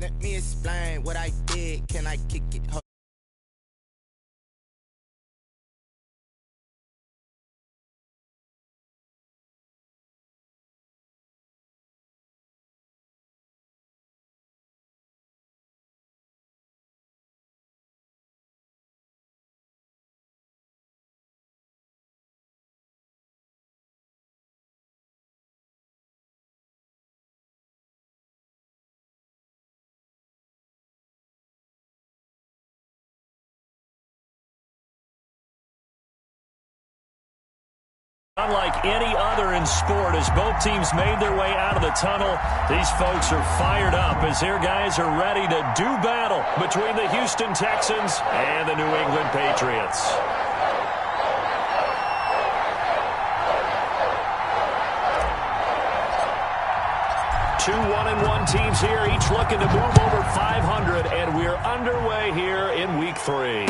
Let me explain what I did. Can I kick it? Unlike any other in sport, as both teams made their way out of the tunnel, these folks are fired up as their guys are ready to do battle between the Houston Texans and the New England Patriots. Two 1-1 teams here, each looking to move over 500, and we're underway here in Week 3.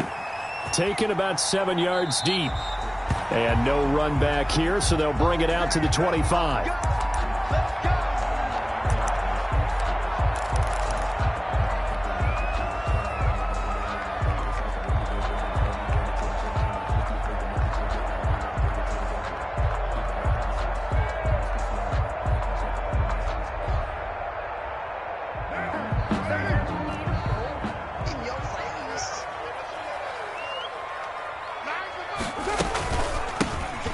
Taken about 7 yards deep. And no run back here, so they'll bring it out to the 25.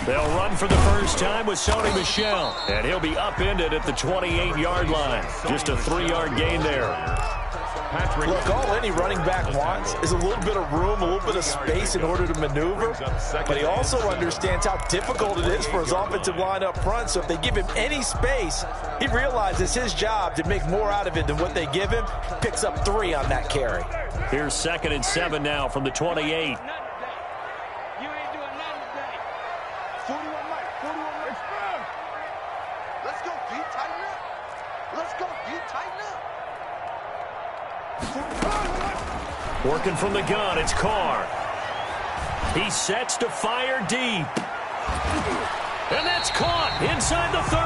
They'll run for the first time with Sony Michel, and he'll be upended at the 28-yard line. Just a 3-yard gain there. Look, all any running back wants is a little bit of room, a little bit of space in order to maneuver, but he also understands how difficult it is for his offensive line up front, so if they give him any space, he realizes his job to make more out of it than what they give him, picks up 3 on that carry. Here's 2nd and 7 now from the 28. Working from the gun, it's Carr. He sets to fire deep. And that's caught inside the 30.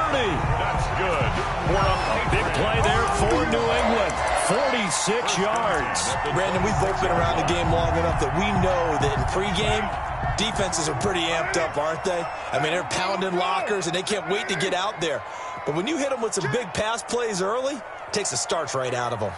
That's good. A big play there for New England. 46 yards. Brandon, we've both been around the game long enough that we know that in pregame, defenses are pretty amped up, aren't they? I mean, they're pounding lockers, and they can't wait to get out there. But when you hit them with some big pass plays early, it takes the starch right out of them.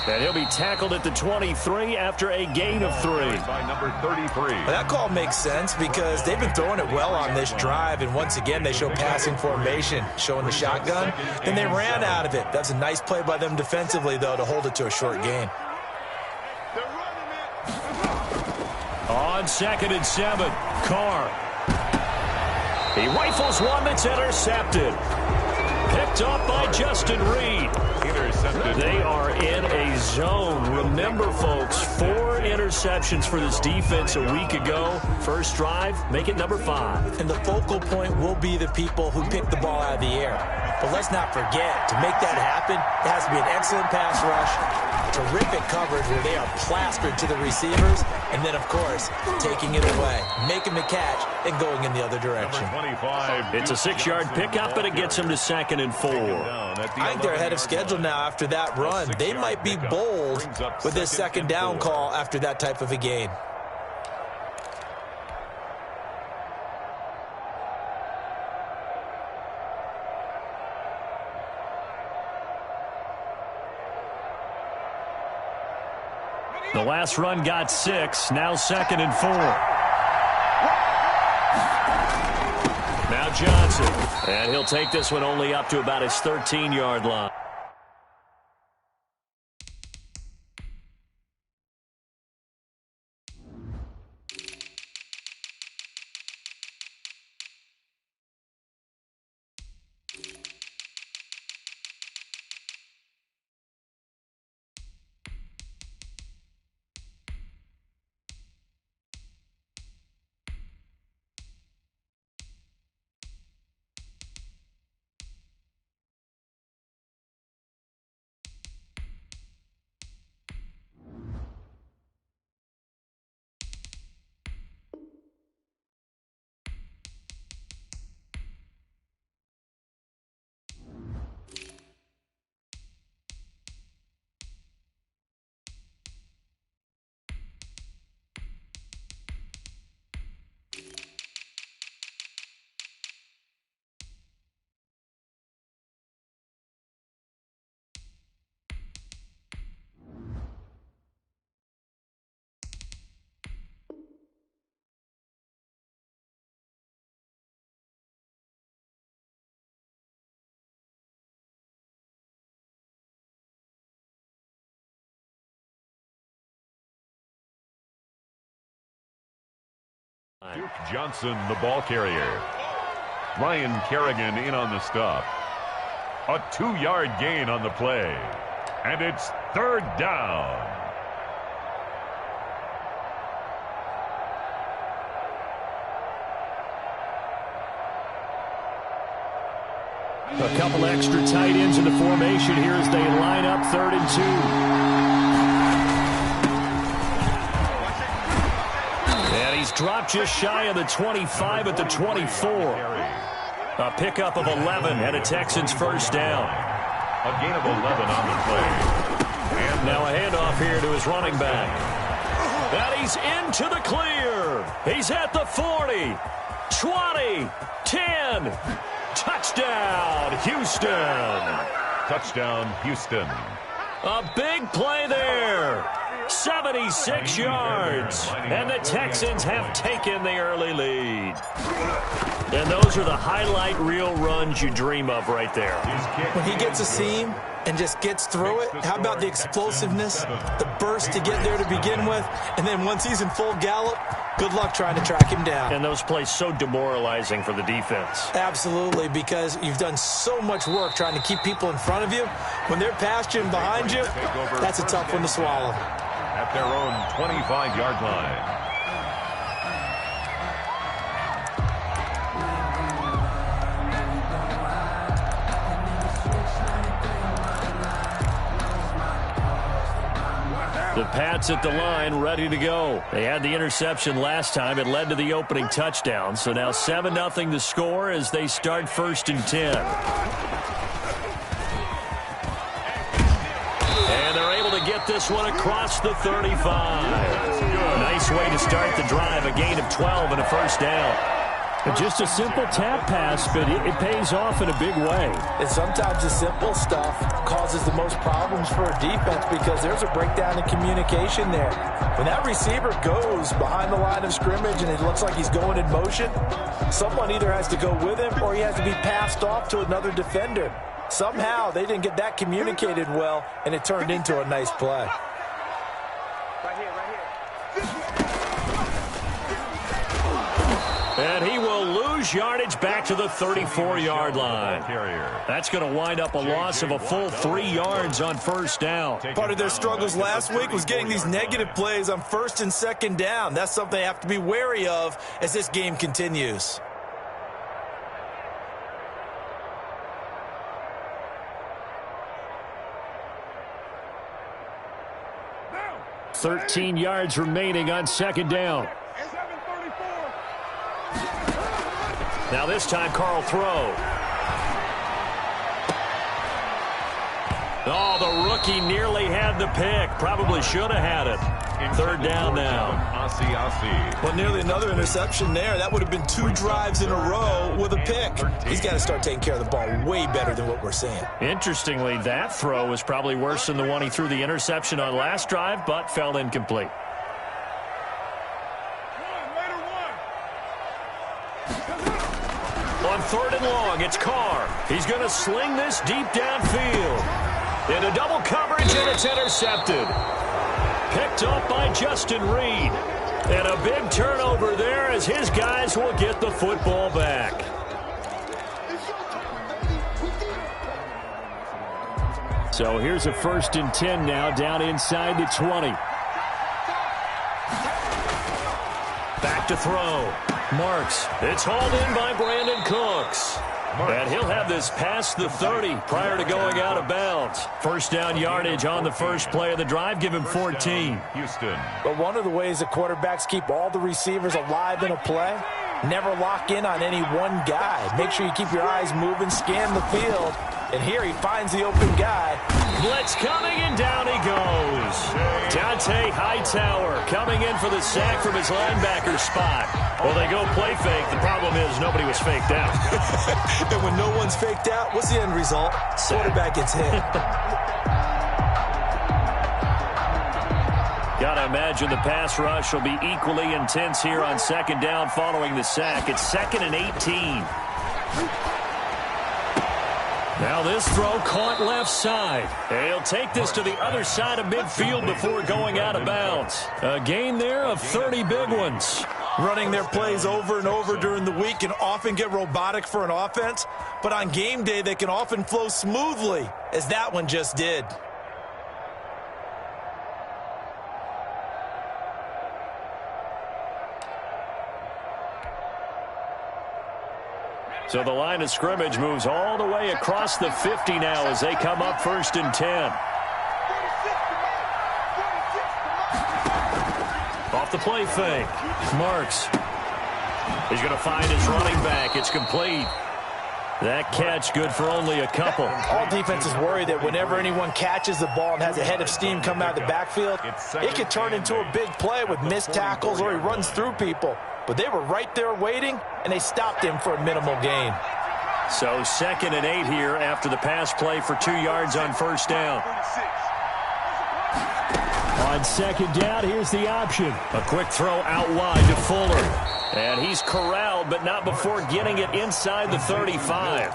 And he'll be tackled at the 23 after a gain of 3. By number 33. Well, that call makes sense because they've been throwing it well on this drive, and once again they show passing formation, showing the shotgun. Then they ran out of it. That's a nice play by them defensively, though, to hold it to a short gain. On 2nd and 7, Carr. He rifles one that's intercepted. Picked up by Justin Reed. Intercepted. They are in a zone. Remember, folks, 4 interceptions for this defense a week ago. First drive, make it number 5. And the focal point will be the people who pick the ball out of the air. But let's not forget, to make that happen, it has to be an excellent pass rush, terrific coverage where they are plastered to the receivers, and then, of course, taking it away, making the catch, and going in the other direction. 25. It's a 6-yard pickup, and it gets them to 2nd and 4. I think they're ahead of schedule now after that run. They might be bold with this 2nd down call after that type of a gain. The last run got 6, now 2nd and 4. Now Johnson, and he'll take this one only up to about his 13-yard line. Duke Johnson, the ball carrier. Ryan Kerrigan in on the stop. A 2-yard gain on the play. And it's 3rd down. A couple extra tight ends in the formation here as they line up 3rd and 2. And he's dropped just shy of the 25 at the 24. A pickup of 11 and a Texans first down. A gain of 11 on the play. And now a handoff here to his running back. And he's into the clear. He's at the 40, 20, 10. Touchdown, Houston. Touchdown, Houston. A big play there. 76 yards. And the Texans have taken the early lead. And those are the highlight reel runs you dream of right there. When he gets a seam and just gets through it, how about the explosiveness, the burst to get there to begin with, and then once he's in full gallop, good luck trying to track him down. And those plays so demoralizing for the defense. Absolutely, because you've done so much work trying to keep people in front of you. When they're past you and behind you, that's a tough one to swallow. At their own 25-yard line. The Pats at the line, ready to go. They had the interception last time. It led to the opening touchdown. So now 7-0 to score as they start 1st and 10. And they're able to get this one across the 35. Nice way to start the drive. A gain of 12 and a first down. Just a simple tap pass, but it pays off in a big way. And sometimes the simple stuff causes the most problems for a defense because there's a breakdown in communication there. When that receiver goes behind the line of scrimmage and it looks like he's going in motion, someone either has to go with him or he has to be passed off to another defender. Somehow they didn't get that communicated well, and it turned into a nice play. And he will lose yardage back to the 34-yard line. That's going to wind up a loss of a full 3 yards on first down. Part of their struggles last week was getting these negative plays on 1st and 2nd down. That's something they have to be wary of as this game continues. Now, 13 yards remaining on 2nd down. Now this time, Carl throw. Oh, the rookie nearly had the pick. Probably should have had it. 3rd down now. Well, nearly another interception there. That would have been 2 drives in a row with a pick. He's got to start taking care of the ball way better than what we're seeing. Interestingly, that throw was probably worse than the one he threw the interception on last drive, but fell incomplete. On 3rd and long, it's Carr. He's going to sling this deep downfield. Into double coverage, and it's intercepted. Picked up by Justin Reed. And a big turnover there as his guys will get the football back. So here's a 1st and 10 now, down inside the 20. Back to throw. Marks. It's hauled in by Brandon Cooks. And he'll have this past the 30 prior to going out of bounds. First down yardage on the first play of the drive. Give him 14. Houston. But one of the ways that quarterbacks keep all the receivers alive in a play, never lock in on any one guy. Make sure you keep your eyes moving, scan the field. And here he finds the open guy. Blitz coming, and down he goes. Dante Hightower coming in for the sack from his linebacker spot. Well, they go play fake. The problem is nobody was faked out. And when no one's faked out, what's the end result? Quarterback gets hit. Gotta imagine the pass rush will be equally intense here on 2nd down following the sack. It's 2nd and 18. Now this throw caught left side. He'll take this to the other side of midfield before going out of bounds. A gain there of 30 big ones. Running their plays over and over during the week can often get robotic for an offense, but on game day they can often flow smoothly, as that one just did. So the line of scrimmage moves all the way across the 50 now as they come up 1st and 10. Off the play fake. Marks. He's going to find his running back. It's complete. That catch good for only a couple. All defenses worry that whenever anyone catches the ball and has a head of steam come out of the backfield, it can turn into a big play with missed tackles or he runs through people. But they were right there waiting, and they stopped him for a minimal gain. So 2nd and 8 here after the pass play for 2 yards on 1st down. On 2nd down, here's the option. A quick throw out wide to Fuller. And he's corralled, but not before getting it inside the 35.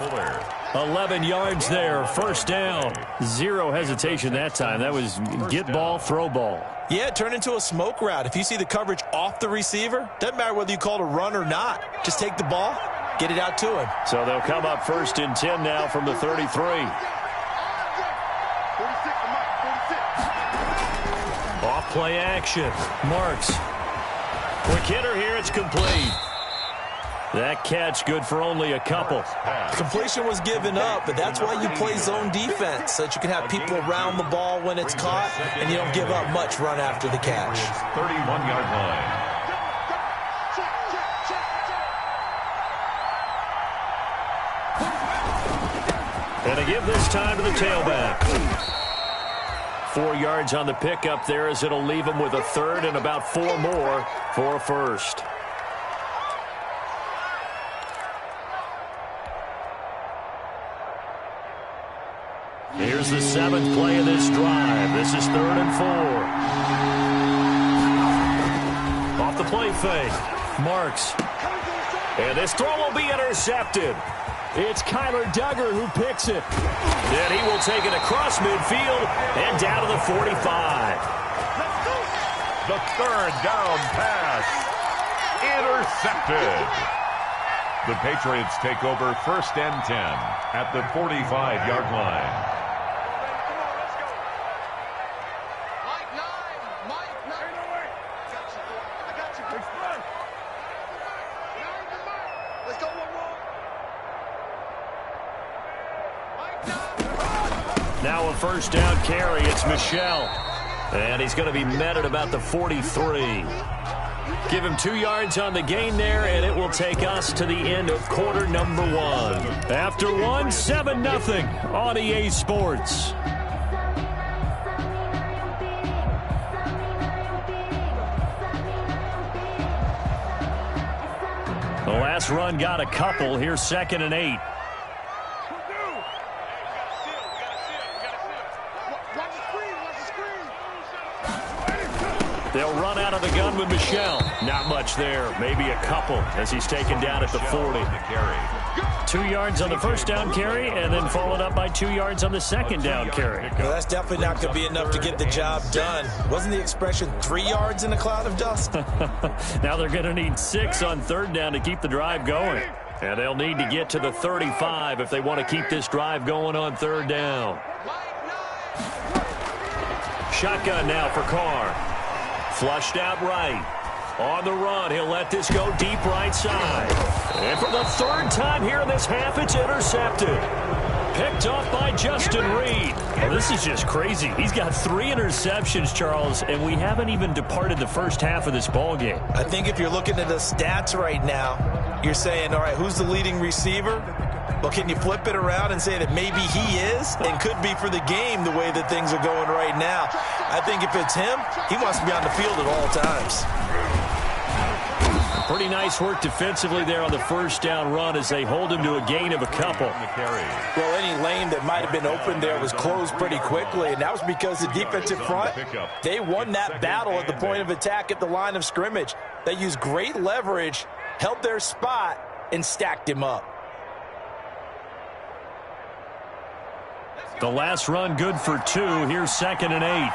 11 yards there, 1st down. Zero hesitation that time. That was get ball, throw ball. Yeah, it turned into a smoke route. If you see the coverage off the receiver, doesn't matter whether you call it a run or not. Just take the ball, get it out to him. So they'll come up 1st and 10 now from the 33. Off play action. Marks. Quick hitter here. It's complete. That catch good for only a couple. Completion was given up, but that's why you play zone defense, so that you can have people around the ball when it's caught, and you don't give up much run after the catch. 31-yard line. And they give this time to the tailback. 4 yards on the pickup there as it'll leave him with a 3rd and about 4 more for a 1st. Here's the 7th play of this drive. This is 3rd and 4. Off the play fake. Marks. And this throw will be intercepted. It's Kyler Duggar who picks it. And he will take it across midfield and down to the 45. The 3rd down pass. Intercepted. The Patriots take over 1st and 10 at the 45-yard line. Now a 1st down carry. It's Michel. And he's going to be met at about the 43. Give him 2 yards on the gain there, and it will take us to the end of quarter number 1. After 1, 7-0 on EA Sports. The last run got a couple. Here's 2nd and 8. They'll run out of the gun with Michel. Not much there. Maybe a couple as he's taken down at the 40. 2 yards on the 1st down carry and then followed up by 2 yards on the 2nd down carry. Well, that's definitely not going to be enough to get the job done. Wasn't the expression 3 yards in a cloud of dust? Now they're going to need 6 on 3rd down to keep the drive going. And they'll need to get to the 35 if they want to keep this drive going on 3rd down. Shotgun now for Carr. Flushed out right. On the run, he'll let this go deep right side. And for the 3rd time here in this half, it's intercepted. Picked off by Justin Reed. Well, this is just crazy. He's got 3 interceptions, Charles, and we haven't even departed the first half of this ballgame. I think if you're looking at the stats right now, you're saying, all right, who's the leading receiver? Well, can you flip it around and say that maybe he is and could be for the game the way that things are going right now? I think if it's him, he wants to be on the field at all times. Pretty nice work defensively there on the 1st down run as they hold him to a gain of a couple. Well, any lane that might have been open there was closed pretty quickly, and that was because the defensive front, they won that battle at the point of attack at the line of scrimmage. They used great leverage, held their spot, and stacked him up. The last run good for 2. Here's 2nd and 8.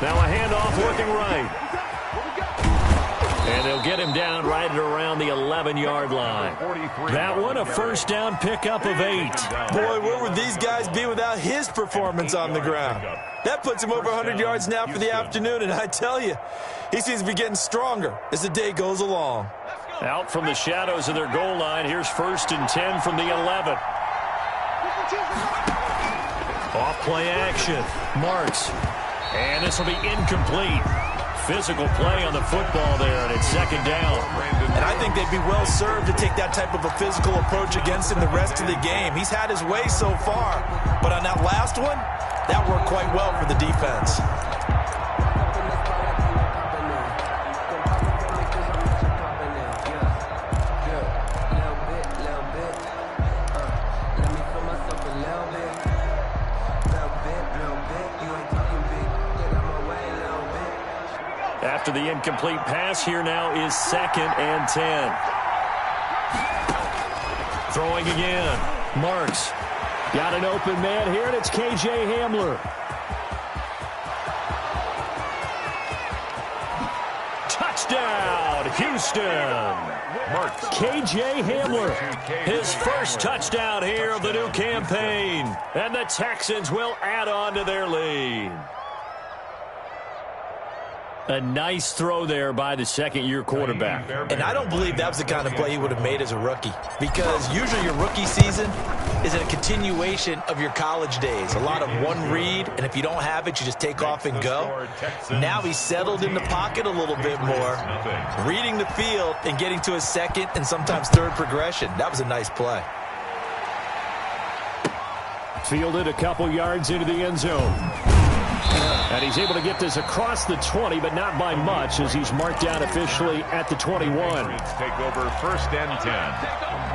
Now a handoff working right. And they'll get him down right at around the 11-yard line. That one, a first down pickup of 8. Boy, where would these guys be without his performance on the ground? That puts him over 100 yards now for the afternoon, and I tell you, he seems to be getting stronger as the day goes along. Out from the shadows of their goal line, here's 1st and 10 from the 11. Off play action. Marks. And this will be incomplete. Physical play on the football there, and it's 2nd down. And I think they'd be well served to take that type of a physical approach against him the rest of the game. He's had his way so far, but on that last one, that worked quite well for the defense. After the incomplete pass, here now is 2nd and 10. Throwing again. Marks. Got an open man here, and it's K.J. Hamler. Touchdown, Houston. Marks. K.J. Hamler, his first touchdown here of the new campaign. And the Texans will add on to their lead. A nice throw there by the second-year quarterback. And I don't believe that was the kind of play he would have made as a rookie, because usually your rookie season is a continuation of your college days. A lot of one read, and if you don't have it, you just take off and go. Now he's settled in the pocket a little bit more, reading the field and getting to his second and sometimes third progression. That was a nice play. Fielded a couple yards into the end zone. And he's able to get this across the 20, but not by much, as he's marked down officially at the 21. Take over 1st and 10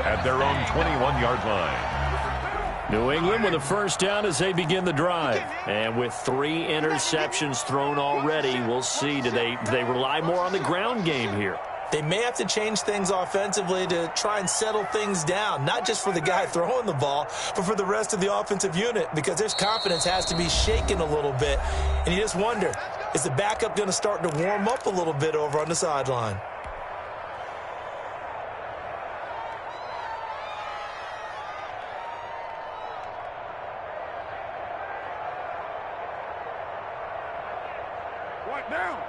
at their own 21-yard line. New England with a first down as they begin the drive. And with 3 interceptions thrown already, we'll see, do they rely more on the ground game here? They may have to change things offensively to try and settle things down, not just for the guy throwing the ball, but for the rest of the offensive unit, because their confidence has to be shaken a little bit. And you just wonder, is the backup going to start to warm up a little bit over on the sideline? Right now.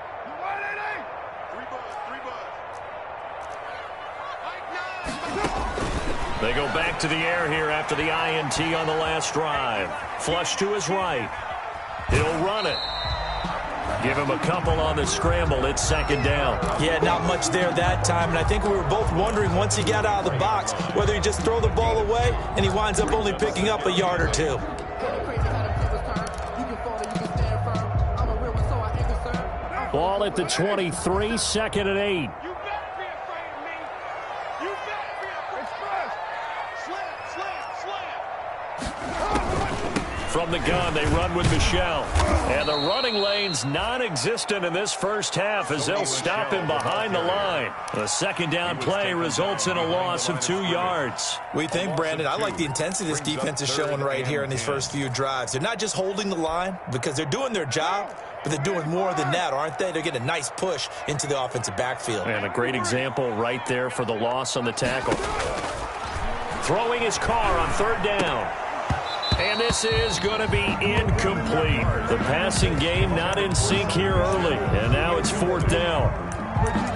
They go back to the air here after the INT on the last drive. Flush to his right. He'll run it. Give him a couple on the scramble. It's 2nd down. Yeah, not much there that time. And I think we were both wondering once he got out of the box whether he just throw the ball away and he winds up only picking up a yard or 2. Ball at the 23, 2nd and 8. From the gun, they run with Michel. And the running lane's non-existent in this first half as they'll stop him behind the line. A 2nd down play results in a loss of 2 yards. What do you think, Brandon? I like the intensity this defense is showing right here in these first few drives. They're not just holding the line because they're doing their job, but they're doing more than that, aren't they? They're getting a nice push into the offensive backfield. And a great example right there for the loss on the tackle. Throwing his car on 3rd down. And this is going to be incomplete. The passing game not in sync here early. And now it's 4th down.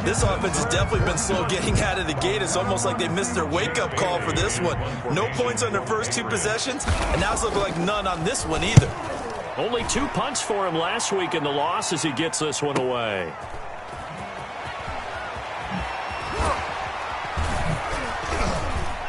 This offense has definitely been slow getting out of the gate. It's almost like they missed their wake-up call for this one. No points on their first 2 possessions, and now it's looking like none on this one either. Only 2 punts for him last week in the loss as he gets this one away.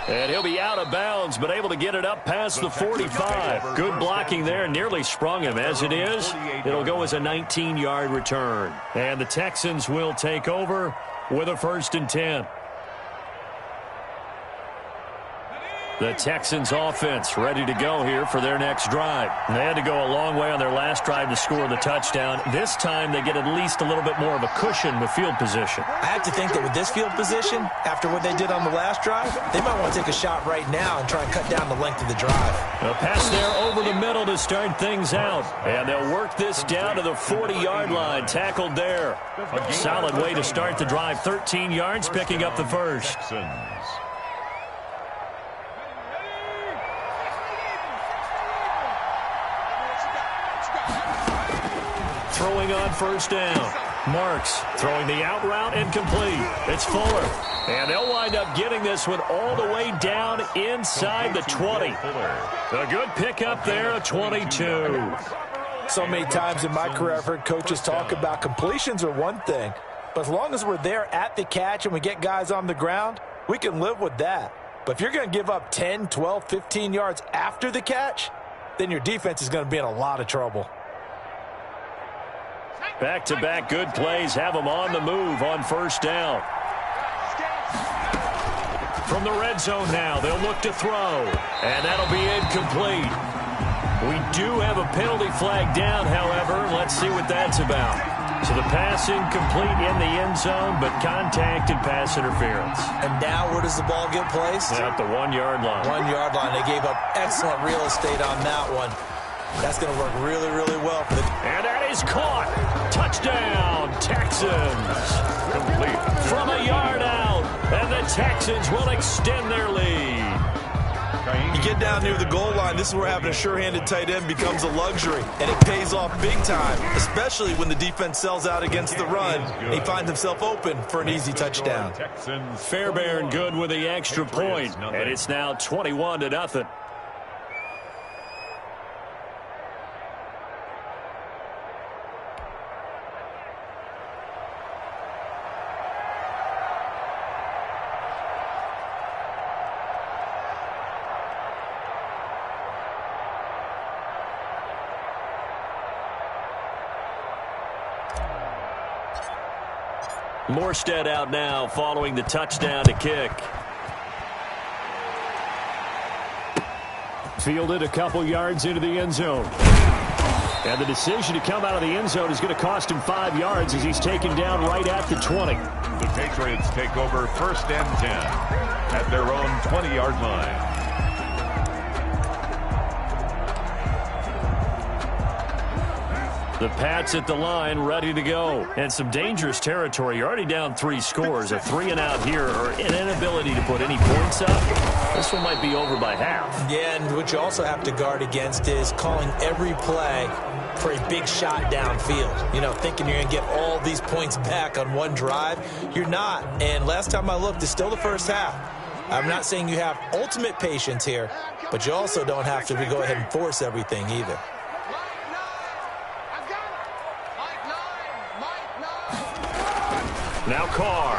And he'll be out of bounds, but able to get it up past the 45. Good blocking there, nearly sprung him. As it is, it'll go as a 19-yard return. And the Texans will take over with a 1st and 10. The Texans offense ready to go here for their next drive. They had to go a long way on their last drive to score the touchdown. This time they get at least a little bit more of a cushion with field position. I have to think that with this field position, after what they did on the last drive, they might want to take a shot right now and try and cut down the length of the drive. A pass there over the middle to start things out. And they'll work this down to the 40-yard line. Tackled there. Solid way to start the drive. 13 yards, picking up the first. Throwing on first down. Marks throwing the out route incomplete. It's Fuller. And they'll wind up getting this one all the way down inside the 20. A good pickup there, a 22. So many times in my career I've heard coaches talk about completions are one thing, but as long as we're there at the catch and we get guys on the ground, we can live with that. But if you're going to give up 10, 12, 15 yards after the catch, then your defense is going to be in a lot of trouble. Back-to-back good plays have them on the move on first down. From the red zone now, they'll look to throw. And that'll be incomplete. We do have a penalty flag down, however. Let's see what that's about. So the pass incomplete in the end zone, but contact and pass interference. And now where does the ball get placed? At the 1-yard line. 1-yard line. They gave up excellent real estate on that one. That's going to work really, really well for the... And that is caught. Touchdown, Texans. Complete. From a yard out. And the Texans will extend their lead. You get down near the goal line, this is where having a sure-handed tight end becomes a luxury. And it pays off big time, especially when the defense sells out against the run. And he finds himself open for an easy touchdown. Fairbairn good with the extra point. And it's now 21-0. Morstead out now following the touchdown to kick. Fielded a couple yards into the end zone. And the decision to come out of the end zone is going to cost him 5 yards as he's taken down right at the 20. The Patriots take over 1st and 10 at their own 20-yard line. The Pats at the line, ready to go. And some dangerous territory. You're already down 3 scores. A 3-and-out here, or an inability to put any points up. This one might be over by half. Yeah, and what you also have to guard against is calling every play for a big shot downfield. You know, thinking you're going to get all these points back on one drive. You're not. And last time I looked, it's still the first half. I'm not saying you have ultimate patience here, but you also don't have to go ahead and force everything either. Now Carr.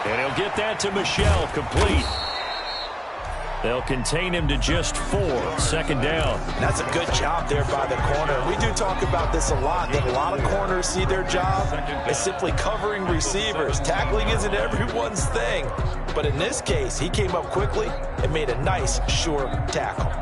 And he'll get that to Michel, complete. They'll contain him to just 4. 2nd down. That's a good job there by the corner. We do talk about this a lot, that a lot of corners see their job as simply covering receivers. Tackling isn't everyone's thing. But in this case, he came up quickly and made a nice, sure tackle.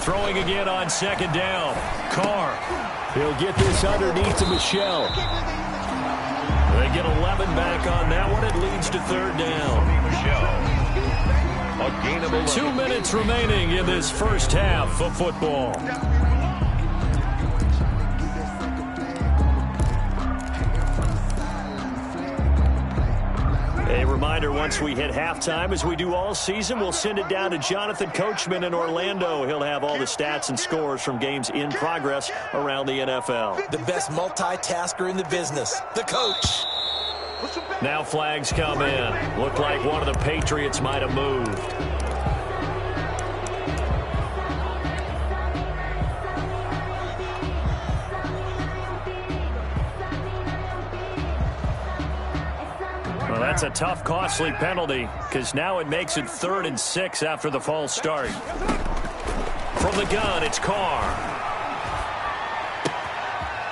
Throwing again on 2nd down. Carr. He'll get this underneath to Michel. They get 11 back on that one. It leads to 3rd down. A gain of 11. 2 minutes remaining in this first half of football. A reminder, once we hit halftime, as we do all season, we'll send it down to Jonathan Coachman in Orlando. He'll have all the stats and scores from games in progress around the NFL. The best multitasker in the business, the coach. Now flags come in. Looked like one of the Patriots might have moved. Well, that's a tough, costly penalty. because now it makes it 3rd and 6 after the false start. From the gun, it's Carr.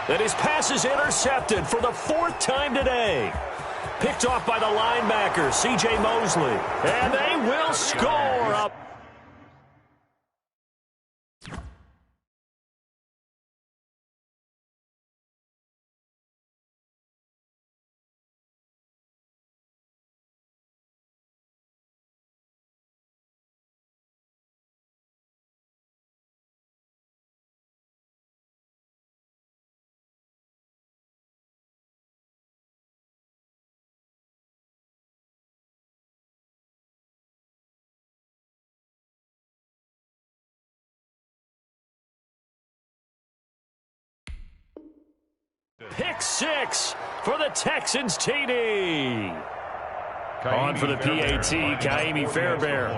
And his pass is intercepted for the 4th time today. Picked off by the linebacker, C.J. Mosley. And they will score up. Pick 6 for the Texans TD. On for the PAT, Kaimi Fairbairn.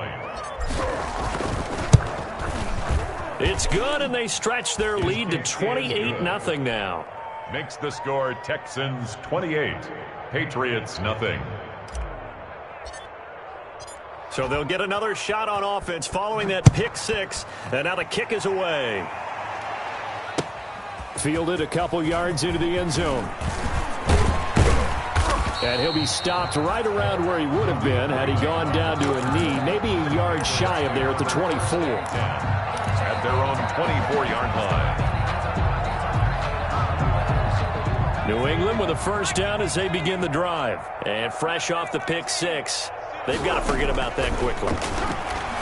It's good, and they stretch their lead to 28-0 now. Makes the score Texans 28, Patriots nothing. So they'll get another shot on offense following that pick 6, and now the kick is away. Fielded a couple yards into the end zone. And he'll be stopped right around where he would have been had he gone down to a knee, maybe a yard shy of there at the 24. At their own 24-yard line. New England with a first down as they begin the drive. And fresh off the pick 6, they've got to forget about that quickly.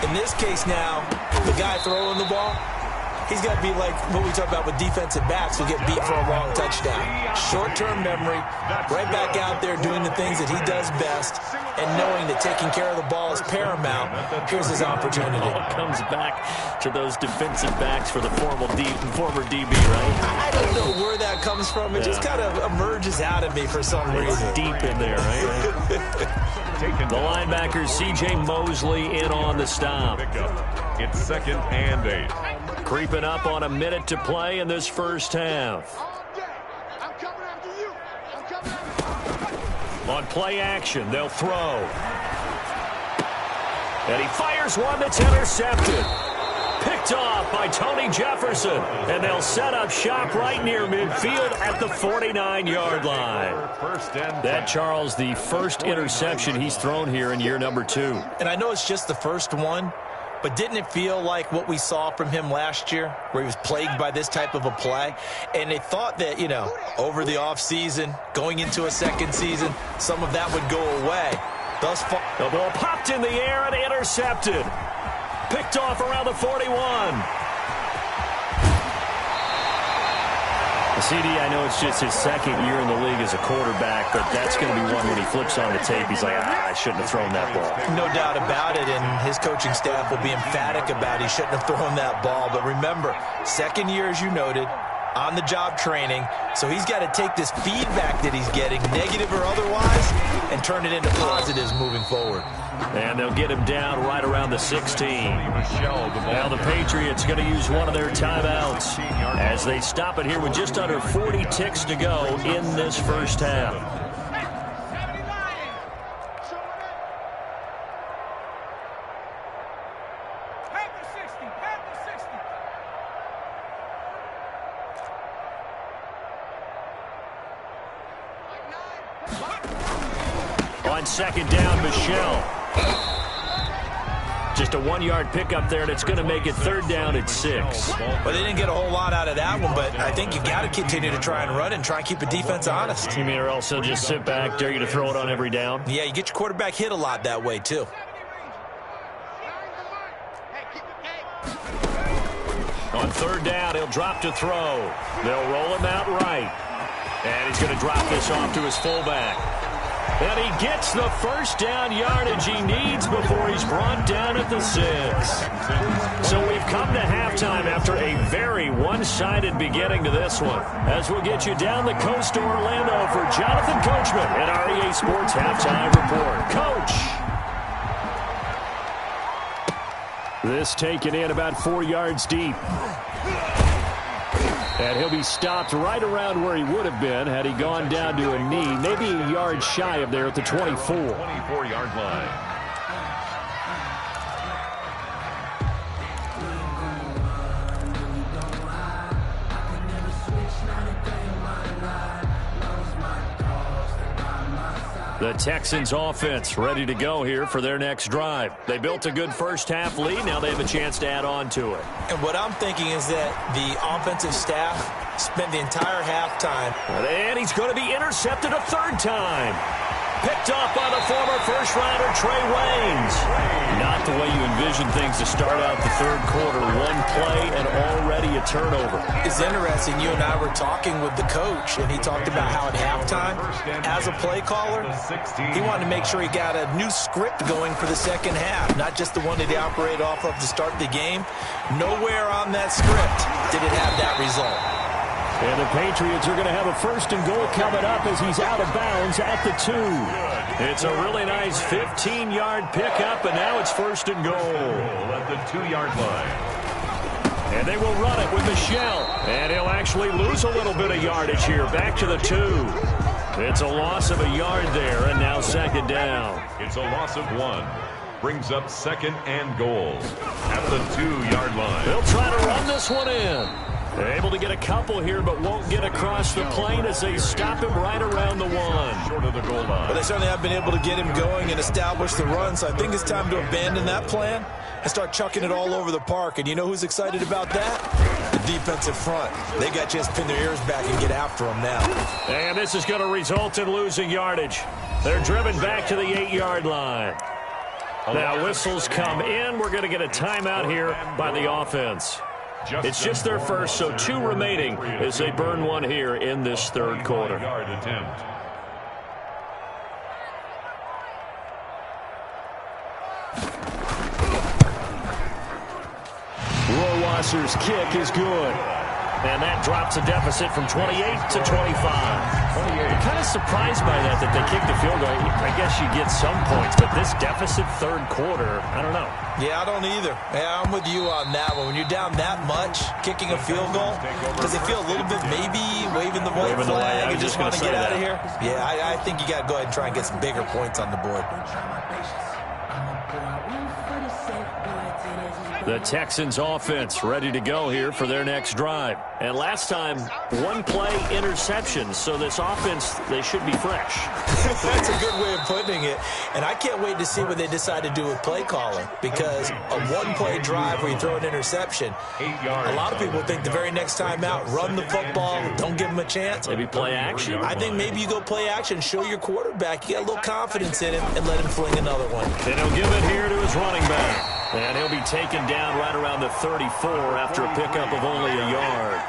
In this case now, the guy throwing the ball, he's got to be like what we talk about with defensive backs who get beat for a long touchdown. Short-term memory, right back out there doing the things that he does best, and knowing that taking care of the ball is paramount. Here's his opportunity. Comes back to those defensive backs for the former DB, right? I don't know where that comes from. It just kind of emerges out of me for some reason. Deep in there, right? The linebacker, C.J. Mosley, in on the stop. It's 2nd and 8. Creeping up on a minute to play in this first half. On play action, they'll throw. And he fires one that's intercepted. Picked off by Tony Jefferson. And they'll set up shop right near midfield at the 49-yard line. That, Charles, the first interception he's thrown here in year number 2. And I know it's just the first one, but didn't it feel like what we saw from him last year, where he was plagued by this type of a play? And they thought that, you know, over the offseason, going into a second season, some of that would go away. Thus far, the ball popped in the air and intercepted. Picked off around the 41. CD, I know it's just his second year in the league as a quarterback, but that's going to be one when he flips on the tape. He's like, I shouldn't have thrown that ball. No doubt about it, and his coaching staff will be emphatic about he shouldn't have thrown that ball. But remember, second year, as you noted, on-the-job training, so he's got to take this feedback that he's getting, negative or otherwise, and turn it into positives moving forward. And they'll get him down right around the 16. Now the Patriots going to use one of their timeouts as they stop it here with just under 40 ticks to go in this first half. On second down, Michelle. Just a 1-yard pickup there, and it's going to make it 3rd down at 6. Well, they didn't get a whole lot out of that one, but I think you got to continue to try and run and try and keep the defense honest. You mean, or else they'll just sit back, dare you to throw it on every down? Yeah, you get your quarterback hit a lot that way, too. On 3rd down, he'll drop to throw. They'll roll him out right. And he's going to drop this off to his fullback. And he gets the first down yardage he needs before he's brought down at the 6. So we've come to halftime after a very one-sided beginning to this one. As we'll get you down the coast to Orlando for Jonathan Coachman at our EA Sports Halftime Report. Coach! This taken in about 4 yards deep. And he'll be stopped right around where he would have been had he gone down to a knee, maybe a yard shy of there at the 24. 24-yard line. The Texans offense ready to go here for their next drive. They built a good first-half lead. Now they have a chance to add on to it. And what I'm thinking is that the offensive staff spent the entire halftime. And he's going to be intercepted a third time. Picked off by the former first-rounder Trey Waynes. Not the way you envision things to start out the third quarter. One play and already a turnover. It's interesting. You and I were talking with the coach, and he talked about how at halftime, as a play caller, he wanted to make sure he got a new script going for the second half, not just the one that he operated off of to start the game. Nowhere on that script did it have that result. And the Patriots are going to have a first and goal coming up as he's out of bounds at the 2. It's a really nice 15-yard pickup, and now it's first and goal. At the 2-yard line. And they will run it with Michelle. And he'll actually lose a little bit of yardage here. Back to the 2. It's a loss of a yard there, and now second down. It's a loss of 1. Brings up second and goal at the 2-yard line. They'll try to run this one in. They're able to get a couple here, but won't get across the plane as they stop him right around the 1. Short of the goal line. But they certainly have been able to get him going and establish the run, so I think it's time to abandon that plan and start chucking it all over the park. And you know who's excited about that? The defensive front. They got to just pin their ears back and get after them now. And this is going to result in losing yardage. They're driven back to the 8-yard line. Now whistles come in. We're going to get a timeout here by the offense. It's just their first, so 2 remaining as they burn one here in this third quarter. Rohrwasser's kick is good. And that drops a deficit from 28 to 25. I'm kind of surprised by that they kicked the field goal. I guess you get some points, but this deficit third quarter, I don't know. Yeah, I don't either. Yeah, I'm with you on that one. When you're down that much, kicking a field goal, does it feel a little bit maybe waving the white flag and just want to get out of here? Yeah, I think you got to go ahead and try and get some bigger points on the board. The Texans offense ready to go here for their next drive. And last time, 1 play interception. So this offense, they should be fresh. That's a good way of putting it. And I can't wait to see what they decide to do with play calling. Because a 1-play drive where you throw an interception, a lot of people think the very next time out, run the football, don't give them a chance. Maybe play action. I think maybe you go play action, show your quarterback you got a little confidence in him, and let him fling another one. And he'll give it here to his running back. And he'll be taken down right around the 34 after a pickup of only a yard.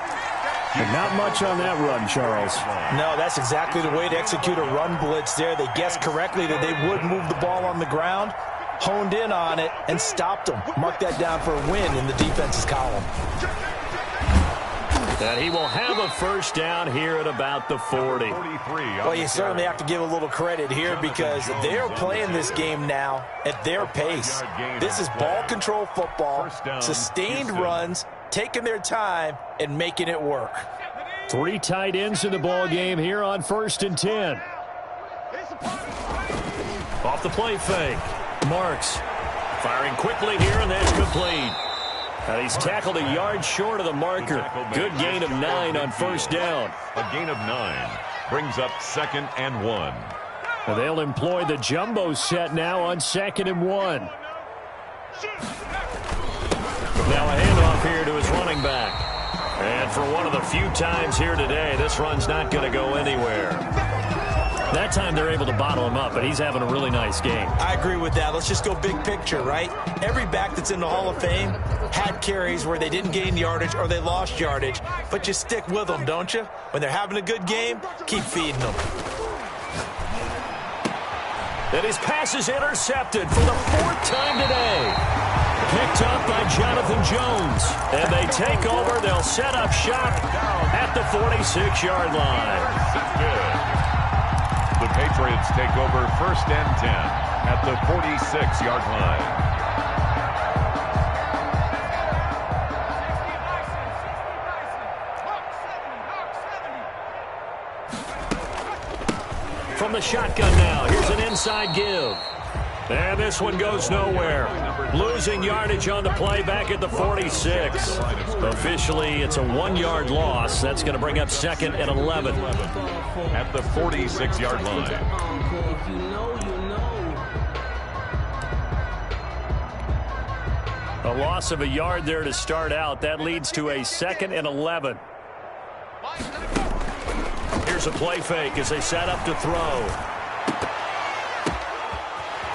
And not much on that run, Charles. No, that's exactly the way to execute a run blitz there. They guessed correctly that they would move the ball on the ground, honed in on it, and stopped them. Mark that down for a win in the defense's column. And he will have a first down here at about the 40. Well, you certainly have to give a little credit here because they're playing this game now at their pace. This is ball control football, sustained runs, taking their time, and making it work. 3 tight ends in the ball game here on 1st and 10. Off the play fake. Marks firing quickly here, and that's complete. And he's tackled a yard short of the marker. Good gain of 9 on first down. A gain of 9 brings up second and 1. And they'll employ the jumbo set now on 2nd and 1. Now a handoff here to his running back. And for one of the few times here today, this run's not going to go anywhere. That time they're able to bottle him up, but he's having a really nice game. I agree with that. Let's just go big picture, right? Every back that's in the Hall of Fame had carries where they didn't gain yardage or they lost yardage, but you stick with them, don't you? When they're having a good game, keep feeding them. And his pass is intercepted for the 4th time today. Picked up by Jonathan Jones. And they take over. They'll set up shop at the 46-yard line. The Patriots take over 1st and 10 at the 46-yard line. From the shotgun now, here's an inside give. And this one goes nowhere. Losing yardage on the play back at the 46. Officially, it's a 1-yard loss. That's going to bring up 2nd and 11. At the 46-yard line. A loss of a yard there to start out. That leads to a 2nd and 11. Here's a play fake as they set up to throw.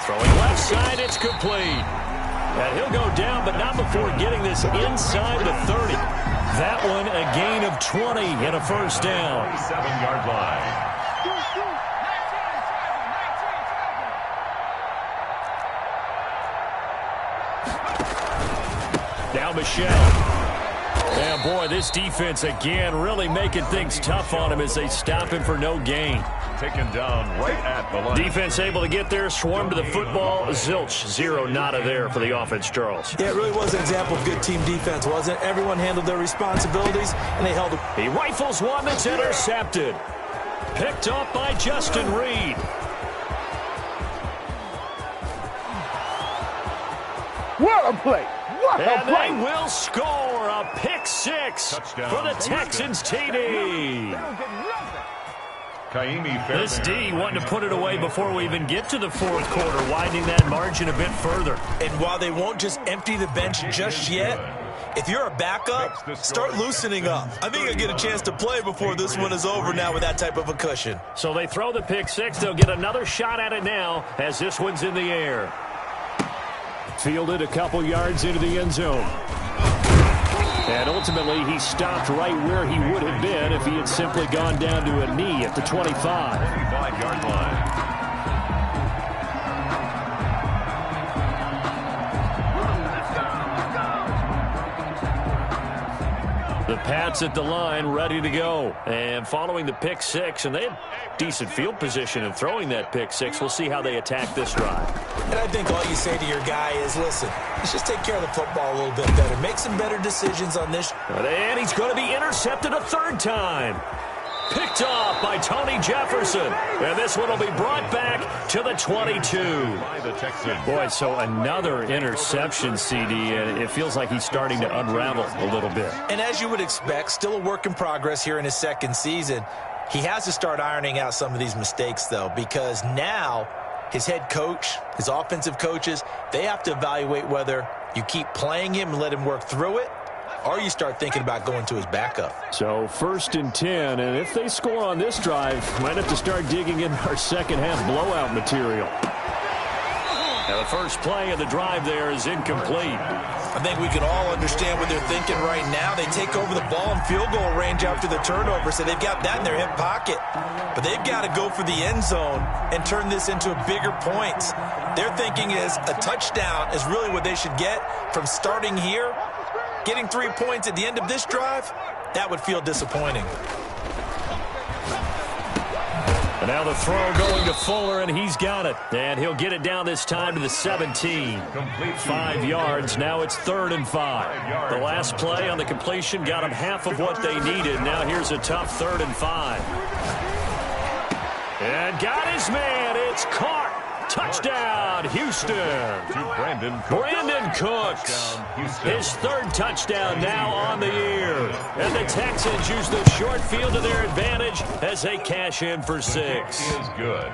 Throwing left side, it's complete. And he'll go down, but not before getting this inside the 30. That one a gain of 20 and a first down. 7-yard line. Now Michelle. And boy, this defense again really making things tough on him as they stop him for no gain. Taken down right at the line. Defense able to get there, swarm to the football. Zilch, 0 nada there for the offense, Charles. Yeah, it really was an example of good team defense, wasn't it? Everyone handled their responsibilities, and they held it. He rifles one that's intercepted. Picked up by Justin Reed. What a play! What a And play! they will score a pick 6 Touchdown. for the Texans TD. This D wanting to put it away before we even get to the 4th quarter, widening that margin a bit further. And while they won't just empty the bench just yet, if you're a backup, start loosening up. I think you'll get a chance to play before this one is over now with that type of a cushion. So they throw the pick 6. They'll get another shot at it now as this one's in the air. Fielded a couple yards into the end zone. And ultimately, he stopped right where he would have been if he had simply gone down to a knee at the 25. 25-yard line. The Pats at the line, ready to go. And following the pick 6, and they had decent field position in throwing that pick 6. We'll see how they attack this drive. And I think all you say to your guy is, listen, let's just take care of the football a little bit better. Make some better decisions on this. And he's going to be intercepted a 3rd time. Picked off by Tony Jefferson. And this one will be brought back to the 22. By the Texans. Boy, so another interception, CD, and it feels like he's starting to unravel a little bit. And as you would expect, still a work in progress here in his 2nd season. He has to start ironing out some of these mistakes, though, because now his head coach, his offensive coaches, they have to evaluate whether you keep playing him and let him work through it, or you start thinking about going to his backup. So 1st and 10, and if they score on this drive, might have to start digging in our second-half blowout material. Now the first play of the drive there is incomplete. I think we can all understand what they're thinking right now. They take over the ball in field goal range after the turnover, so they've got that in their hip pocket. But they've got to go for the end zone and turn this into bigger points. Their thinking is a touchdown is really what they should get from starting here. Getting 3 points at the end of this drive, that would feel disappointing. And now the throw going to Fuller, and he's got it. And he'll get it down this time to the 17. 5 yards. Now it's 3rd and 5. The last play on the completion got them half of what they needed. Now here's a tough 3rd and 5. And got his man. It's caught. Touchdown, Houston. To Brandon Cooks. His 3rd touchdown now on the year. And the Texans use the short field to their advantage as they cash in for 6. is good.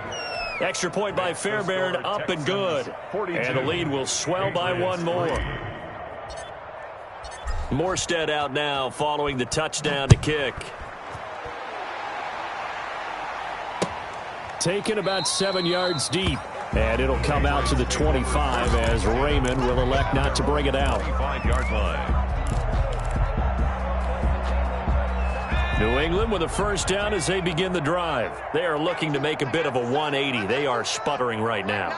Extra point by Fairbairn, up and good. And the lead will swell by 1 more. Morstead out now following the touchdown to kick. Taken about 7 yards deep. And it'll come out to the 25 as Raymond will elect not to bring it out. 5-yard line. New England with a first down as they begin the drive. They are looking to make a bit of a 180. They are sputtering right now.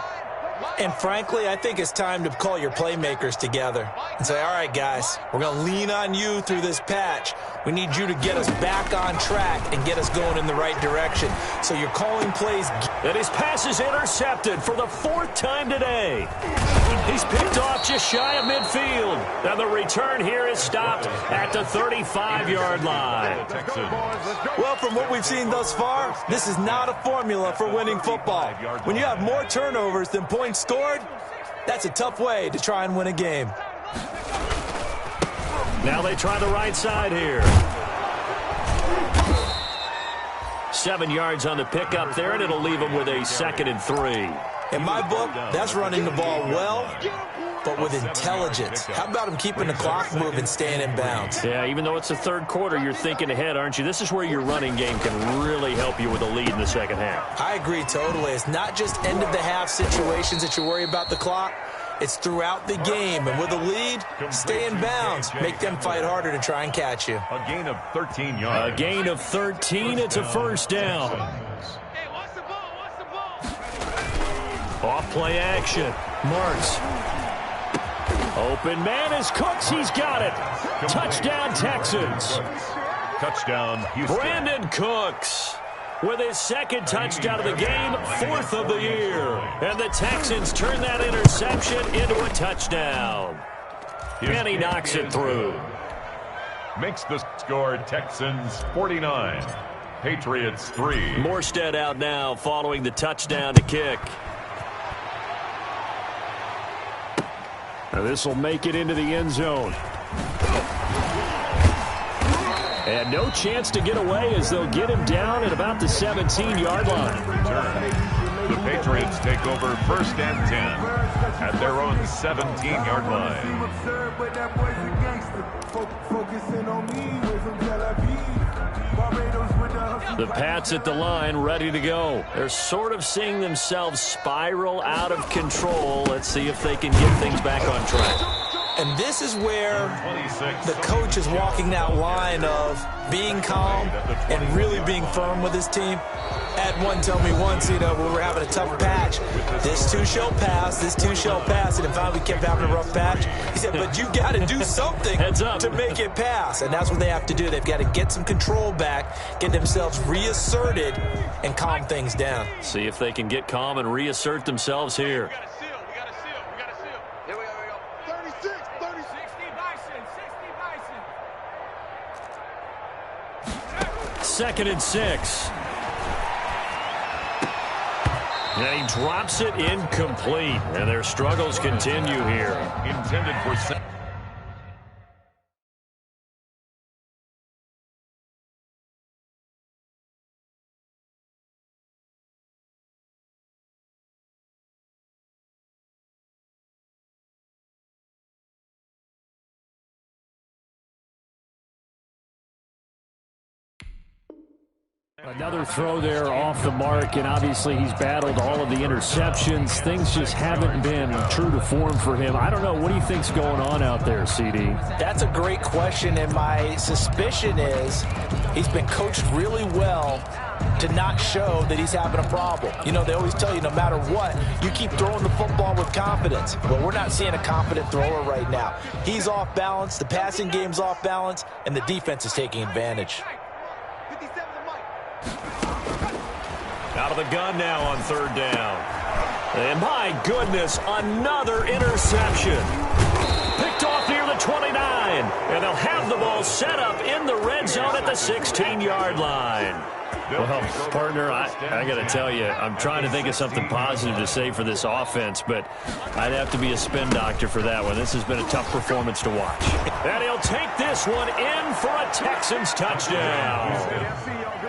And frankly, I think it's time to call your playmakers together and say, all right, guys, we're going to lean on you through this patch. We need you to get us back on track and get us going in the right direction. So you're calling plays. And his pass is intercepted for the 4th time today. He's picked off just shy of midfield. And the return here is stopped at the 35-yard line. Well, from what we've seen thus far, this is not a formula for winning football. When you have more turnovers than points points scored, that's a tough way to try and win a game. Now they try the right side here. 7 yards on the pickup there, and it'll leave them with a 2nd and 3. In my book, that's running the ball well, but with intelligence. How about him keeping the clock moving, staying in bounds? Yeah, even though it's the third quarter, you're thinking ahead, aren't you? This is where your running game can really help you with a lead in the second half. I agree totally. It's not just end-of-the-half situations that you worry about the clock. It's throughout the game. And with a lead, stay in bounds. Make them fight harder to try and catch you. A gain of 13 yards. A gain of 13. It's a first down. Off play action. Marks. Open man is Cooks. He's got it. Touchdown, Texans. Touchdown, Houston. Brandon Cooks with his 2nd touchdown of the game, 4th of the year. And the Texans turn that interception into a touchdown. And he knocks it through. Makes the score Texans 49. Patriots 3. Morstead out now following the touchdown to kick. Now this will make it into the end zone. And no chance to get away as they'll get him down at about the 17-yard line. Return. The Patriots take over 1st and 10 at their own 17-yard line. The Pats at the line, ready to go. They're sort of seeing themselves spiral out of control. Let's see if they can get things back on track. And this is where the coach is walking that line of being calm and really being firm with his team. Had one tell me once, when we were having a tough patch, this too shall pass, this too shall pass. And finally we kept having a rough patch. He said, but you got to do something to make it pass. And that's what they have to do. They've got to get some control back, get themselves reasserted, and calm things down. See if they can get calm and reassert themselves here. 2nd and 6. And he drops it incomplete. And their struggles continue here. Intended for... Another throw there off the mark, and obviously he's battled all of the interceptions. Things just haven't been true to form for him. I don't know. What do you think's going on out there, CD? That's a great question, and my suspicion is he's been coached really well to not show that he's having a problem. They always tell you no matter what, you keep throwing the football with confidence. Well, we're not seeing a confident thrower right now. He's off balance, the passing game's off balance, and the defense is taking advantage. Out of the gun now on 3rd down. And my goodness, another interception. Picked off near the 29. And they'll have the ball set up in the red zone at the 16-yard line. Well, partner, I got to tell you, I'm trying to think of something positive to say for this offense, but I'd have to be a spin doctor for that one. This has been a tough performance to watch. And he'll take this one in for a Texans touchdown.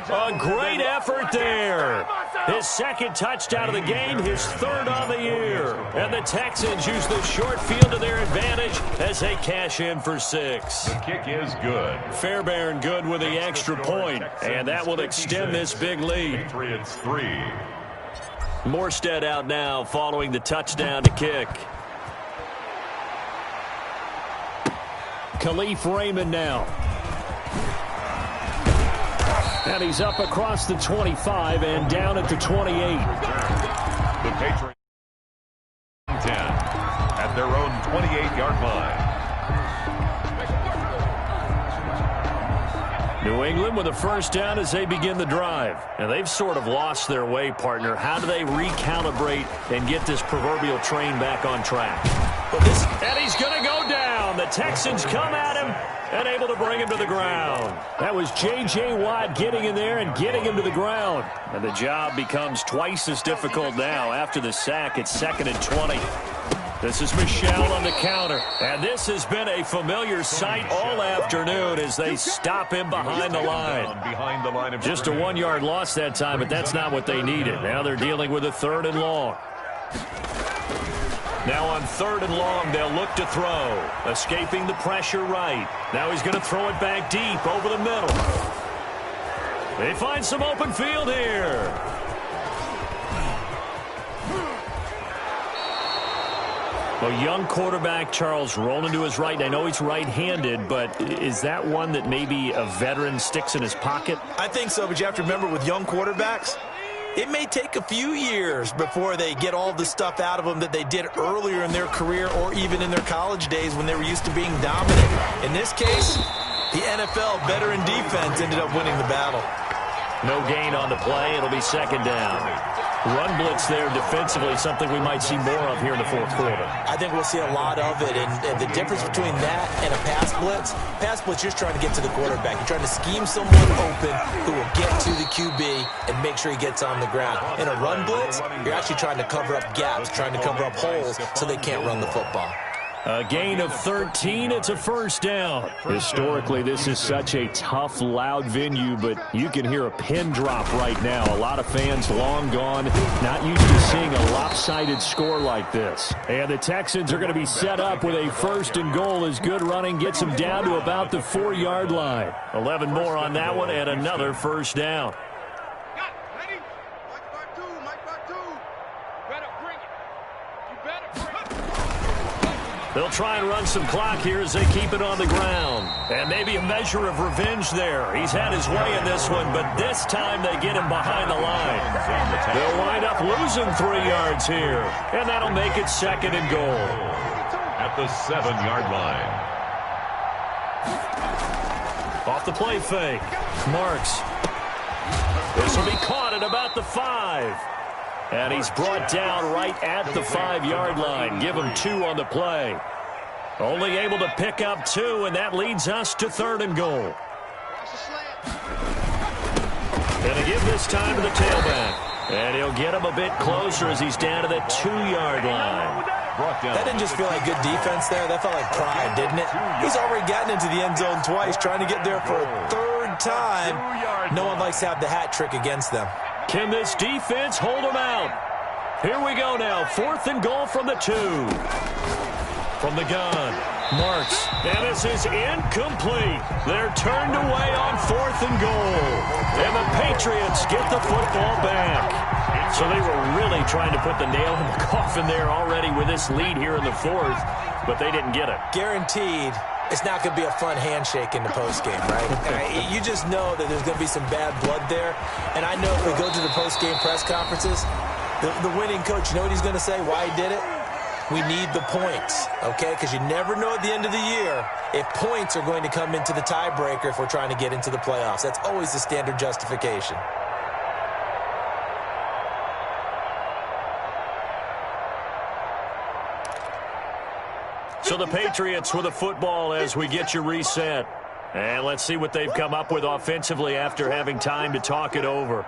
A great effort there. His 2nd touchdown of the game, his 3rd on the year. And the Texans use the short field to their advantage as they cash in for 6. The kick is good. Fairbairn good with the extra point, and that will extend this big lead. Patriots 3. Morstead out now following the touchdown to kick. Khalif Raymond now. And he's up across the 25 and down at the 28. The Patriots 10 at their own 28-yard line. New England with a first down as they begin the drive. And they've sort of lost their way, partner. How do they recalibrate and get this proverbial train back on track? And he's going to go down. The Texans come at him, and able to bring him to the ground. That was J.J. Watt getting in there and getting him to the ground. And the job becomes twice as difficult now after the sack. It's 2nd and 20. This is Michel on the counter. And this has been a familiar sight all afternoon as they stop him behind the line. Just a 1-yard loss that time, but that's not what they needed. Now they're dealing with a 3rd and long. Now on 3rd and long, they'll look to throw. Escaping the pressure right. Now he's going to throw it back deep over the middle. They find some open field here. A young quarterback, Charles, rolling to his right. And I know he's right-handed, but is that one that maybe a veteran sticks in his pocket? I think so, but you have to remember with young quarterbacks, it may take a few years before they get all the stuff out of them that they did earlier in their career or even in their college days when they were used to being dominant. In this case, the NFL veteran defense ended up winning the battle. No gain on the play. It'll be 2nd down. Run blitz there defensively, something we might see more of here in the 4th quarter. I think we'll see a lot of it, and the difference between that and a pass blitz, you're trying to get to the quarterback. You're trying to scheme someone open who will get to the QB and make sure he gets on the ground. In a run blitz, you're actually trying to cover up gaps, trying to cover up holes so they can't run the football. A gain of 13. It's a 1st down. Historically, this is such a tough, loud venue, but you can hear a pin drop right now. A lot of fans long gone, not used to seeing a lopsided score like this. And the Texans are going to be set up with a 1st and goal as good running gets them down to about the 4-yard line. 11 more on that one and another 1st down. They'll try and run some clock here as they keep it on the ground. And maybe a measure of revenge there. He's had his way in this one, but this time they get him behind the line. They'll wind up losing 3 yards here. And that'll make it 2nd and goal. At the 7-yard line. Off the play fake. Marks. This will be caught at about the 5. And he's brought down right at the 5-yard line. Give him 2 on the play. Only able to pick up 2, and that leads us to 3rd and goal. Going to give this time to the tailback. And he'll get him a bit closer as he's down to the 2-yard line. That didn't just feel like good defense there. That felt like pride, didn't it? He's already gotten into the end zone twice, trying to get there for a 3rd time. No one likes to have the hat trick against them. Can this defense hold them out? Here we go now. 4th and goal from the 2. From the gun. Marks. And this is incomplete. They're turned away on 4th and goal. And the Patriots get the football back. So they were really trying to put the nail in the coffin there already with this lead here in the 4th, but they didn't get it. Guaranteed. It's not going to be a fun handshake in the postgame, right? You just know that there's going to be some bad blood there. And I know if we go to the postgame press conferences, the winning coach, you know what he's going to say, why he did it? We need the points, okay? Because you never know at the end of the year if points are going to come into the tiebreaker if we're trying to get into the playoffs. That's always the standard justification. So the Patriots with the football as we get you reset. And let's see what they've come up with offensively after having time to talk it over.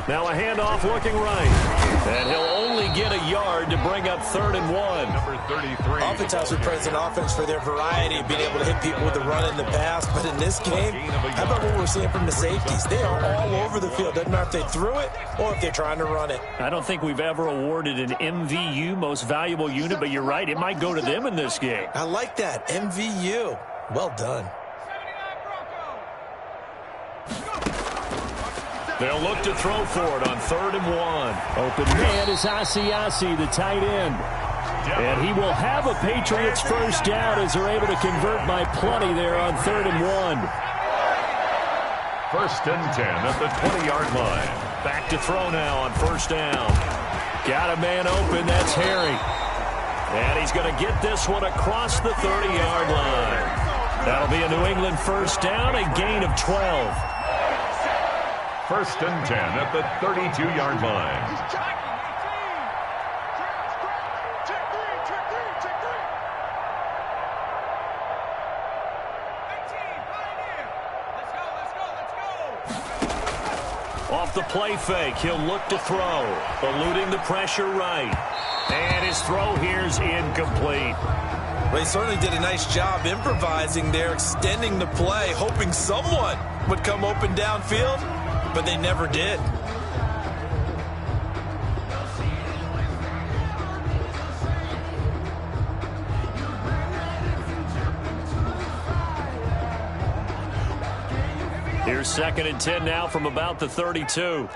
Now a handoff looking right. And he'll only get a yard to bring up 3rd and 1. Number 33. Oftentimes we praise an offense for their variety of being able to hit people with the run and the pass. But in this game, how about what we're seeing from the safeties? They are all over the field. Doesn't matter if they threw it or if they're trying to run it. I don't think we've ever awarded an MVU, most valuable unit, but you're right. It might go to them in this game. I like that. MVU. Well done. They'll look to throw for it on 3rd and 1. Open man is Asiasi, the tight end. And he will have a Patriots 1st down as they're able to convert by plenty there on 3rd and 1. 1st and 10 at the 20-yard line. Back to throw now on 1st down. Got a man open, that's Harry. And he's going to get this one across the 30-yard line. That'll be a New England 1st down, a gain of 12. 1st and 10 at the 32-yard line. Off the play fake, he'll look to throw. Eluding the pressure right. And his throw here's incomplete. Well, he certainly did a nice job improvising there, extending the play, hoping someone would come open downfield, but they never did. Here's 2nd and 10 now from about the 32.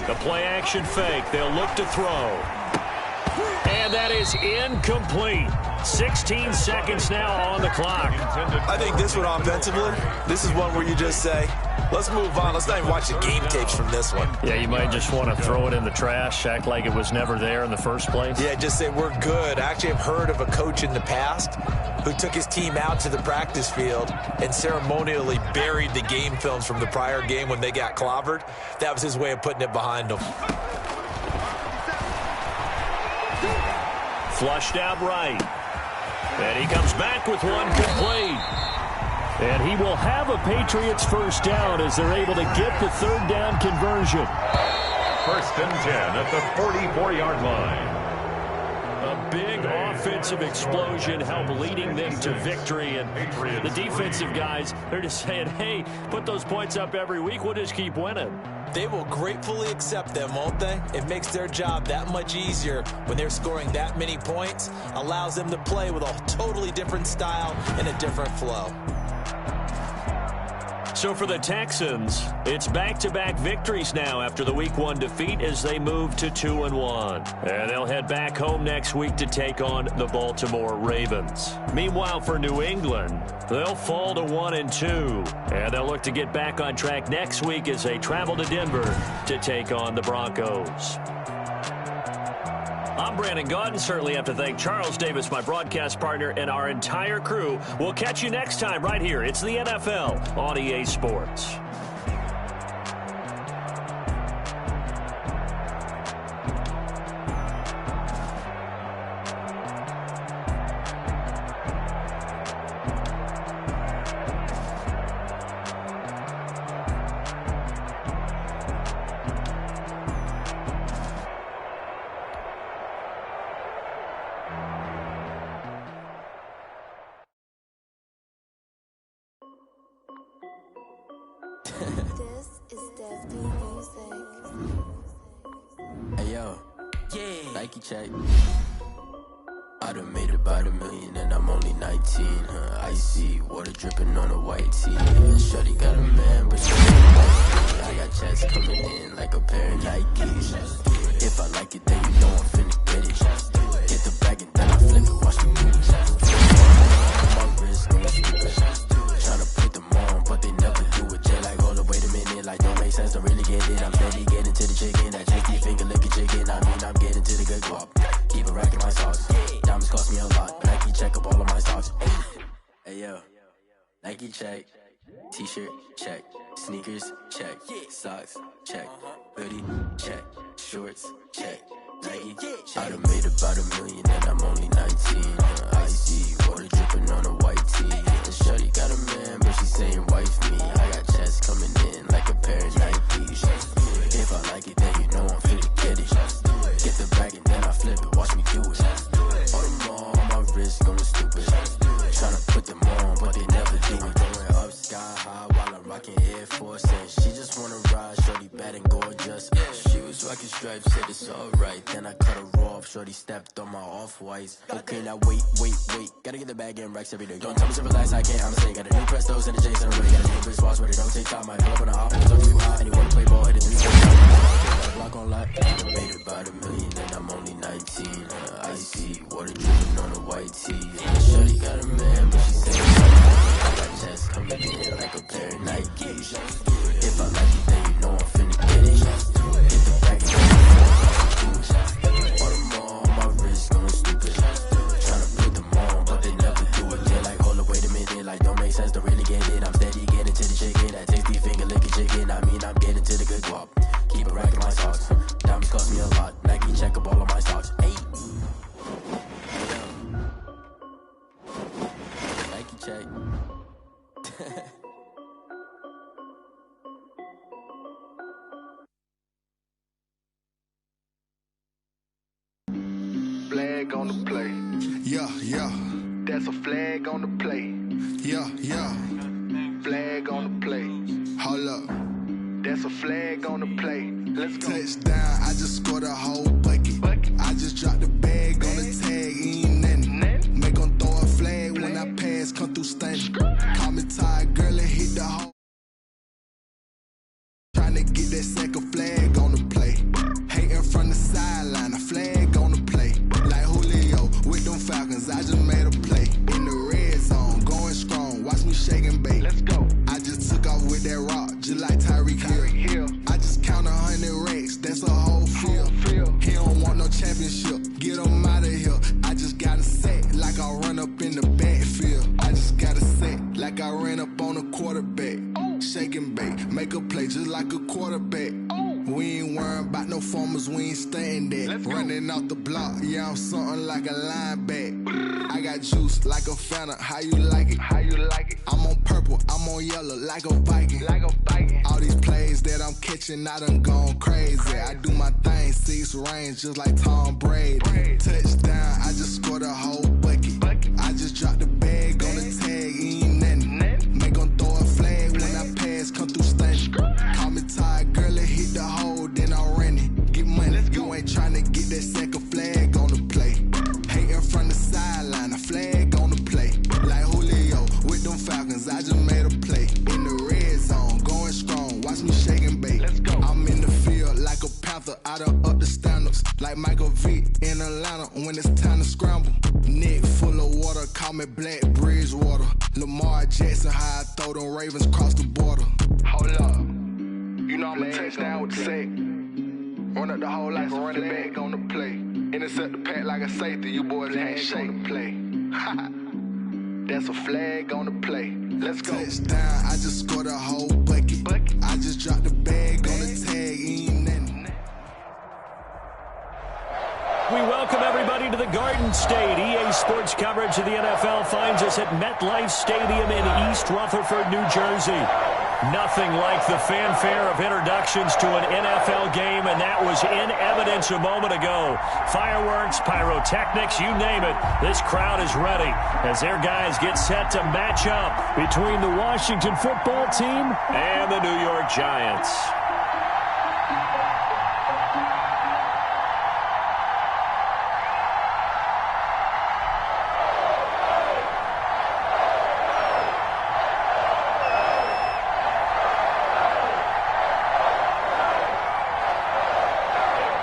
The play action fake. They'll look to throw. And that is incomplete. 16 seconds now on the clock. I think this one offensively, this is one where you just say, let's move on. Let's not even watch the game tapes from this one. Yeah, you might just want to throw it in the trash, act like it was never there in the first place. Yeah, just say we're good. I actually have heard of a coach in the past who took his team out to the practice field and ceremonially buried the game films from the prior game when they got clobbered. That was his way of putting it behind them. Flushed out right. And he comes back with one complete. And he will have a Patriots first down as they're able to get the 3rd down conversion. 1st and 10 at the 44-yard line. A big offensive explosion helped leading them to victory. And the defensive guys, they're just saying, hey, put those points up every week. We'll just keep winning. They will gratefully accept them, won't they? It makes their job that much easier when they're scoring that many points. Allows them to play with a totally different style and a different flow. So for the Texans, it's back-to-back victories now after the Week 1 defeat as they move to 2-1. And they'll head back home next week to take on the Baltimore Ravens. Meanwhile, for New England, they'll fall to 1-2. And they'll look to get back on track next week as they travel to Denver to take on the Broncos. I'm Brandon Gaudin. Certainly have to thank Charles Davis, my broadcast partner, and our entire crew. We'll catch you next time right here. It's the NFL on EA Sports. This is Dev D Music. Hey yo, yeah, Nike check. I done made about $1 million and I'm only 19. Icy water dripping on a white tee. Shorty got a man, but she ain't like me. I got checks coming in like a pair of Nikes. If I like it, then you know I'm finna get it. Get the bag and then I flip it, watch me do it. My wrist going stupid. Tryna put them on, but they never do it. Jay like, hold up, wait a minute, like don't make sense, don't really get it. I'm steady getting to the chicken, that tricky finger licking chicken. I mean, I'm getting to the good guap. Keep a rack in my socks. Diamonds cost me a lot, but Nike check up all of my stocks. Hey yo, Nike check. T-shirt check. Sneakers check. Socks check. Hoodie check. Shorts check. Nike. I done made about $1 million and I'm only 19. Icy water dripping on a white tee. And shorty got a man, but she saying wife me. I got checks coming in like a pair of Nikes. If I like it, then you know I'm finna get it. Get the bag and then I flip it, watch me do it. All them on my wrist going stupid. Tryna put them on, but they never do it. Going up sky high while I'm rocking Air Force. And she just wanna ride, shorty bad and gorgeous. She was rocking stripes, said it's alright. Then I cut her off, shorty stepped on my off-whites. Okay, now wait. Gotta get the bag and racks every day. Don't tell me to relax, I can't, I'ma say. Got a new Prestos and a J's and I'm ready. Got a new Chris Walsh, but it don't take time. I pull up on the hop and it's up too high. And you wanna play ball, hit it 3-4 block on lock. I made about $1 million and I'm only 19. Icy water dripping on a white tee. And shorty got a man, but she saying I got checks coming in like a pair of Nikes. If I like it, then you know I'm finna get it. Get the bag and all them on my wrist going stupid. Tryna put them on, but they never do it. They're like, hold up, wait a minute, like don't make sense, don't really get it. I'm steady getting to the chicken, that tasty finger licking chicken. I mean, I'm getting to the good guap. Keep a rack in my socks. Diamonds cost me a lot. Nike check up all of my stocks. Hey. check. Flag on the play. Yeah, yeah. That's a flag on the play. Yeah, yeah. Flag on the play. Hold up. That's a flag on the play. Let's go. Touchdown, I just scored a whole bucket. I just dropped the bag on the tag, ain't nothing. Make 'em throw a flag when I pass, come through stunning. Call me tired, girl, and hit the hole. Tryna get that second flag on the play. Hating from the sideline, a flag on the play. Like Julio with them Falcons, I just made a play. In the red zone, going strong, watch me shake and bake. Let's go. I just took off with that rock, just like Tyreek Hill. I just count 100 racks, that's a whole field. He don't want no championship, get him out of here. I just got a set, like I run up in the backfield. I just got a set, like I ran up on a quarterback. Shake and bake, make a play just like a quarterback. We ain't worrying about no formers, we ain't staying there. Running off the block, yeah, I'm something like a linebacker. I got juice like a Fanta, how you like it? How you like it? I'm on purple, I'm on yellow, like a Viking. Like a Viking. All these plays that I'm catching, I done gone crazy. I do my thing, 6 range, just like Tom Brady. Touchdown, I just scored a whole bucket. I just dropped the bag on the tag, ain't nothing. Make 'em throw a flag when I pass, come through stunning. Call me tired, girl, and hit the hole, then I'm running. Get money, you ain't tryna get that second flag on the play. Hating from the sideline, a flag on the play. Like Julio with them Falcons, I just made a play. In the red zone, going strong, watch me shake and bake. Let's go. I'm in the field like a Panther, I done up the standards. Like Michael Vick in Atlanta when it's time to scramble. Neck full of water, call me Black Bridgewater. Lamar Jackson, how I throw them Ravens cross the border. Hold up. You know I'm a touchdown with the sack. Run up the hole like a running back on the play. Intercept the pack like a safety. You boys can't shake the play. That's a flag on the play. Let's go. Touchdown, I just scored a whole bucket. I just dropped the bag on the tag, ain't nothing. We welcome everybody to the Garden State. EA Sports coverage of the NFL finds us at MetLife Stadium in East Rutherford, New Jersey. Nothing like the fanfare of introductions to an NFL game, and that was in evidence a moment ago. Fireworks, pyrotechnics, you name it. This crowd is ready as their guys get set to match up between the Washington football team and the New York Giants.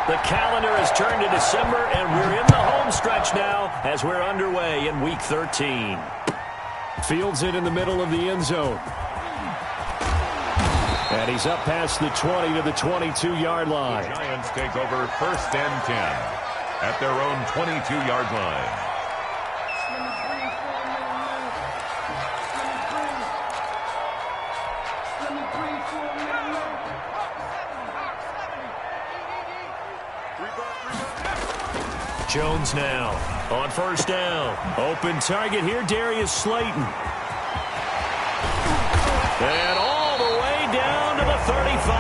The calendar has turned to December, and we're in the home stretch now as we're underway in Week 13. Fields it in the middle of the end zone. And he's up past the 20 to the 22-yard line. The Giants take over 1st and 10 at their own 22-yard line. Jones now on 1st down. Open target here, Darius Slayton. And all the way down to the 35.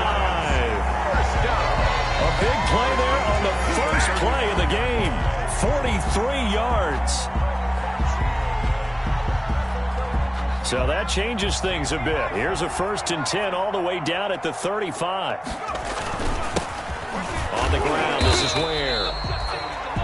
A big play there on the first play of the game. 43 yards. So that changes things a bit. Here's a 1st and 10 all the way down at the 35. On the ground, this is Ware.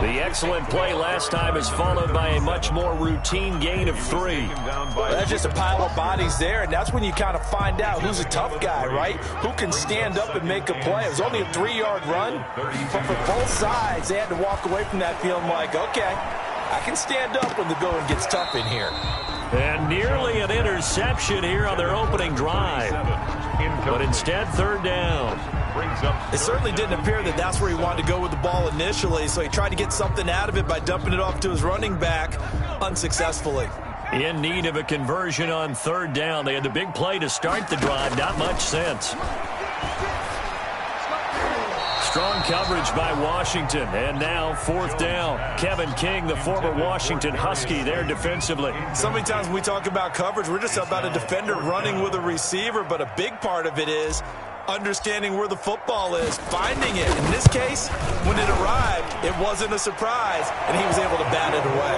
The excellent play last time is followed by a much more routine gain of 3. Well, that's just a pile of bodies there, and that's when you kind of find out who's a tough guy, right? Who can stand up and make a play. It was only a 3-yard run, but for both sides, they had to walk away from that feeling like, okay, I can stand up when the going gets tough in here. And nearly an interception here on their opening drive. But instead, 3rd down. It certainly didn't appear that that's where he wanted to go with the ball initially, so he tried to get something out of it by dumping it off to his running back unsuccessfully. In need of a conversion on 3rd down. They had the big play to start the drive. Not much sense. Strong coverage by Washington. And now 4th down. Kevin King, the former Washington Husky, there defensively. So many times when we talk about coverage, we're just about a defender running with a receiver, but a big part of it is understanding where the football is, finding it. In this case, when it arrived, it wasn't a surprise, and he was able to bat it away.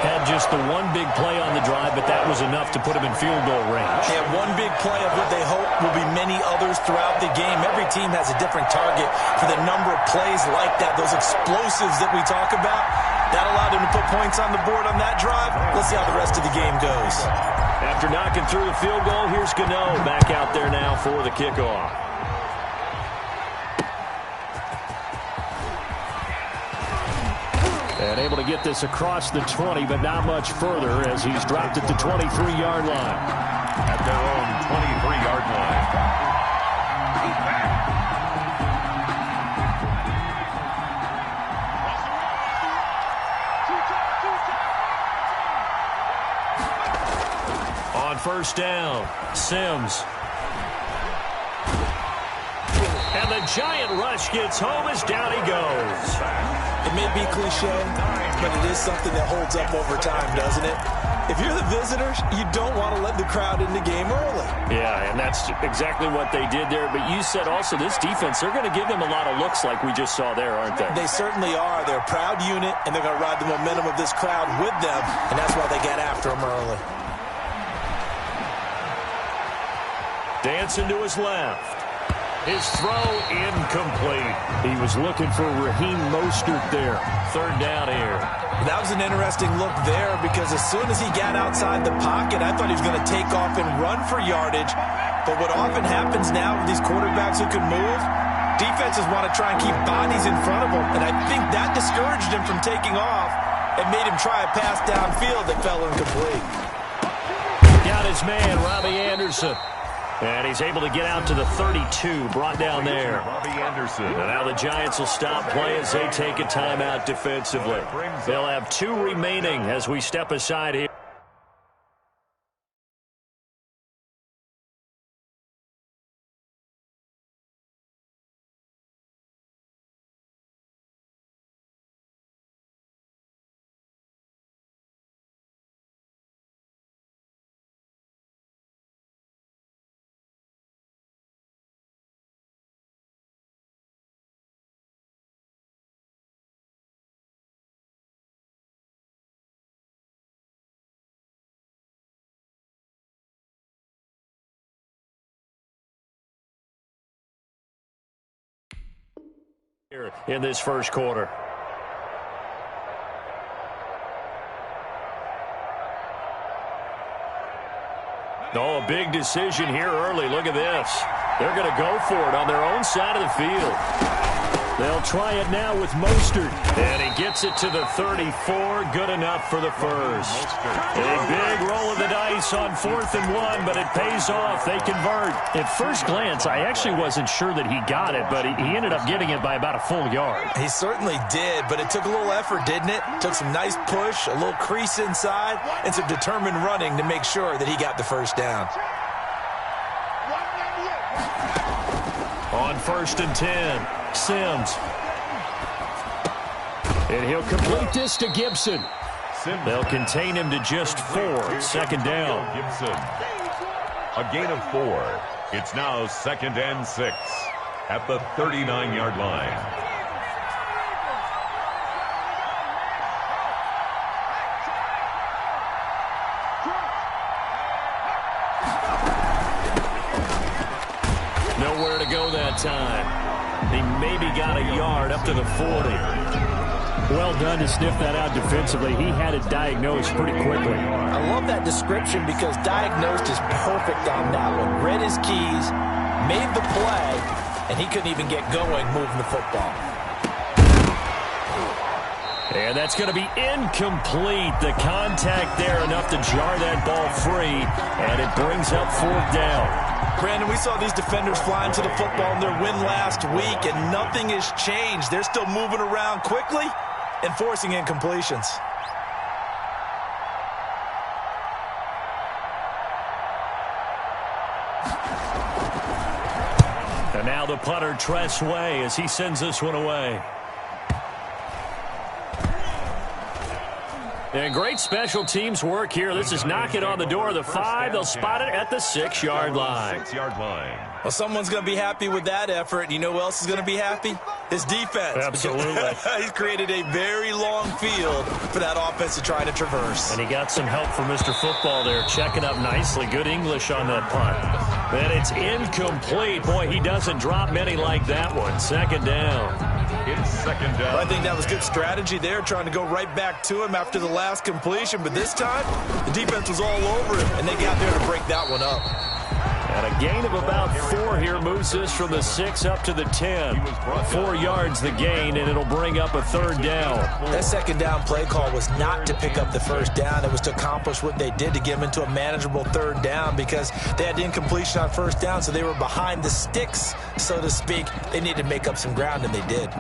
Had just the one big play on the drive, but that was enough to put him in field goal range. And one big play of what they hope will be many others throughout the game. Every team has a different target for the number of plays like that, those explosives that we talk about. That allowed him to put points on the board on that drive. Let's see how the rest of the game goes. After knocking through the field goal, here's Gano back out there now for the kickoff. And able to get this across the 20, but not much further as he's dropped at the 23-yard line. At their own 23-yard line. On 1st down, Sims. And the giant rush gets home as down he goes. It may be cliche, but it is something that holds up over time, doesn't it? If you're the visitors, you don't want to let the crowd in the game early. Yeah, and that's exactly what they did there. But you said also this defense, they're going to give them a lot of looks like we just saw there, aren't they? They certainly are. They're a proud unit, and they're going to ride the momentum of this crowd with them, and that's why they get after them early. Dancing to his left. His throw incomplete. He was looking for Raheem Mostert there. 3rd down here. That was an interesting look there because as soon as he got outside the pocket, I thought he was going to take off and run for yardage. But what often happens now with these quarterbacks who can move, defenses want to try and keep bodies in front of them. And I think that discouraged him from taking off and made him try a pass downfield that fell incomplete. Got his man, Robbie Anderson. And he's able to get out to the 32, brought down there. Robbie Anderson. And now the Giants will stop play as they take a timeout defensively. They'll have 2 remaining as we step aside here. In this first quarter. Oh, a big decision here early. Look at this. They're going to go for it on their own side of the field. They'll try it now with Mostert. And he gets it to the 34. Good enough for the first. A big roll of the dice on 4th and 1, but it pays off. They convert. At first glance, I actually wasn't sure that he got it, but he ended up getting it by about a full yard. He certainly did, but it took a little effort, didn't it? Took some nice push, a little crease inside, and some determined running to make sure that he got the first down. On 1st and 10, Sims. And he'll complete this to Gibson. They'll contain him to just 4. 2nd down. Gibson. A gain of 4. It's now 2nd and 6 at the 39-yard line. Nowhere to go that time. He maybe got a yard up to the 40. Well done to sniff that out defensively. He had it diagnosed pretty quickly. I love that description because diagnosed is perfect on that one. Read his keys, made the play, and he couldn't even get going moving the football. And that's going to be incomplete. The contact there enough to jar that ball free, and it brings up 4th down. Brandon, we saw these defenders flying to the football in their win last week, and nothing has changed. They're still moving around quickly and forcing incompletions. And now the punter, Tress Way, as he sends this one away. And great special teams work here. This is knocking on the door of the 5. They'll spot it at the 6-yard line. 6-yard line. Well, someone's going to be happy with that effort. You know who else is going to be happy? His defense. Absolutely. He's created a very long field for that offense to try to traverse. And he got some help from Mr. Football there, checking up nicely. Good English on that punt. And it's incomplete. Boy, he doesn't drop many like that one. Second down. It's second down. Well, I think that was good strategy there, trying to go right back to him after the last completion. But this time, the defense was all over him, and they got there to break that one up. And a gain of about 4 here moves this from the 6 up to the 10. 4 yards the gain, and it'll bring up a third down. That second down play call was not to pick up the first down. It was to accomplish what they did to get them into a manageable third down because they had incompletion on first down, so they were behind the sticks, so to speak. They needed to make up some ground, and they did.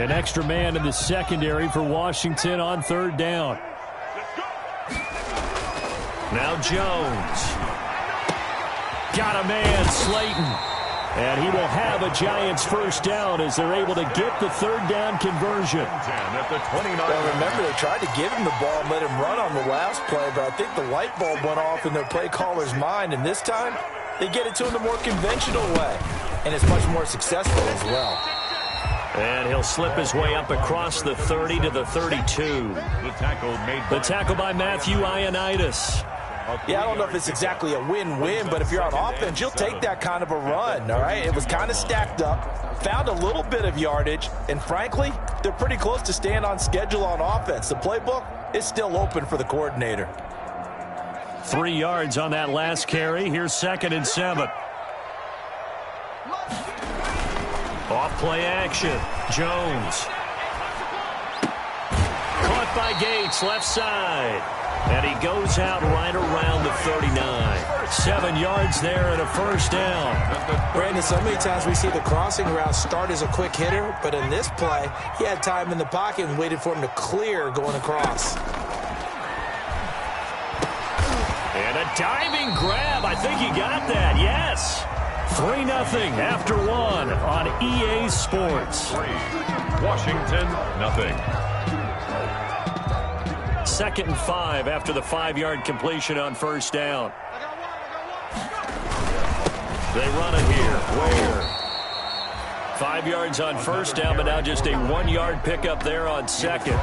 An extra man in the secondary for Washington on third down. Now Jones. Got a man, Slayton. And he will have a Giants first down as they're able to get the third down conversion. At the 29. Well, remember, they tried to give him the ball and let him run on the last play, but I think the light bulb went off in their play caller's mind, and this time they get it to him the more conventional way, and it's much more successful as well. And he'll slip his way up across the 30 to the 32. The tackle by Matthew Ioannidis. Yeah, I don't know if it's exactly a win-win, but if you're on offense, you'll take that kind of a run, all right? It was kind of stacked up, found a little bit of yardage, and frankly, they're pretty close to staying on schedule on offense. The playbook is still open for the coordinator. 3 yards on that last carry. Here's 2nd and 7. Off play action. Jones. Caught by Gates, left side. And he goes out right around the 39. 7 yards there and a first down. Brandon, so many times we see the crossing route start as a quick hitter, but in this play, he had time in the pocket and waited for him to clear going across. And a diving grab. I think he got that. Yes. 3-0 after 1 on EA Sports. 3. Washington, nothing. 2nd and 5 after the 5-yard completion on first down. They run it here. Where? 5 yards on first down, but now just a 1-yard pickup there on second.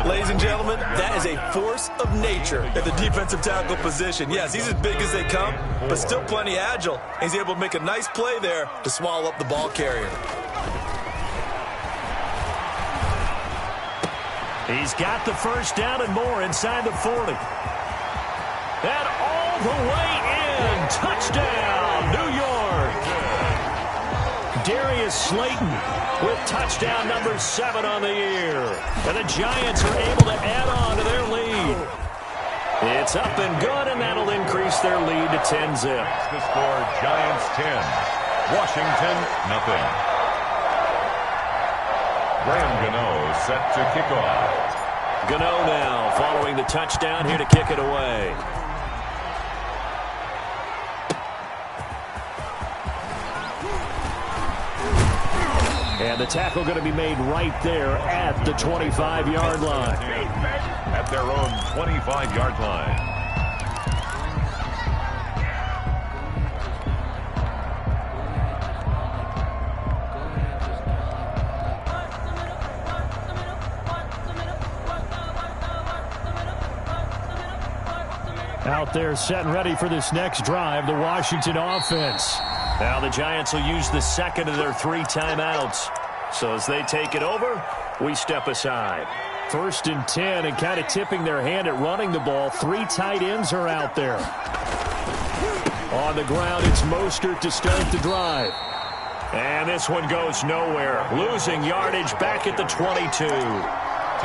Ladies and gentlemen, that is a force of nature at the defensive tackle position. Yes, he's as big as they come, but still plenty agile. He's able to make a nice play there to swallow up the ball carrier. He's got the first down and more inside the 40. And all the way in. Touchdown, New York. Darius Slayton with touchdown number 7 on the year. And the Giants are able to add on to their lead. It's up and good, and that'll increase their lead to 10-zip. The score, Giants 10. Washington, nothing. Graham Gano set to kick off. Gano now following the touchdown here to kick it away. And the tackle going to be made right there at the 25-yard line. At their own 25-yard line. Out there set and ready for this next drive, the Washington offense. Now the Giants will use the second of their 3 timeouts. So as they take it over, we step aside. 1st and 10, and kind of tipping their hand at running the ball. 3 tight ends are out there. On the ground, it's Mostert to start the drive. And this one goes nowhere. Losing yardage back at the 22.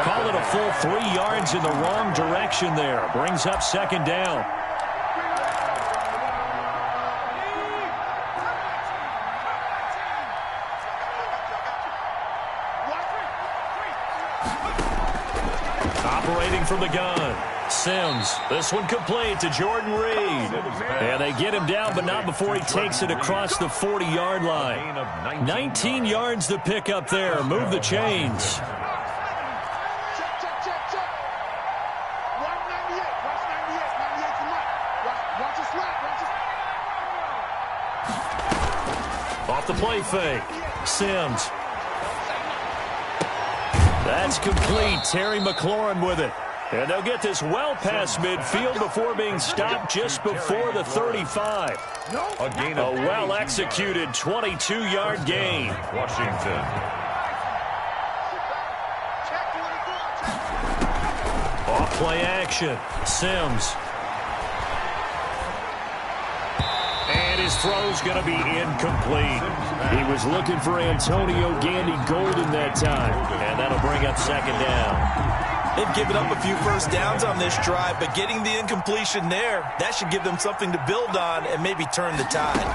Call it a full 3 yards in the wrong direction there. Brings up 2nd down. Operating from the gun. Sims, this one complete to Jordan Reed. And they get him down, but not before he takes it across the 40-yard line. 19 yards to pick up there. Move the chains. Off the play fake. Sims. That's complete. Terry McLaurin with it. And they'll get this well past midfield before being stopped just before the 35. A well-executed 22-yard gain. Washington. Off play action. Sims. And his throw's going to be incomplete. He was looking for Antonio Gandy Golden that time. And that'll bring up second down. They've given up a few first downs on this drive, but getting the incompletion there, that should give them something to build on and maybe turn the tide.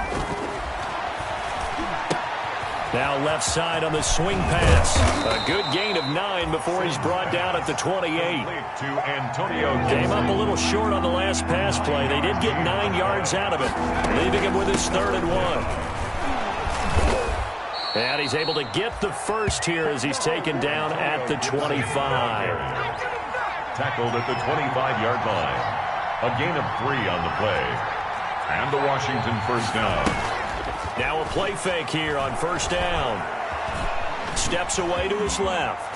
Now left side on the swing pass. A good gain of 9 before he's brought down at the 28. To Antonio. Came up a little short on the last pass play. They did get 9 yards out of it, leaving him with his 3rd and 1. And he's able to get the first here as he's taken down at the 25. Tackled at the 25-yard line. A gain of 3 on the play. And the Washington first down. Now a play fake here on first down. Steps away to his left.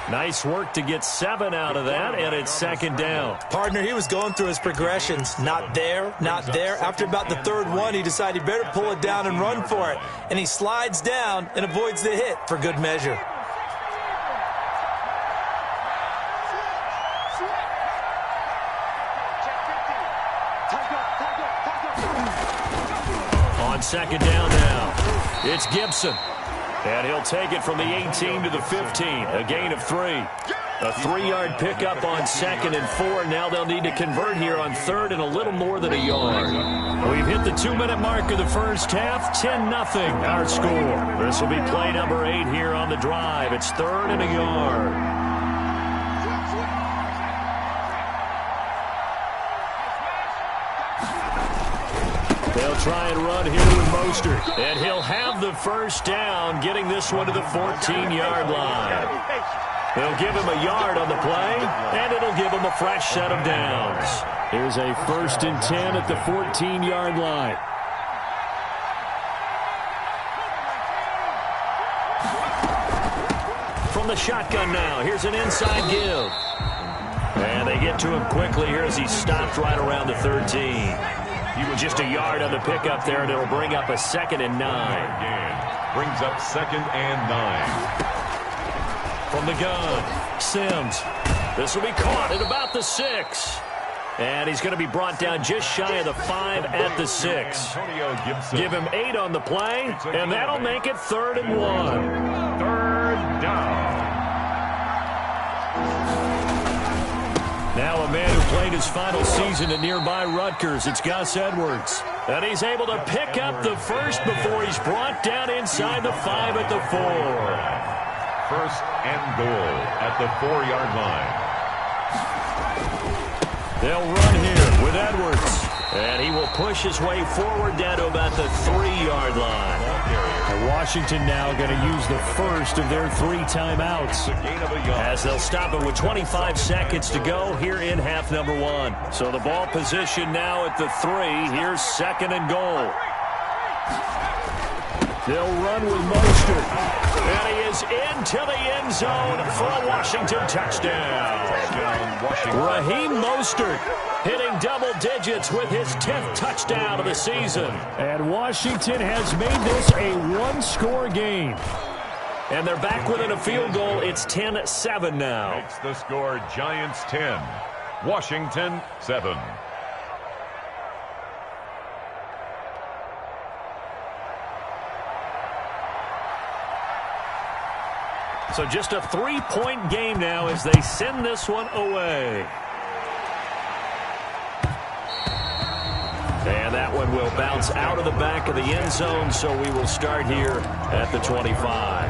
Nice work to get 7 out of that, and it's second down. Partner, he was going through his progressions. Not there, not there. After about the 3rd one, he decided he better pull it down and run for it. And he slides down and avoids the hit for good measure. On second down now, it's Gibson. And he'll take it from the 18 to the 15, a gain of 3. A 3-yard pickup on 2nd and 4. Now they'll need to convert here on 3rd and a little more than a yard. We've hit the 2-minute mark of the first half. 10-0 our score. This will be play number 8 here on the drive. It's 3rd and a yard. They'll try and run here with Mostert. And he'll have the first down, getting this one to the 14-yard line. They'll give him a yard on the play, and it'll give him a fresh set of downs. Here's a 1st and 10 at the 14-yard line. From the shotgun now, here's an inside give. And they get to him quickly here as he's stopped right around the 13. He was just a yard on the pickup there, and it'll bring up a 2nd and 9. Brings up 2nd and 9. From the gun, Sims. This will be caught at about the 6. And he's going to be brought down just shy of the 5 at the 6. Give him 8 on the play, and that'll make it 3rd and 1. 3rd down. Now a man who played his final season at nearby Rutgers, it's Gus Edwards. And he's able to pick up the first before he's brought down inside the 5 at the 4. 1st and goal at the 4-yard line. They'll run here with Edwards. And he will push his way forward down to about the 3-yard line. And Washington now going to use the first of their 3 timeouts, as they'll stop it with 25 seconds to go here in half number 1. So the ball position now at the 3. Here's 2nd and goal. They'll run with Mostert. And he is into the end zone for a Washington touchdown. Raheem Mostert hitting double digits with his 10th touchdown of the season. And Washington has made this a 1-score game. And they're back within a field goal. It's 10-7 now. Makes the score Giants 10, Washington 7. So just a 3-point game now as they send this one away. And that one will bounce out of the back of the end zone, so we will start here at the 25.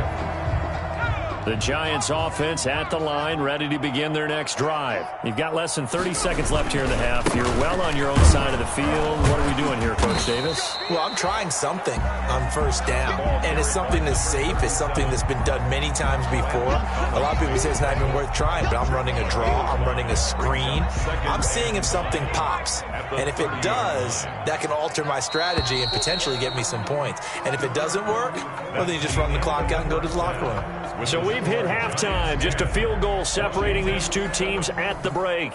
The Giants offense at the line, ready to begin their next drive. You've got less than 30 seconds left here in the half. You're well on your own side of the field. What are we doing here, Coach Davis? Well, I'm trying something on first down, and it's something that's safe. It's something that's been done many times before. A lot of people say it's not even worth trying, but I'm running a draw. I'm running a screen. I'm seeing if something pops, and if it does, that can alter my strategy and potentially get me some points. And if it doesn't work, well, then you just run the clock out and go to the locker room. So we've hit halftime, just a field goal separating these two teams at the break.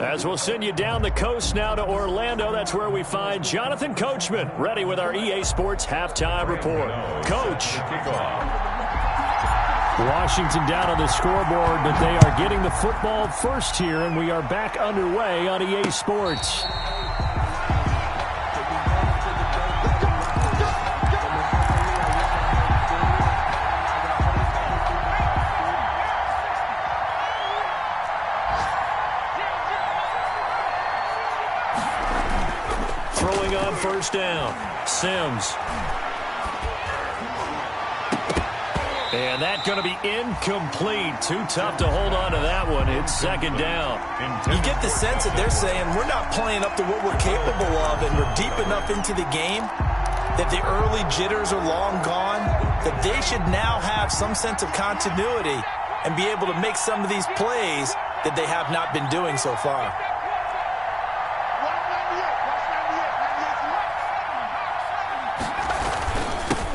As we'll send you down the coast now to Orlando, that's where we find Jonathan Coachman, ready with our EA Sports halftime report. Coach. Washington down on the scoreboard, but they are getting the football first here, and we are back underway on EA Sports. Throwing on first down, Sims. And that's going to be incomplete. Too tough to hold on to that one. It's second down. You get the sense that they're saying we're not playing up to what we're capable of, and we're deep enough into the game that the early jitters are long gone, that they should now have some sense of continuity and be able to make some of these plays that they have not been doing so far.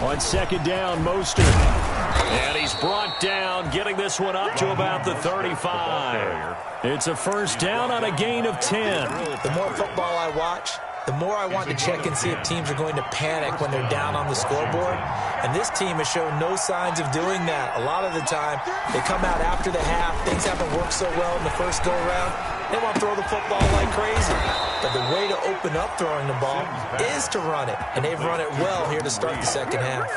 On second down, Mostert. And he's brought down, getting this one up to about the 35. It's a first down on a gain of 10. The more football I watch, the more I want to check and see if teams are going to panic when they're down on the scoreboard. And this team has shown no signs of doing that. A lot of the time, they come out after the half. Things haven't worked so well in the first go-around. They want to throw the football like crazy. But the way to open up throwing the ball is to run it. And they've run it well here to start the second half.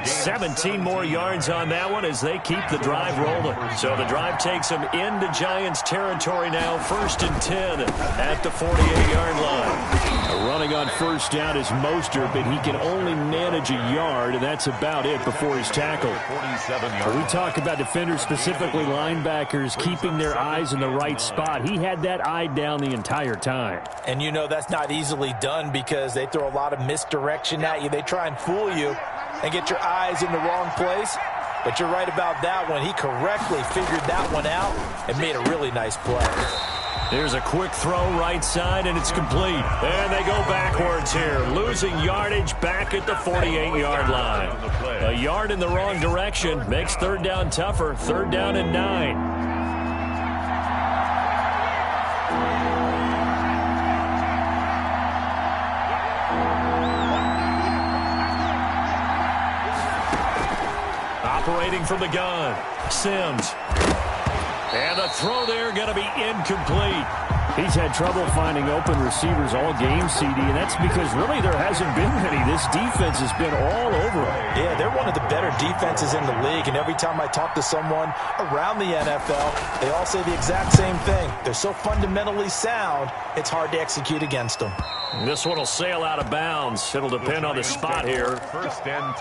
17 more yards on that one as they keep the drive rolling. So the drive takes them into Giants territory now. First and 10 at the 48-yard line. Running on first down is Mostert, but he can only manage a yard, and that's about it before he's tackled. We talk about defenders, specifically linebackers, keeping their eyes in the right spot. He had that eye down the entire time. And you know that's not easily done because they throw a lot of misdirection at you. They try and fool you and get your eyes in the wrong place. But you're right about that one. He correctly figured that one out and made a really nice play. Here's a quick throw right side, and it's complete. And they go backwards here, losing yardage back at the 48-yard line. A yard in the wrong direction makes third down tougher. Third down and 9. Operating from the gun, Sims. And the throw there going to be incomplete. He's had trouble finding open receivers all game, CD, and that's because really there hasn't been many. This defense has been all over him. Yeah, they're one of the better defenses in the league, and every time I talk to someone around the NFL, they all say the exact same thing. They're so fundamentally sound, it's hard to execute against them. This one will sail out of bounds. It'll depend on the spot here.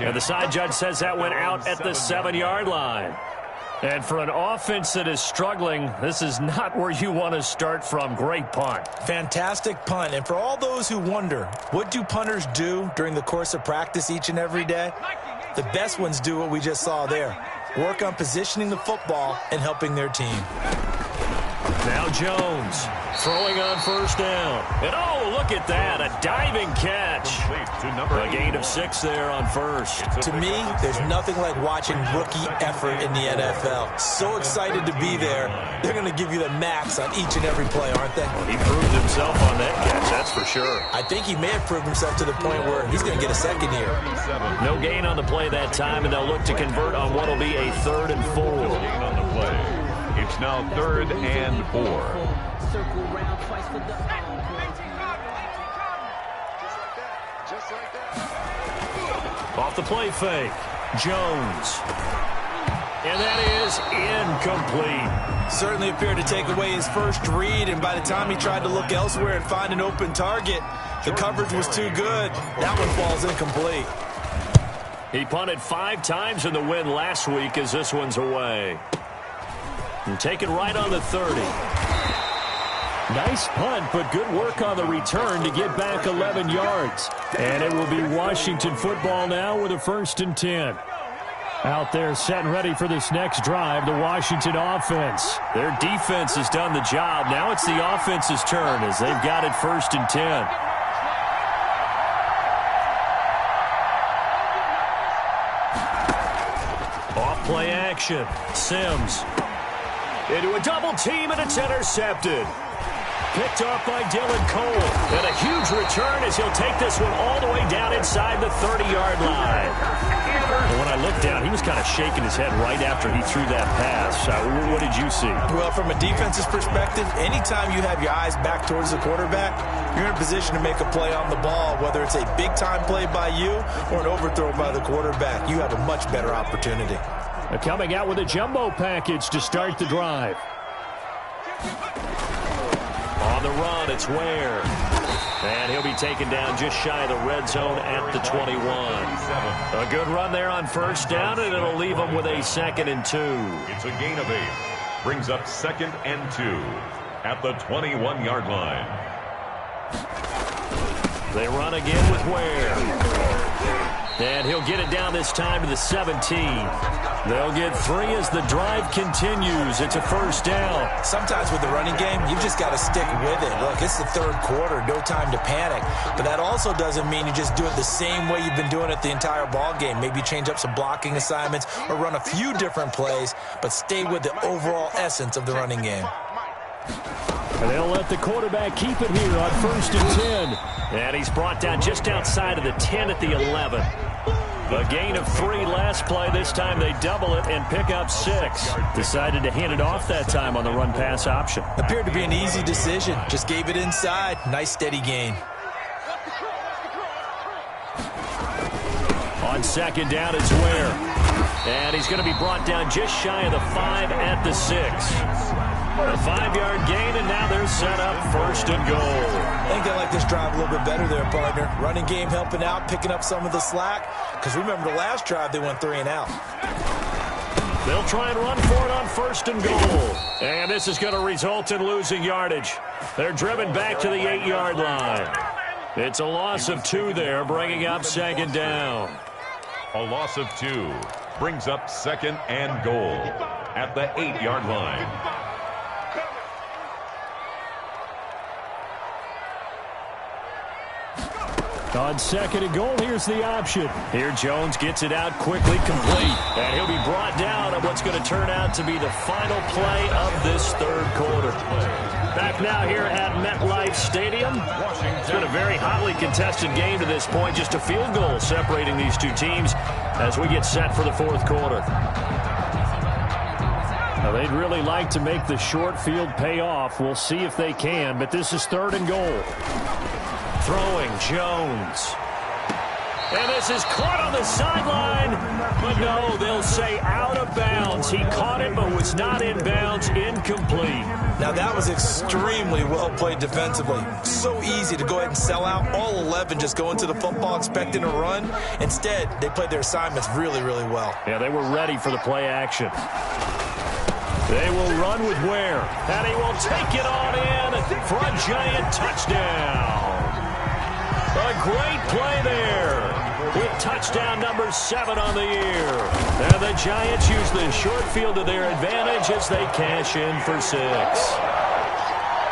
And the side judge says that went out at the 7-yard line. And for an offense that is struggling, this is not where you want to start from. Great punt. Fantastic punt. And for all those who wonder, what do punters do during the course of practice each and every day? The best ones do what we just saw there. Work on positioning the football and helping their team. Now Jones throwing on first down. And oh, look at that. A diving catch. A gain of 6 there on first. To me, there's nothing like watching rookie effort in the NFL. So excited to be there. They're going to give you the max on each and every play, aren't they? Well, he proved himself on that catch, that's for sure. I think he may have proved himself to the point where he's going to get a second here. No gain on the play that time, and they'll look to convert on what will be a 3rd and 4. Gain on the play. It's now 3rd and 4. Off the play fake, Jones. And that is incomplete. Certainly appeared to take away his first read, and by the time he tried to look elsewhere and find an open target, the coverage was too good. That one falls incomplete. He punted 5 times in the win last week as this one's away. And taken right on the 30. Nice punt, but good work on the return to get back 11 yards. And it will be Washington football now with a 1st and 10. Out there set and ready for this next drive, the Washington offense. Their defense has done the job. Now it's the offense's turn as they've got it 1st and 10. Off-play action. Sims into a double team, and it's intercepted. Picked off by Dylan Cole. And a huge return as he'll take this one all the way down inside the 30-yard line. And when I looked down, he was kind of shaking his head right after he threw that pass. What did you see? Well, from a defense's perspective, anytime you have your eyes back towards the quarterback, you're in a position to make a play on the ball, whether it's a big-time play by you or an overthrow by the quarterback. You have a much better opportunity. Coming out with a jumbo package to start the drive. On the run, it's Ware. And he'll be taken down just shy of the red zone at the 21. A good run there on 1st down, and it'll leave them with a 2nd and 2. It's a gain of 8. Brings up 2nd and 2 at the 21-yard line. They run again with Ware. And he'll get it down this time to the 17. They'll get 3 as the drive continues. It's a 1st down. Sometimes with the running game, you just got to stick with it. Look, it's the 3rd quarter. No time to panic. But that also doesn't mean you just do it the same way you've been doing it the entire ball game. Maybe change up some blocking assignments or run a few different plays, but stay with the overall essence of the running game. And they'll let the quarterback keep it here on 1st and 10. And he's brought down just outside of the 10 at the 11. A gain of 3 last play. This time they double it and pick up 6. Decided to hand it off that time on the run-pass option. Appeared to be an easy decision. Just gave it inside. Nice steady gain. On 2nd down, it's Ware. And he's going to be brought down just shy of the 5 at the 6. A 5-yard gain, and now they're set up 1st and goal. I think they like this drive a little bit better there, partner. Running game helping out, picking up some of the slack. Because remember, the last drive, they went 3 and out. They'll try and run for it on 1st and goal. And this is going to result in losing yardage. They're driven back to the 8-yard line. It's a loss of 2 there, bringing up 2nd down. A loss of 2 brings up 2nd and goal at the 8-yard line. On 2nd and goal, here's the option. Here Jones gets it out quickly, complete. And he'll be brought down at what's going to turn out to be the final play of this 3rd quarter. Back now here at MetLife Stadium. It's been a very hotly contested game to this point. Just a field goal separating these two teams as we get set for the 4th quarter. Now, they'd really like to make the short field pay off. We'll see if they can, but this is 3rd and goal. Throwing, Jones. And this is caught on the sideline. But no, they'll say out of bounds. He caught it, but was not in bounds. Incomplete. Now, that was extremely well played defensively. So easy to go ahead and sell out. All 11 just go into the football expecting a run. Instead, they played their assignments really, really well. Yeah, they were ready for the play action. They will run with Ware. And he will take it on in for a giant touchdown. A great play there with touchdown number 7 on the year. And the Giants use the short field to their advantage as they cash in for 6.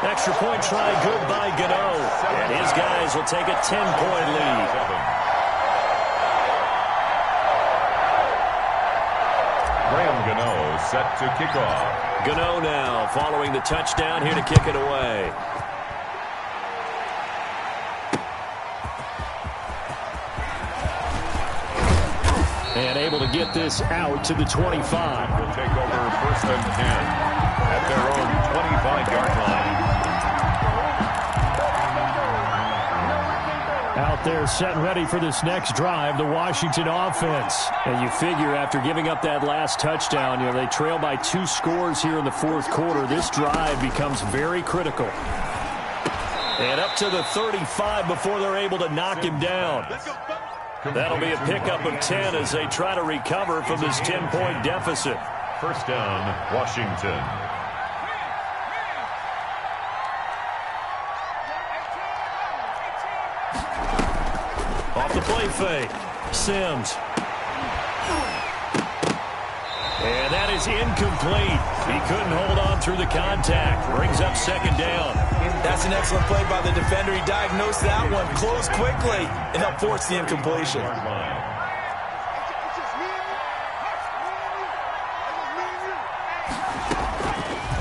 Extra point try good by Gano. And his guys will take a 10-point lead. Graham Gano set to kick off. Gano now following the touchdown here to kick it away. And able to get this out to the 25. Will take over 1st and 10 at their own 25-yard line. Out there set and ready for this next drive, the Washington offense. And you figure after giving up that last touchdown, they trail by 2 scores here in the 4th quarter. This drive becomes very critical. And up to the 35 before they're able to knock him down. That'll be a pickup of 10 as they try to recover from this 10-point deficit. First down, Washington. Off the play fake. Sims. And that is incomplete. He couldn't hold on through the contact. Brings up second down. That's an excellent play by the defender. He diagnosed that one, closed quickly, and helped force the incompletion.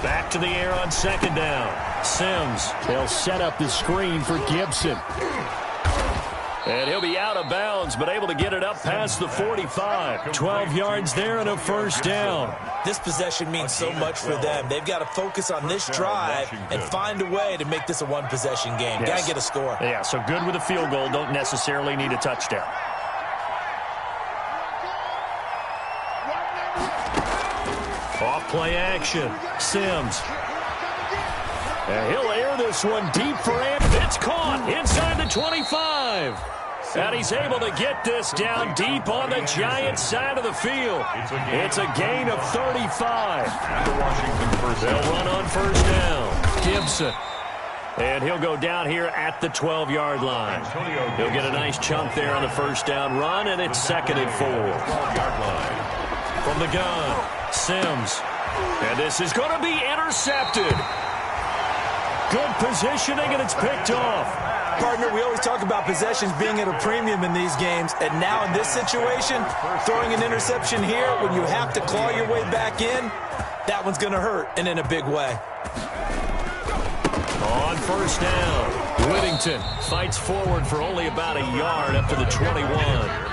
Back to the air on second down. Sims. They'll set up the screen for Gibson. And he'll be out of bounds, but able to get it up past the 45. 12 yards there and a first down. This possession means so much for them. They've got to focus on this drive and find a way to make this a one-possession game. Yes. Got to get a score. Yeah, so good with a field goal. Don't necessarily need a touchdown. Off play action. Sims. And he'll air this one deep for Anderson. It's caught inside the 25. And he's able to get this down deep on the Giants side of the field. It's a gain of 35. They'll run on first down. Gibson. And he'll go down here at the 12-yard line. He'll get a nice chunk there on the first down run, and it's 2nd and 4. From the gun, Sims. And this is going to be intercepted. Good positioning, and it's picked off. Partner, we always talk about possessions being at a premium in these games, and now in this situation, throwing an interception here when you have to claw your way back in, that one's going to hurt, and in a big way. On first down, Whittington fights forward for only about a yard up to the 21.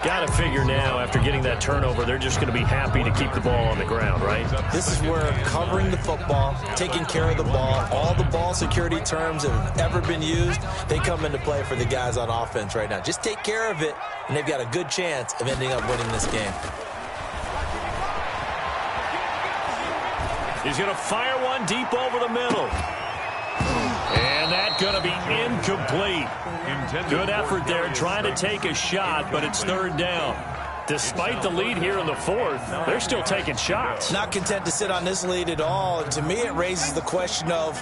Got to figure now, after getting that turnover, they're just going to be happy to keep the ball on the ground, right? This is where covering the football, taking care of the ball, all the ball security terms that have ever been used, they come into play for the guys on offense right now. Just take care of it, and they've got a good chance of ending up winning this game. He's going to fire one deep over the middle. And that's going to be incomplete. Good effort there trying to take a shot, but it's third down. Despite the lead here in the fourth, they're still taking shots. Not content to sit on this lead at all. And to me, it raises the question of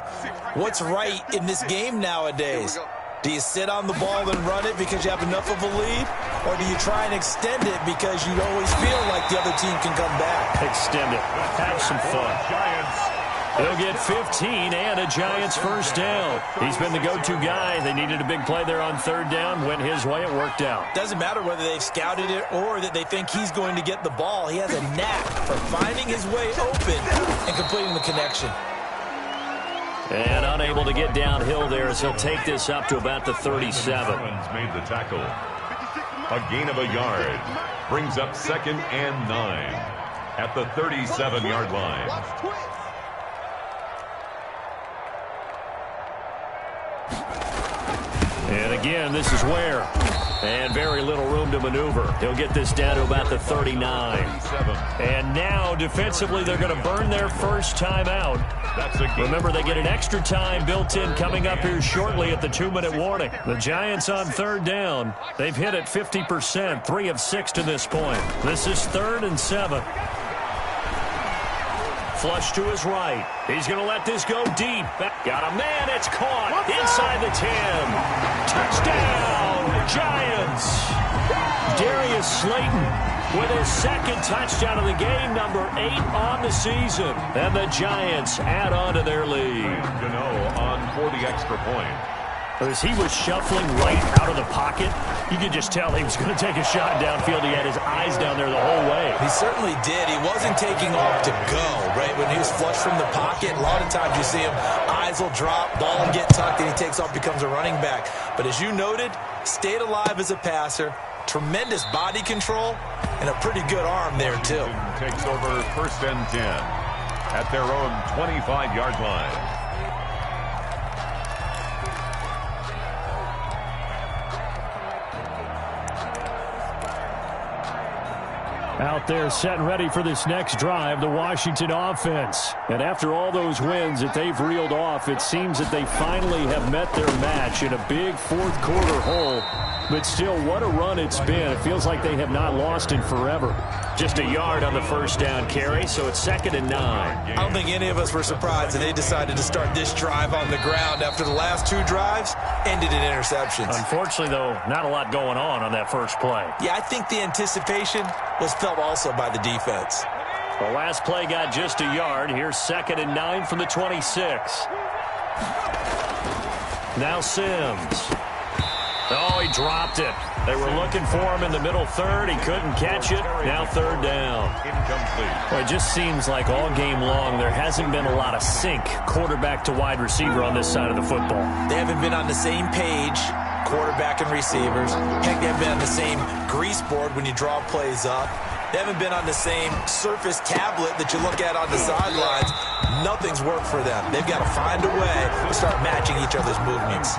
what's right in this game nowadays. Do you sit on the ball and run it because you have enough of a lead? Or do you try and extend it because you always feel like the other team can come back? Extend it. Have some fun. They'll get 15 and a Giants first down. He's been the go-to guy. They needed a big play there on third down. Went his way. It worked out. Doesn't matter whether they've scouted it or that they think he's going to get the ball. He has a knack for finding his way open and completing the connection. And unable to get downhill there as he'll take this up to about the 37. Made the tackle. A gain of a yard. Brings up 2nd and 9 at the 37-yard line. And again, this is where. And very little room to maneuver. He'll get this down to about the 39. And now, defensively, they're going to burn their first time out. Remember, they get an extra time built in coming up here shortly at the 2-minute warning. The Giants on third down. They've hit it 50%, 3 of 6 to this point. This is 3rd and 7. Flush to his right. He's going to let this go deep. Got a man. It's caught inside the 10. Touchdown, Giants. Darius Slayton with his 2nd touchdown of the game, number 8 on the season. And the Giants add on to their lead. On for the extra point. As he was shuffling right out of the pocket, you could just tell he was going to take a shot downfield. He had his eyes down there the whole way. He certainly did. He wasn't taking off to go, right? When he was flushed from the pocket, a lot of times you see him, eyes will drop, ball will get tucked, and he takes off, becomes a running back. But as you noted, stayed alive as a passer, tremendous body control, and a pretty good arm there, too. Takes over 1st and 10 at their own 25-yard line. Out Out there setting ready for this next drive, the Washington offense. And after all those wins that they've reeled off, it seems that they finally have met their match in a big fourth quarter hole. But still, what a run it's been. It feels like they have not lost in forever. Just a yard on the first down carry, so it's 2nd and 9. I don't think any of us were surprised that they decided to start this drive on the ground after the last 2 drives ended in interceptions. Unfortunately, though, not a lot going on that first play. Yeah, I think the anticipation was felt also by the defense. The last play got just a yard. Here's 2nd and 9 from the 26. Now Sims. Oh, he dropped it. They were looking for him in the middle third. He couldn't catch it. Now 3rd down. Well, it just seems like all game long there hasn't been a lot of sync quarterback to wide receiver on this side of the football. They haven't been on the same page, quarterback and receivers. Heck, they haven't been on the same grease board when you draw plays up. They haven't been on the same surface tablet that you look at on the sidelines. Nothing's worked for them. They've got to find a way to start matching each other's movements.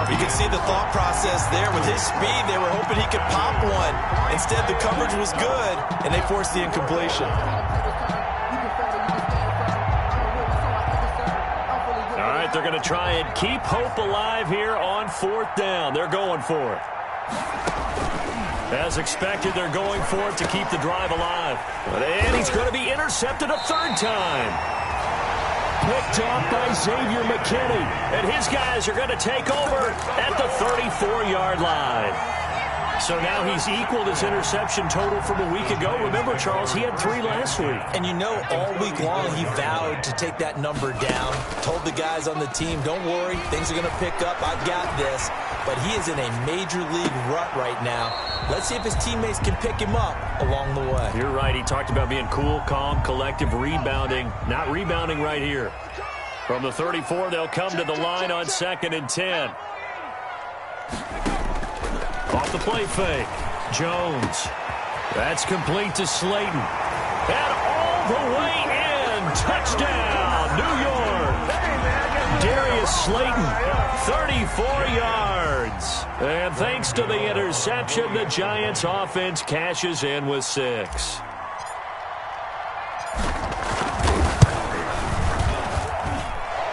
You can see the thought process there. With his speed, they were hoping he could pop one. Instead, the coverage was good, and they forced the incompletion. All right, they're going to try and keep hope alive here on 4th down. They're going for it. As expected, they're going for it to keep the drive alive. And he's going to be intercepted a 3rd time. Picked off by Xavier McKinney. And his guys are going to take over at the 34-yard line. So now he's equaled his interception total from a week ago. Remember, Charles, he had 3 last week. And you know, all week long he vowed to take that number down. Told the guys on the team, don't worry, things are going to pick up. I got this. But he is in a major league rut right now. Let's see if his teammates can pick him up along the way. You're right. He talked about being cool, calm, collective, rebounding. Not rebounding right here. From the 34, they'll come to the line on 2nd and 10. Off the play fake. Jones. That's complete to Slayton. And all the way in. Touchdown, New York. Darius Slayton, 34 yards. And thanks to the interception, the Giants offense cashes in with 6.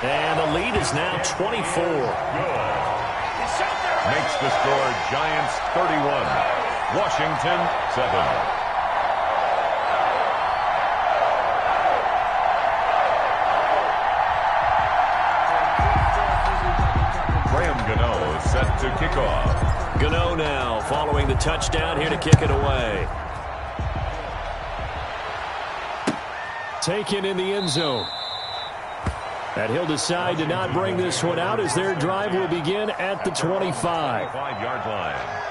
And the lead is now 24. Makes the score Giants 31, Washington 7. Set to kick off. Gano now following the touchdown here to kick it away. Taken in the end zone. And he'll decide to not bring this one out as their drive will begin at the 25. 5-yard line.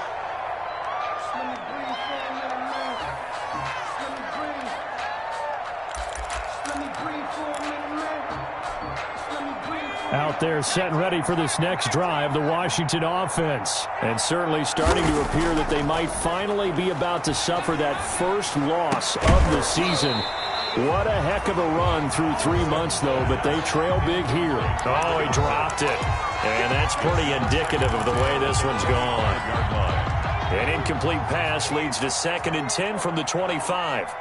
Out there setting ready for this next drive, the Washington offense. And certainly starting to appear that they might finally be about to suffer that first loss of the season. What a heck of a run through 3 months, though, but they trail big here. Oh, he dropped it. And that's pretty indicative of the way this one's gone. An incomplete pass leads to 2nd and 10 from the 25.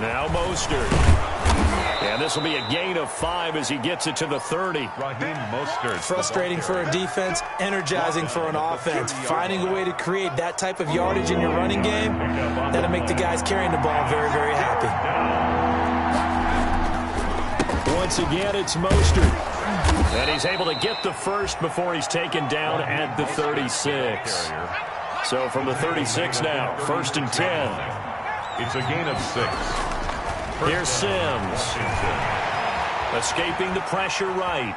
Now Mostert. And this will be a gain of 5 as he gets it to the 30. Raheem Mostert. Frustrating for a defense, energizing for an offense. Finding a way to create that type of yardage in your running game, that'll make the guys carrying the ball very, very happy. Once again, it's Mostert. And he's able to get the first before he's taken down at the 36. So from the 36 now, 1st and 10. It's a gain of 6. Here's Sims. Escaping the pressure right.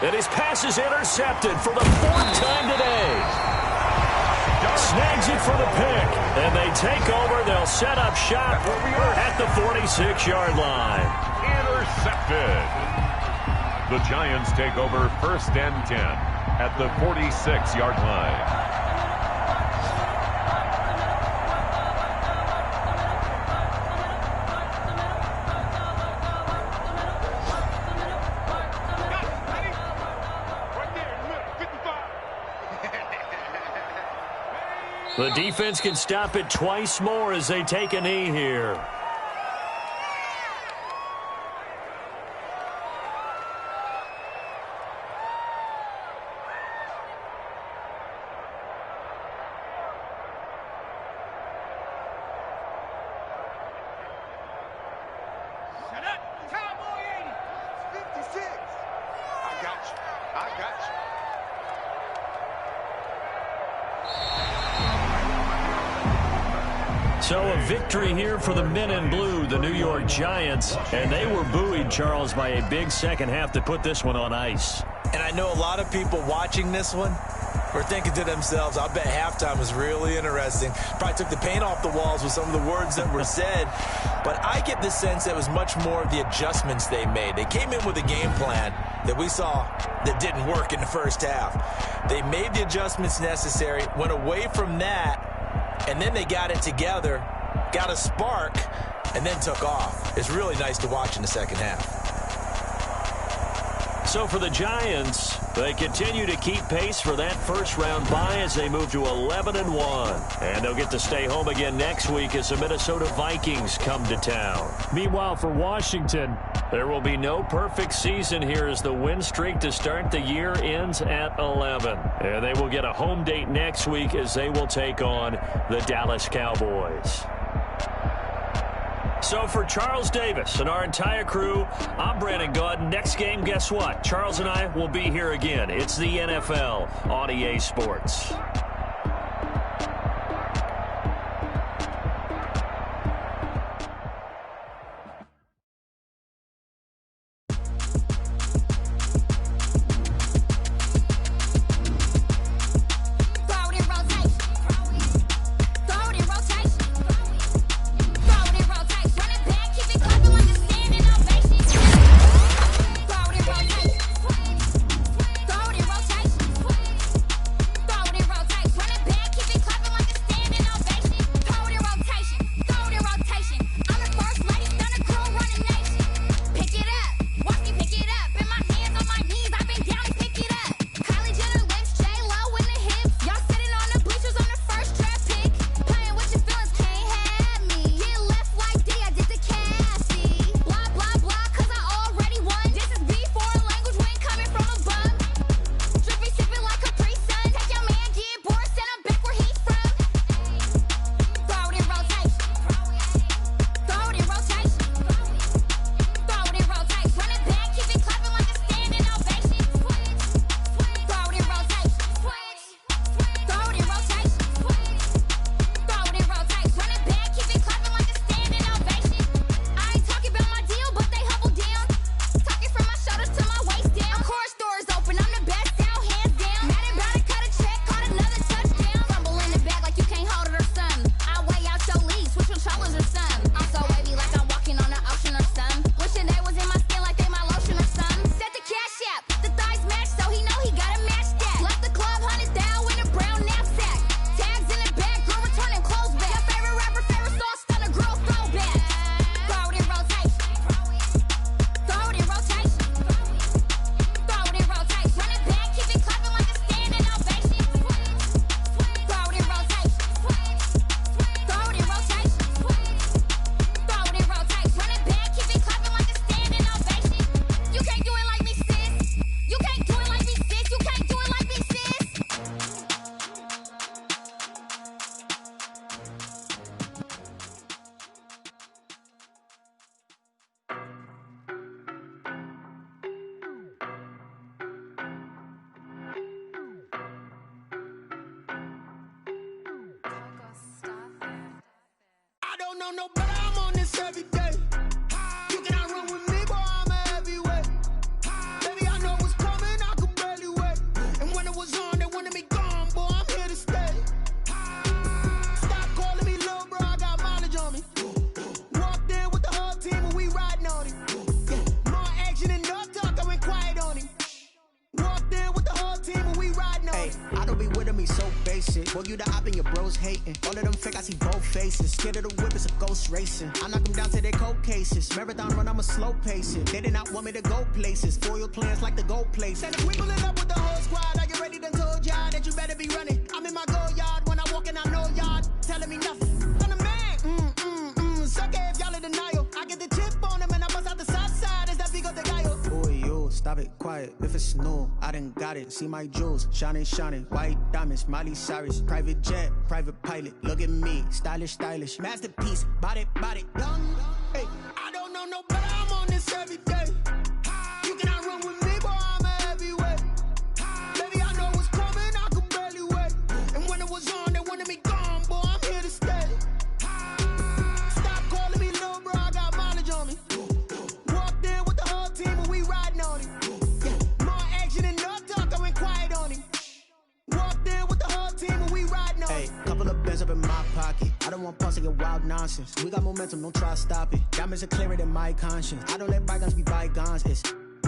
And his pass is intercepted for the 4th time today. Snags it for the pick. And they take over. They'll set up shop at the 46-yard line. Intercepted. The Giants take over 1st and 10 at the 46-yard line. The defense can stop it twice more as they take a knee here. So a victory here for the men in blue, the New York Giants, and they were buoyed, Charles, by a big second half to put this one on ice. And I know a lot of people watching this one were thinking to themselves, I bet halftime was really interesting. Probably took the paint off the walls with some of the words that were said. But I get the sense that it was much more of the adjustments they made. They came in with a game plan that we saw that didn't work in the first half. They made the adjustments necessary, went away from that, and then they got it together, got a spark, and then took off. It's really nice to watch in the second half. So for the Giants, they continue to keep pace for that first-round bye as they move to 11-1. And they'll get to stay home again next week as the Minnesota Vikings come to town. Meanwhile, for Washington, there will be no perfect season here as the win streak to start the year ends at 11. And they will get a home date next week as they will take on the Dallas Cowboys. So for Charles Davis and our entire crew, I'm Brandon Gaudin. Next game, guess what? Charles and I will be here again. It's the NFL on EA Sports. No, but I'm on this every day. You cannot run with me, boy, I'm a heavyweight. Baby, I know what's coming, I could barely wait. And when it was on, they wanted me gone, boy, I'm here to stay. Stop calling me little bro, I got mileage on me. Walked in with the whole team and we riding on it. More action and no talk, I went quiet on him. Walked in with the whole team and we riding on it. I don't be with him, he's so basic. Boy, you the op and your bros hating. All of them fake, I see both faces. Scared of the whip, it's a ghost racing. I knock them down to their cold cases. Marathon run, I'm a slow pacing. They did not want me to go places. Foil plans like the gold place. Said if we pulling up with the whole squad, I get ready to told y'all that you better be running. I'm in my go yard when I walk in, I know stop it, quiet. If it's new, I done got it. See my jewels, shining, shining. White diamonds, Miley Cyrus. Private jet, private pilot. Look at me, stylish, stylish. Masterpiece, body, body. Young, hey. I don't know no better, I'm on this every day. You cannot run with me, boy, I'm a heavyweight. Baby, I know what's coming, I could barely wait. And when it was on, they wanted me gone, boy, I'm here to stay. Stop calling me little bro, I got mileage on me. Walked in with the whole team and we riding on it. Yeah. More action than no talk, I went quiet on him. Walked in with the whole team and we riding on it. Couple of bands up in my pocket. I don't want pause to get wild nonsense. We got momentum, don't try to stop it. Diamonds are clearer than my conscience. I don't let bygones be bygones.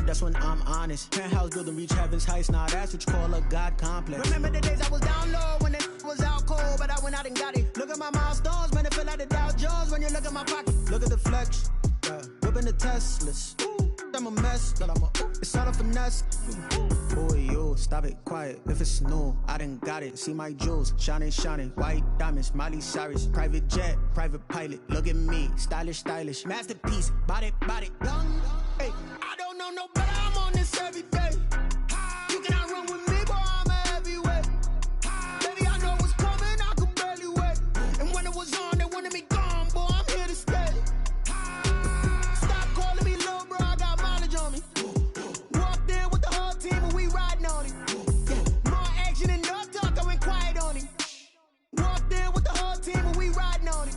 That's when I'm honest. Penthouse building, reach heaven's heights. Now that's what you call a God complex. Remember the days I was down low when it was out cold, but I went out and got it. Look at my milestones, man, it feel like the Dow Jones when you look at my pocket. Look at the flex, whipping the Teslas. I'm a mess, but it's all a finesse. Boy, you stop it, quiet. If it's new, I done got it. See my jewels, shining, shining. White diamonds, Miley Cyrus. Private jet, private pilot. Look at me, stylish, stylish. Masterpiece, body, body. Young, hey. I don't know no better, I'm on this every day. You cannot run with me, boy, I'm a heavyweight. Baby, I know what's coming, I could barely wait. And when it was on, they wanted me gone, boy, I'm here to stay. Stop calling me little bro, I got mileage on me. Walked in with the whole team and we riding on it. Yeah. More action than no talk, I went quiet on him. Walked in with the whole team and we riding on it.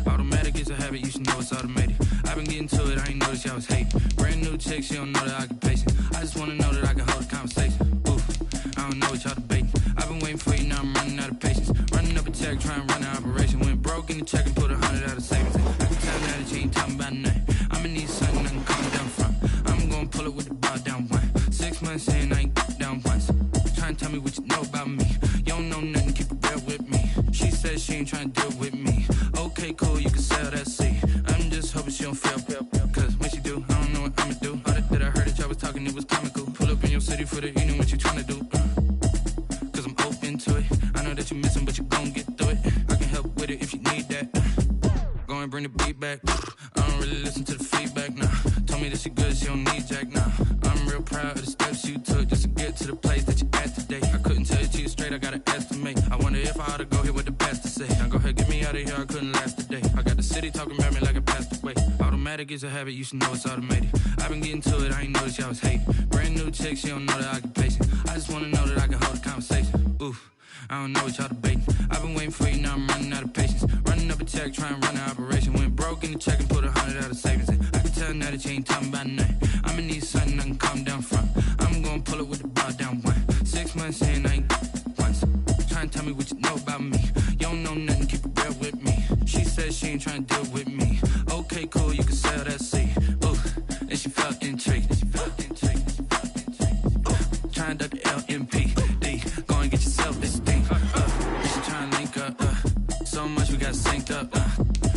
Automatic is a habit, you should know it's automated. I've been getting to it, I ain't noticed y'all was hating. Brand new chick, she don't know the occupation. I just wanna know that I can hold a conversation. Oof, I don't know what y'all debating. I've been waiting for you, now I'm running out of patience. Running up a check, trying to run an operation. Went broke in the check and put 100 out of savings. I can tell now that you ain't talking about nothing. I'ma need something I can calm down from. I'm gonna pull it with the bar down one. 6 months in, I ain't down once. Trying to tell me what you know about me. You don't know nothing, keep it real with me. She said she ain't trying to deal with me. Okay, cool, you can sell that seat. I'm just hoping she don't fail. Cause when she do, I don't know what I'ma do. All that I heard that y'all was talking, it was comical. Pull up in your city for the evening, what you trying to do? Cause I'm open to it. I know that you missing, but you gon' get through it. I can help with it if you need that. Go and bring the beat back. I don't really listen to the feedback, nah. Told me that she good, she don't need Jack, nah. I'm real proud of the steps you took just to get to the place that you at today. I couldn't tell you to you straight, I gotta estimate. I wonder if I ought to go here with the pastor say. Now go ahead, get me out of here, I couldn't last a day. I got the city talking about me like I passed away. Automatic is a habit, you should know it's automated. I've been getting to it, I ain't noticed y'all was hating. Brand new chick, she don't know the occupation. I just wanna know that I can hold a conversation. Oof, I don't know what y'all debating. I've been waiting for you, now I'm running out of patience. Running up a check, trying to run an operation. Went broke in the check and put 100 out of savings. I can tell now that you ain't talking about nothing. I'ma need something I can calm down from. I'm gonna pull it with the bar down one. 6 months in, I ain't once. Trying to tell me what you know about me. You don't know nothing, keep it real with me. She said she ain't trying to deal with me. Okay, cool, you can sell that seat. Ooh, and she felt intrigued. Trying to duck the LMPD. Go and get yourself this thing. She trying to link up. So much we got synced up.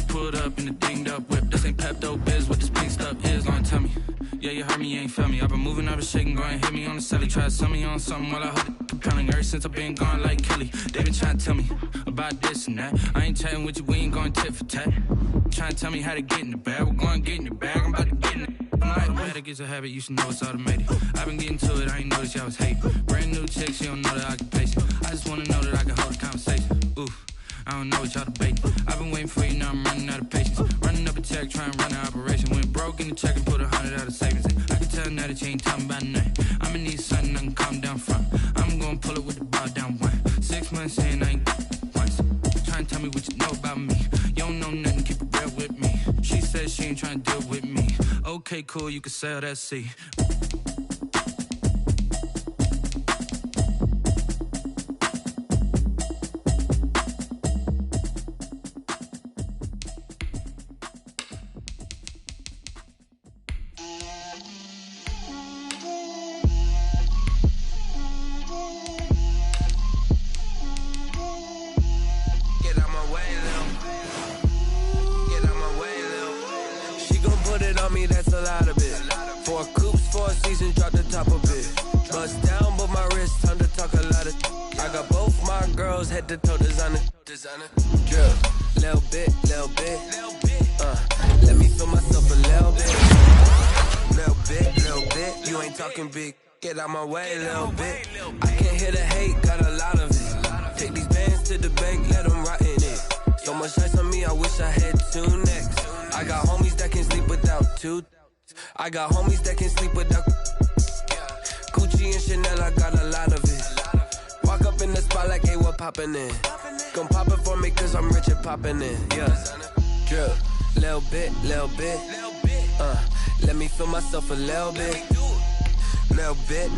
Pulled up in the dinged up whip. This ain't Pepto Biz, what this pink stuff is. Gonna tell me. Yeah, you heard me, you ain't felt me. I've been moving, I've been shaking, go and hit me on the celly. Try to sell me on something while I hold it compelling. Ever since I've been gone like Kelly, they been trying to tell me about this and that. I ain't chatting with you, we ain't going tit for tat. Trying to tell me how to get in the bag, we're going to get in the bag, I'm about to get in it. Automatic is a habit, you should know it's automated. I've been getting to it, I ain't noticed y'all was hating. Brand new chick, she don't know the occupation. I just wanna know that I can hold a conversation. Oof, I don't know what y'all debating. I've been waiting for you, now I'm running out of patience. Running up a check, trying to run an operation. Went broke in the check and put 100 out of savings. I can tell now that you ain't talking about nothing. I'ma need something I can calm down from. I'm gonna pull it with the bar down one. 6 months in, I ain't once. Trying to tell me what you know about me. You don't know nothing, keep it real with me. She said she ain't trying to deal with me. Okay, cool, you can sell that seat. That's a lot of it. seasons, drop the top of it. Bust down, but my wrist, time to talk a lot of. I got both my girls head to toe designer. Drill, little bit. Let me feel myself a little bit. Little bit. You ain't talking big. Get out my way, little bit. I can't hear the hate, got a lot of it. Take these bands to the bank, let them rot in it. So much ice on me, I wish I had two necks. I got homies that can sleep without two. I got homies that can sleep without. Gucci and Chanel, I got a lot of it. Walk up in the spot like, hey, what poppin' in? Gon' pop it for me, cause I'm rich and poppin' in. Yeah. Drill, little bit. Let me feel myself a little bit. Little bit.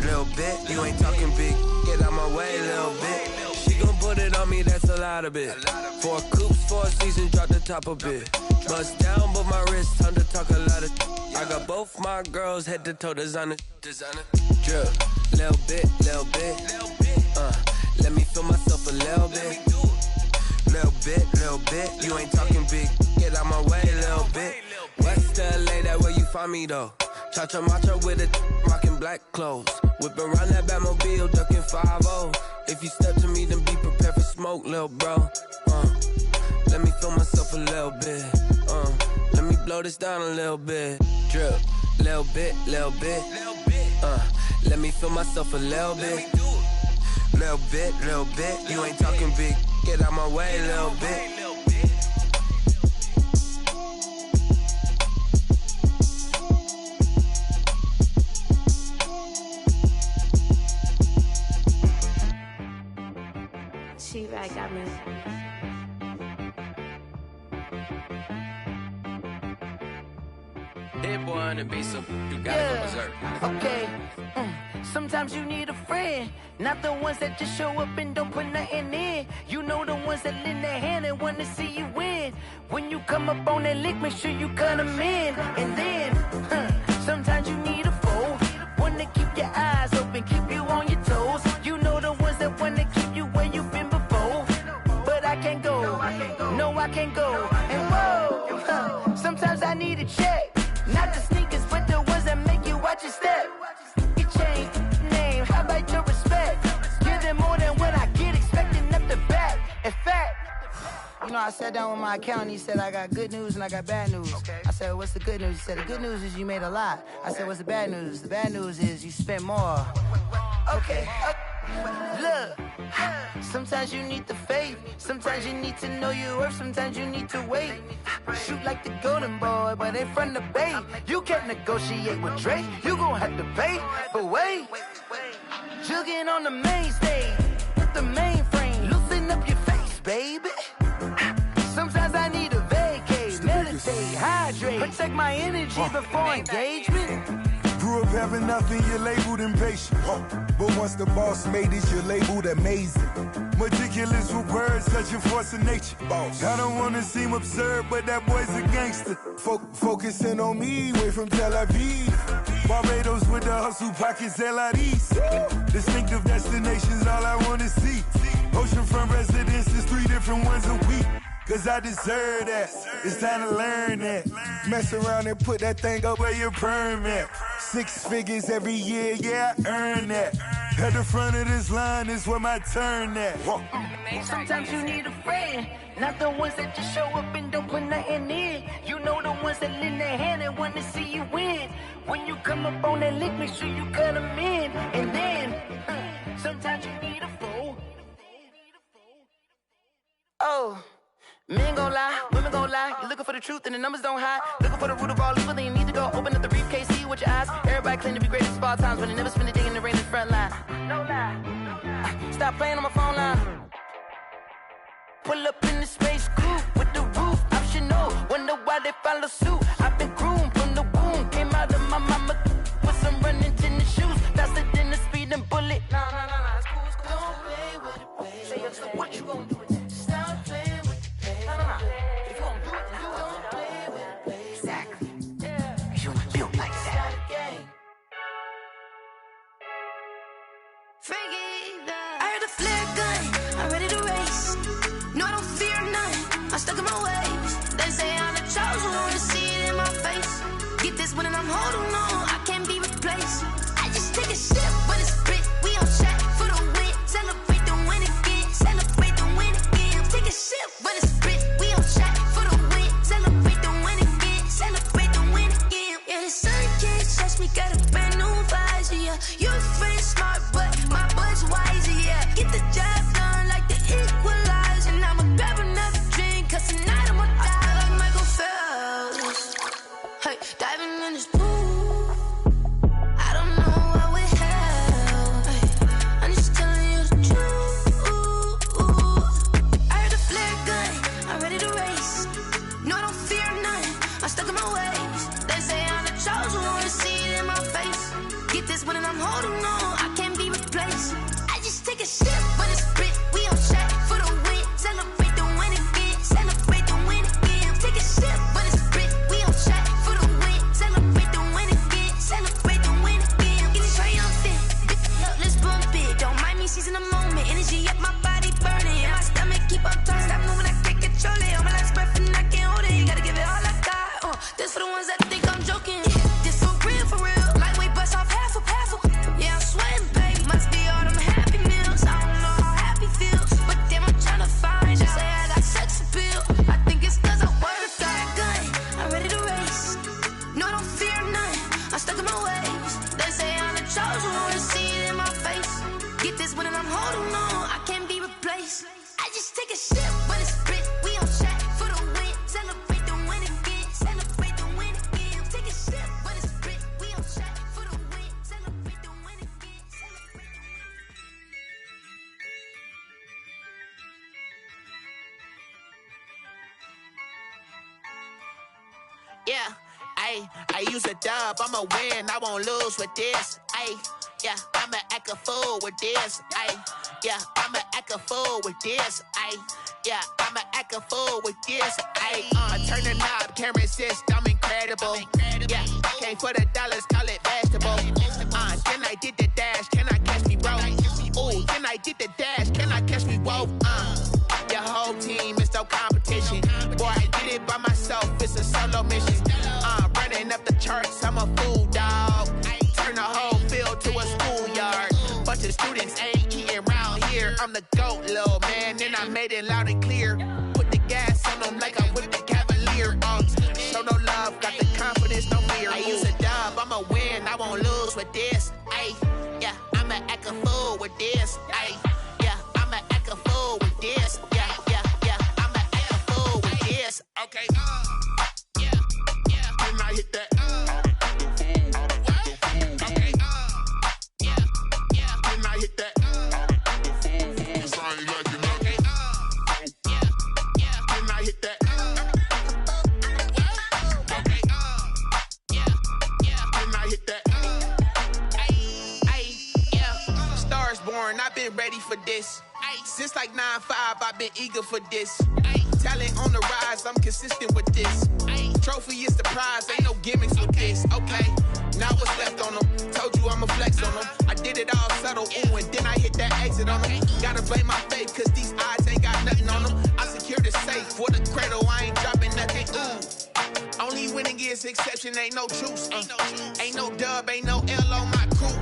You ain't talking big. Get out my way, little bit. She gon' put it on me, that's a lot of it. 4 coops, 4 seasons, drop the top a bit. Bust down, but my wrist, time to talk a lot of. I got both my girls head to toe designer. Drill, little bit. Let me feel myself a little bit. Little bit. You ain't talking big. Get out my way, little bit. West LA, that where you find me though. Cha-cha matcha with it, rockin' black clothes. Whip around that Batmobile, duckin' 5-0. If you step to me, then be prepared for smoke, lil' bro. Let me feel myself a little bit. Let me blow this down a little bit. Drip, little bit. Let me feel myself a little bit. Little bit. You ain't talking big. Get out my way, little bit. She-Rag got me. Hit boy on the beat, so you gotta go berserk. Okay. Sometimes you need a friend, not the ones that just show up and don't put nothing in. You know the ones that lend their hand and want to see you win. When you come up on that lick, make sure you cut them in. And then, sometimes you need a foe, one to keep your eyes open, keep you on your toes. You know the ones that want to keep you where you've been before. But I can't go, no I can't go. And whoa, sometimes I need a check, not the sneakers, but the ones that make you watch your step. You change name, how about your respect? Give them more than what I get, expecting up the back. In fact, you know, I sat down with my accountant, he said I got good news and I got bad news. I said, what's the good news? He said, the good news is you made a lot. I said, what's the bad news? The bad news is you spent more. Okay. Look, sometimes you need the faith, sometimes you need to know your worth, sometimes you need to wait. Shoot like the golden boy, but in front of the bay. You can't negotiate with Drake, you gon' have to pay. But wait, jugging on the main stage, with the mainframe, loosen up your face, baby. Sometimes I need a vacate, meditate, hydrate, protect my energy before engagement. Grew up having nothing, you're labeled impatient. But once the boss made it, you're labeled amazing. Meticulous with words, such a force of nature. I don't wanna seem absurd, but that boy's a gangster. Focusing on me, way from Tel Aviv. Barbados with the hustle pockets, LIDs. Distinctive destinations, all I wanna see. Oceanfront residences, 3 different ones a week. Cause I deserve that, it's time to learn that. Mess around and put that thing up where your permit. 6 figures every year, yeah, I earn that. At the front of this line is where my turn at. Sometimes you need a friend, not the ones that just show up and don't put nothing in. You know the ones that lend their hand and want to see you win. When you come up on that lick, make sure you cut them in. And then, sometimes you need a foe. Oh. Men gon' lie, women gon' lie. You're looking for the truth and the numbers don't hide. Looking for the root of all evil, then you need to go open up the briefcase, see with your eyes. Everybody claim to be greatest of all times, but they never spend a day in the rain in the front line. No lie. Stop playing on my phone line. Pull up in the space coupe with the roof optional. Wonder why they follow suit. I've been groomed from the womb. Came out of my mama with some running tennis shoes. Faster than the speeding bullet. Nah, it's cool, it's cool. Don't play with it, baby. Say what you gon' do with it? Stop playing. If you don't do it, then you don't play with it, baby. Exactly. Yeah. You were built like that. I heard the flare gun, I'm ready to race. No, I don't fear none, I'm stuck in my ways. They say I'm the chosen one to see it. I'm stuck in my ways. They say I'm the chosen one, see it in my face. Get this one and I'm holding on, I can't be replaced. I just take a sip, but it's spit. We on track for the win. Celebrate the win again. Celebrate the win again. Take a sip, but it's spit. We on track for the win. Celebrate the win again. Celebrate the win again. Get it triumphant. Look, let's bump it. Don't mind me seizing the moment. Energy up my body burning. My stomach keep on turning. Stop moving, I can't control it. On my last breath and I can't hold it. Gotta give it all I got. This for the ones that think I'm joking. This for real, for real. Lightweight bust off half a half. Yeah, I'm sweating, babe. Must be all them happy meals. I don't know how happy feels, but damn, I'm tryna find out. Say I got sex appeal. I think it's cause I work. Got a gun, I'm ready to race. No, I don't fear none. I'm stuck in my ways. They say I'm the chosen one, see it in my face. Get this one and I'm holding on, I can't be replaced. I just take a sip, but it's spit. We on track for the win. Celebrate the win again. Celebrate the win again. Take a sip, but it's spit. We on track for the win. Celebrate the win again. Celebrate the win. Yeah, I use a dub, I'ma win, I won't lose with this. Yeah, I'ma act a fool with this. Yeah, I'ma act a fool with this. Yeah, I'ma act a fool with this. Turn the knob, camera assist, I'm incredible. Yeah, came for the dollars, call it vegetable. Then I did the dash, can I catch me, bro? Ooh, then I did the dash, can I catch me, whoa? Your whole team is no competition. Boy, I did it by myself, it's a solo mission. Running up the charts, I'm a fool, dog. Turn the whole field to a schoolyard. Bunch of students ain't eating round here. I'm the GOAT, little man, and I made it loud and clear. Put the gas on them like I whipped the Cavalier. Show no love, got the confidence, no fear. I use a dub, I'ma win, I won't lose with this. Yeah, I'ma act a fool with this. Yeah, I'ma act a fool with this. Yeah, I'ma act a fool with this. Okay, yeah, then I hit that. Okay, yeah, then I hit that. Cause I ain't like it. Okay, yeah, then I hit that. Okay, yeah, then I hit that. Yeah, Stars born, I've been ready for this. Since like 9-5, I've been eager for this. Talent on the rise, I'm consistent with this. Trophy is the prize, ain't no gimmicks with this. Okay, now what's left on them? Told you I'ma flex on them. I did it all subtle, ooh, and then I hit that exit on them. Gotta blame my faith, cause these odds ain't got nothing on them. I secure the safe for the cradle, I ain't dropping nothing, ooh. Only winning is exception, ain't no truce. Ain't no dub, ain't no L on my crew.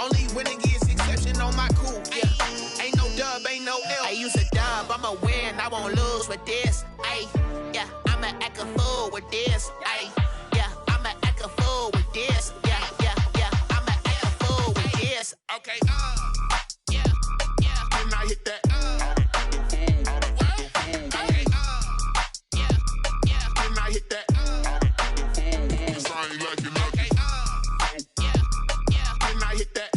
Only winning is exception on my crew, yeah. Ain't no dub, ain't no L. I use a dub, I'ma win, I won't lose with this. Yeah, I'ma act a fool with this. Yeah, I'ma act a fool with this. Yeah, I'ma act a fool with this. Okay, yeah, then I hit that. Okay, yeah, then I hit that. Cause I ain't like it. Okay, yeah, then I hit that.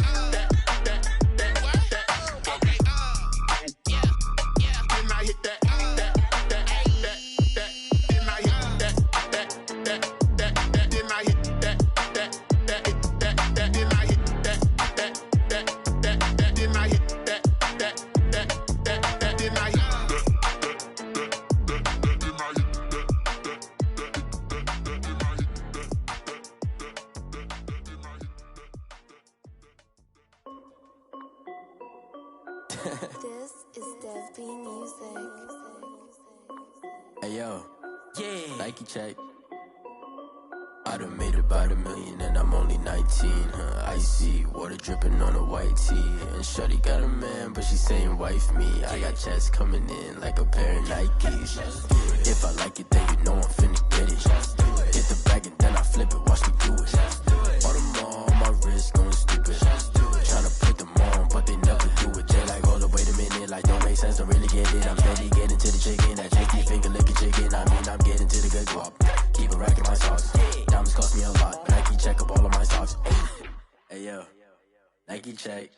Okay, yeah, then I hit that. This is Dev B Music. Hey yo, yeah, Nike check. I done made about $1 million and I'm only 19, Icy, water dripping on a white tee. And shorty got a man, but she saying wife me. I got checks coming in like a pair of Nikes. If I like it, then you know I'm finna get it. Hit the bag and then I flip it, watch me do it. All them on my wrist going stupid. Tryna put them on, but they never do it. They like, hold up, wait a minute, like don't make sense, don't really get it. I'm steady getting to the chicken, that janky finger licking chicken. I mean, I'm getting to the good guap. Keep a rack in my sauce. Diamonds cost me a lot. Nike check up all of my socks. Hey yo, Nike check.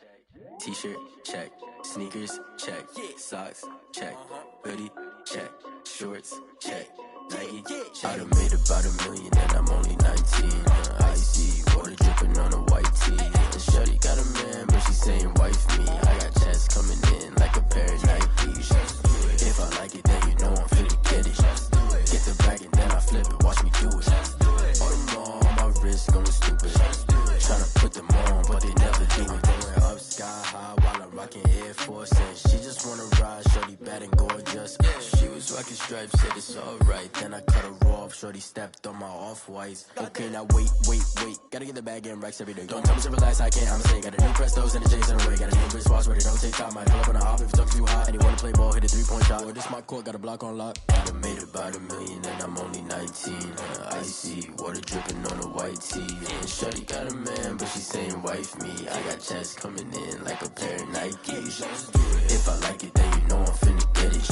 T-shirt check. Sneakers check. Socks check. Hoodie check. Shorts check. I done made about $1 million and I'm only 19. Icy water dripping on a white tee. And shorty got a man, but she saying wife me. I got chats coming in like a pair of Nikes. If I like it, then you know I'm finna get it. Get the bag and then I flip it, watch me do it. All them on my wrist going stupid. Tryna put them on, but they never do it. Going up sky high while I'm rocking Air Force. And she just wanna ride, shorty bad and gorgeous. She was rocking stripes, said it's alright. Then I cut her off, shorty stepped on my off-whites. Okay, now wait. Gotta get the bag and racks every day. Don't tell me to relax, I can't, I'm saying. Got a new Prestos and a J's in the way. Got a new wristwatch where they don't take time. Might pull up on a hop if it's up too hot. And you wanna play ball, hit a 3-point shot. Or this my court, got a block on lock. I done made about $1 million and I'm only 19. Icy water dripping on a white tee. And shorty got a man, but she saying wife me. I got chats coming in like a pair of Nikes. If I like it, then you know I'm finna get it.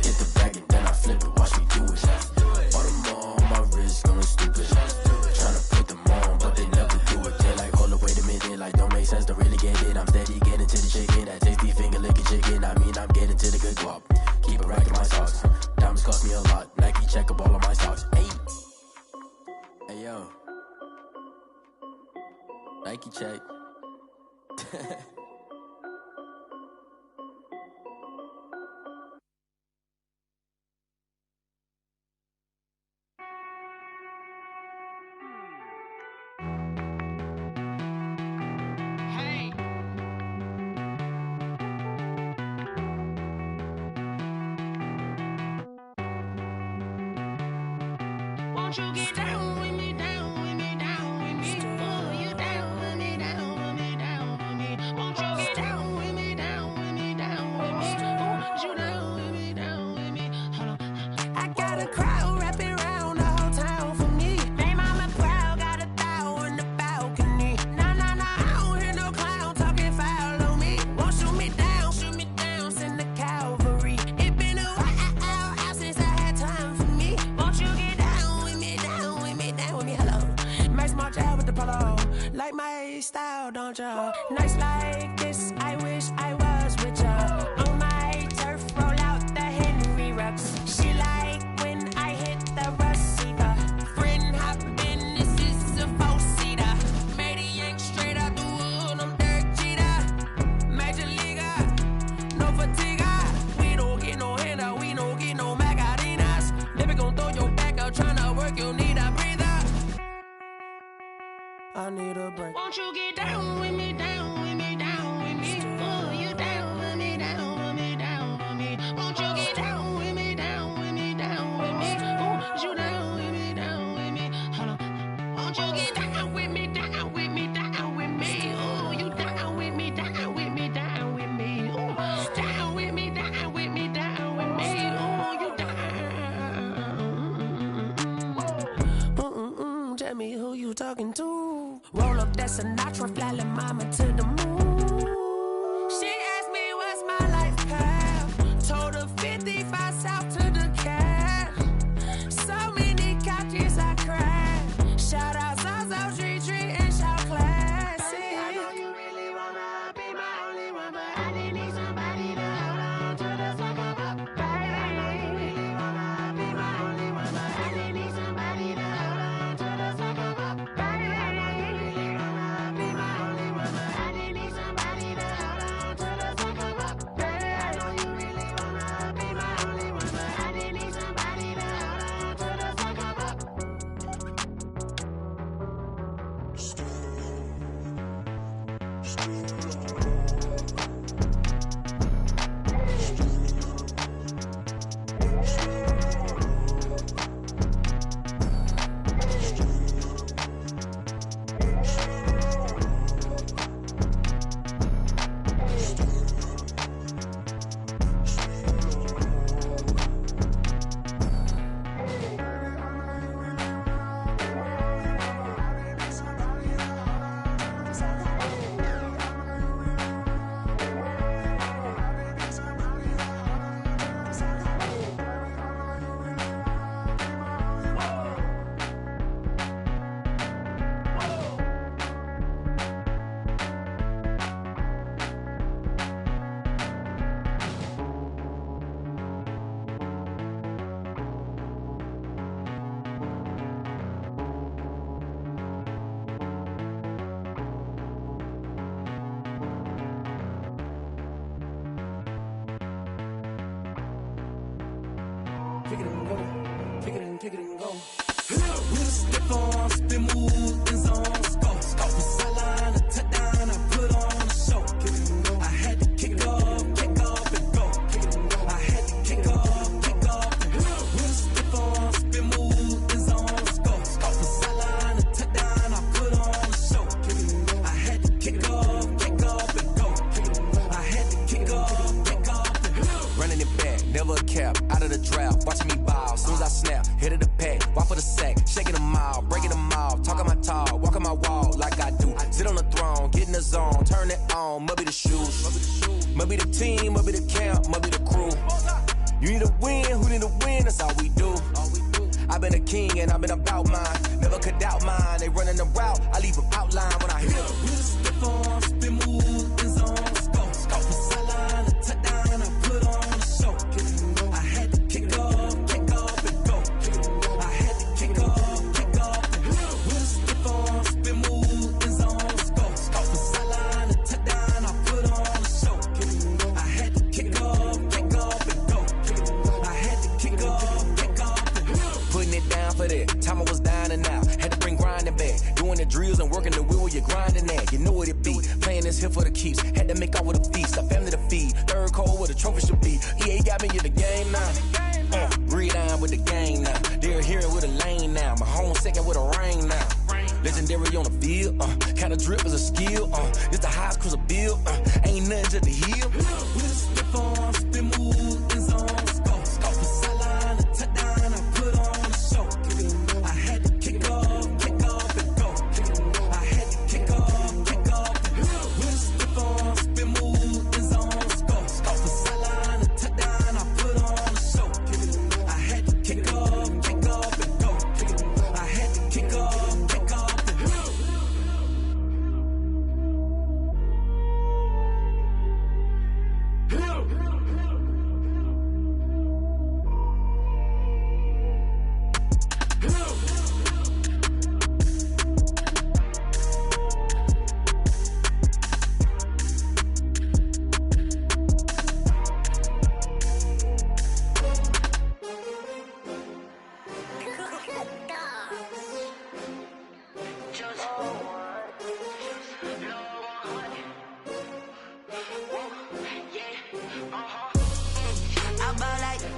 Hit the bag and then I flip it, watch me do it. All them on my wrist going stupid. Tryna put them on, but they never do it. They're like, hold up, wait a minute, like don't make sense, don't really get it. I'm steady getting to the chicken, that tasty finger licking chicken. I mean, I'm getting to the good guap. Keep it racking my socks. Diamonds cost me a lot. Nike check up all of my stocks. Hey yo. Nike check. Won't you get down with me, down with me, down with me? Oh, you down with me, down with me, down with me. Won't you get down with me, down with me, down with me? Oh, you down with me, down with me? Hold on. I got a crowd wrapping around the whole town for me. They mama proud, got a thou in the balcony. Nah, I don't hear no clown talking foul on me. Won't shoot me down, send the cavalry. It been a while since I had time for me. Won't you get down with me, down with me, down with me? Hello. Max March out with the polo. Like my style, don't ya? Nights like this, I wish I was with ya. On my turf, roll out the Henry Rux. She like when I hit the receiver. Friend hop in, this is a four-seater. Made a yank straight out the wood, I'm Derek Jeter. Major leaguer, no fatigue. We don't get no handout, we don't get no Macarinas. Never gon' throw your back out, tryna work, you need a breather. I need a break. Won't you get down with me, down with me, down with me? Oh, you down with me, down with me, down with me? Won't you get down with me, down with me, down with me? Oh, you down with me, down with me? Hold on. Won't you get down with me, down with me, down with me? Oh, you down with me, down with me, down with me? Oh, down with me, down with me, down with me? Oh, you down. Tell me who you talking to. Roll up that Sinatra, fly la mama to the moon. She asked me what's my life path. Told her 55 south to the cab. So many couches I cried. Shout out Zazo, Tree, and shout classy. I know you really wanna be my only one, but I didn't need somebody to hold on to the second up. Baby, I know you really wanna be my only one, but I didn't need somebody to hold on to the second up. Baby, I know you really wanna be my only one, but I didn't need somebody to kick it and go. Kick it and kick it and go. With a stiff arm, spin move, in zone, score. Score from sideline to touchdown, I put on a show. Kick it and go. I had to kick off and go. Kick it and go. I had to kick off and go. With a stiff arm, spin move, in zone, score. Score from sideline to touchdown, I put on a show. Kick it and go. I had to kick off and go. Kick it and go. I had to kick off and go. Running it back, never a cap, out of the draft, watching me ball. Soon as I snap, hit of the pack, walk for the sack, shaking them all, breaking them all, talking my talk, walking my wall like I do. Sit on the throne, get in the zone, turn it on, must be the shoes, must be the team, must be the camp, must be the crew. You need a win, who need a win, that's all we do. I've been a king and I've been about mine, never could doubt mine. They running the route, I leave them outline when I hit them. With a stiff arm, spin move, in zone, score. Score from sideline to touchdown, I put on a show. I had to kick off and go. I had to kick off and go. With a stiff arm, spin move, in zone, score. Score from sideline to touchdown, I put on a show. I had to kick off and go. I had to kick off and go. Putting it down for that, time I was down and out. Had to bring grinding back, doing the drills and working the wheel where you're grinding at. You know what it be, playing this here for the keeps. Had to make off with a feast, a family to feed. Third cold where the trophy should be. EA got me in the game now. Breathe down with the game now. They're here with a lane now. My home second with a ring now. Legendary on the field, kinda drip is a skill. It's the highest cruiser bill, ain't nothing to the heel. With a stiff arm, spin move, in zone, score. Score from sideline to touchdown, I put on a show. I had to kick off and go. I had to kick off and go. With a stiff arm, spin move, in zone, score. Score from sideline to touchdown, I put on a show. I had to kick off and go. I had to kick off and go.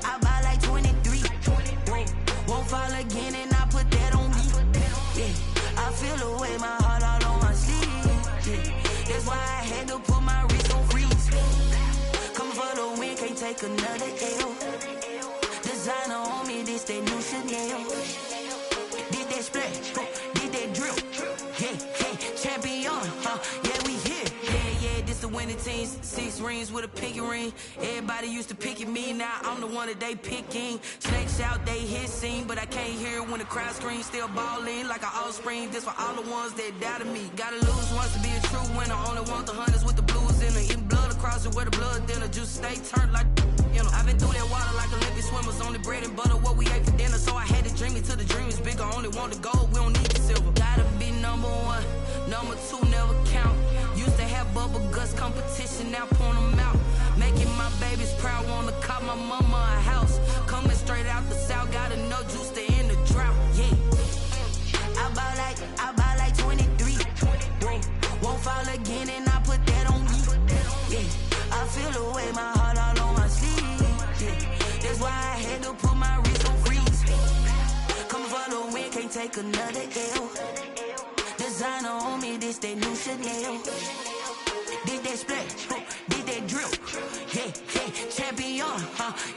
I buy like 23. Won't fall again and I put that on me. Yeah, I feel the way, my heart all on my sleeve. Yeah, that's why I had to put my wrist on freeze. Coming for the win, can't take another L. Designer on me, this that new Chanel. Did that splash, did that drill. Yeah, champion, yeah, we here. Yeah, this the winning team. 6 rings with a pinky ring. Everybody used to pick at me, now I'm the one that they picking. Snakes out, they hit scene, but I can't hear when the crowd screams. Still balling like an offspring. This for all the ones that doubted me. Gotta lose once to be a true winner. Only want the hunters with the blues in it. Eating blood across it where the blood dinner. Juice stay turned like, you know. I've been through that water like Olympic swimmers. Only bread and butter, what we ate for dinner. So I had to dream it till the dream is bigger. Only want the gold, we don't need the silver. Gotta be number 1, number 2 never count. Used to have bubble guts competition, now point them out. Making my babies proud, wanna cop my mama a house. Coming straight out the south, gotta know juice to end the drought. Yeah, I buy like 23. Won't fall again and I put that on me. Yeah, I feel the way, my heart all on my sleeve. Yeah, that's why I had to put my wrist on freeze. Coming for the win, can't take another L. Designer on me, this that new Chanel. Did that splash, did that drill. Yeah, champion,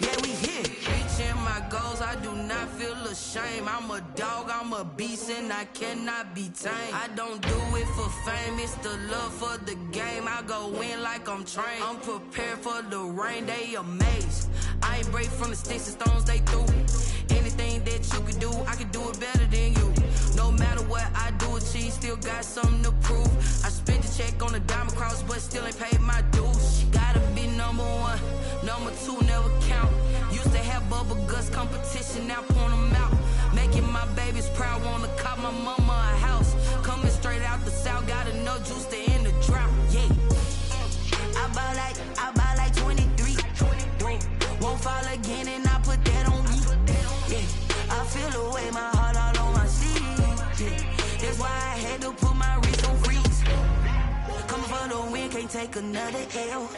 yeah, we here. Reaching my goals, I do not feel ashamed. I'm a dog, I'm a beast, and I cannot be tamed. I don't do it for fame, it's the love for the game. I go in like I'm trained. I'm prepared for the rain, they amazed. I ain't break from the sticks and stones they threw. Anything that you can do, I can do it better than you. No matter what I do, achieve, still got something to prove. I spent the check on the diamond cross, but still ain't paid my dues. Gotta be number 1, number 2 never count. Used to have bubble guts competition, now point them out. Making my babies proud, wanna cop my mama a house. Coming straight out the south, gotta know juice to end the drought. Yeah, I buy like 23. Won't fall again and I put that on me. can't take another L.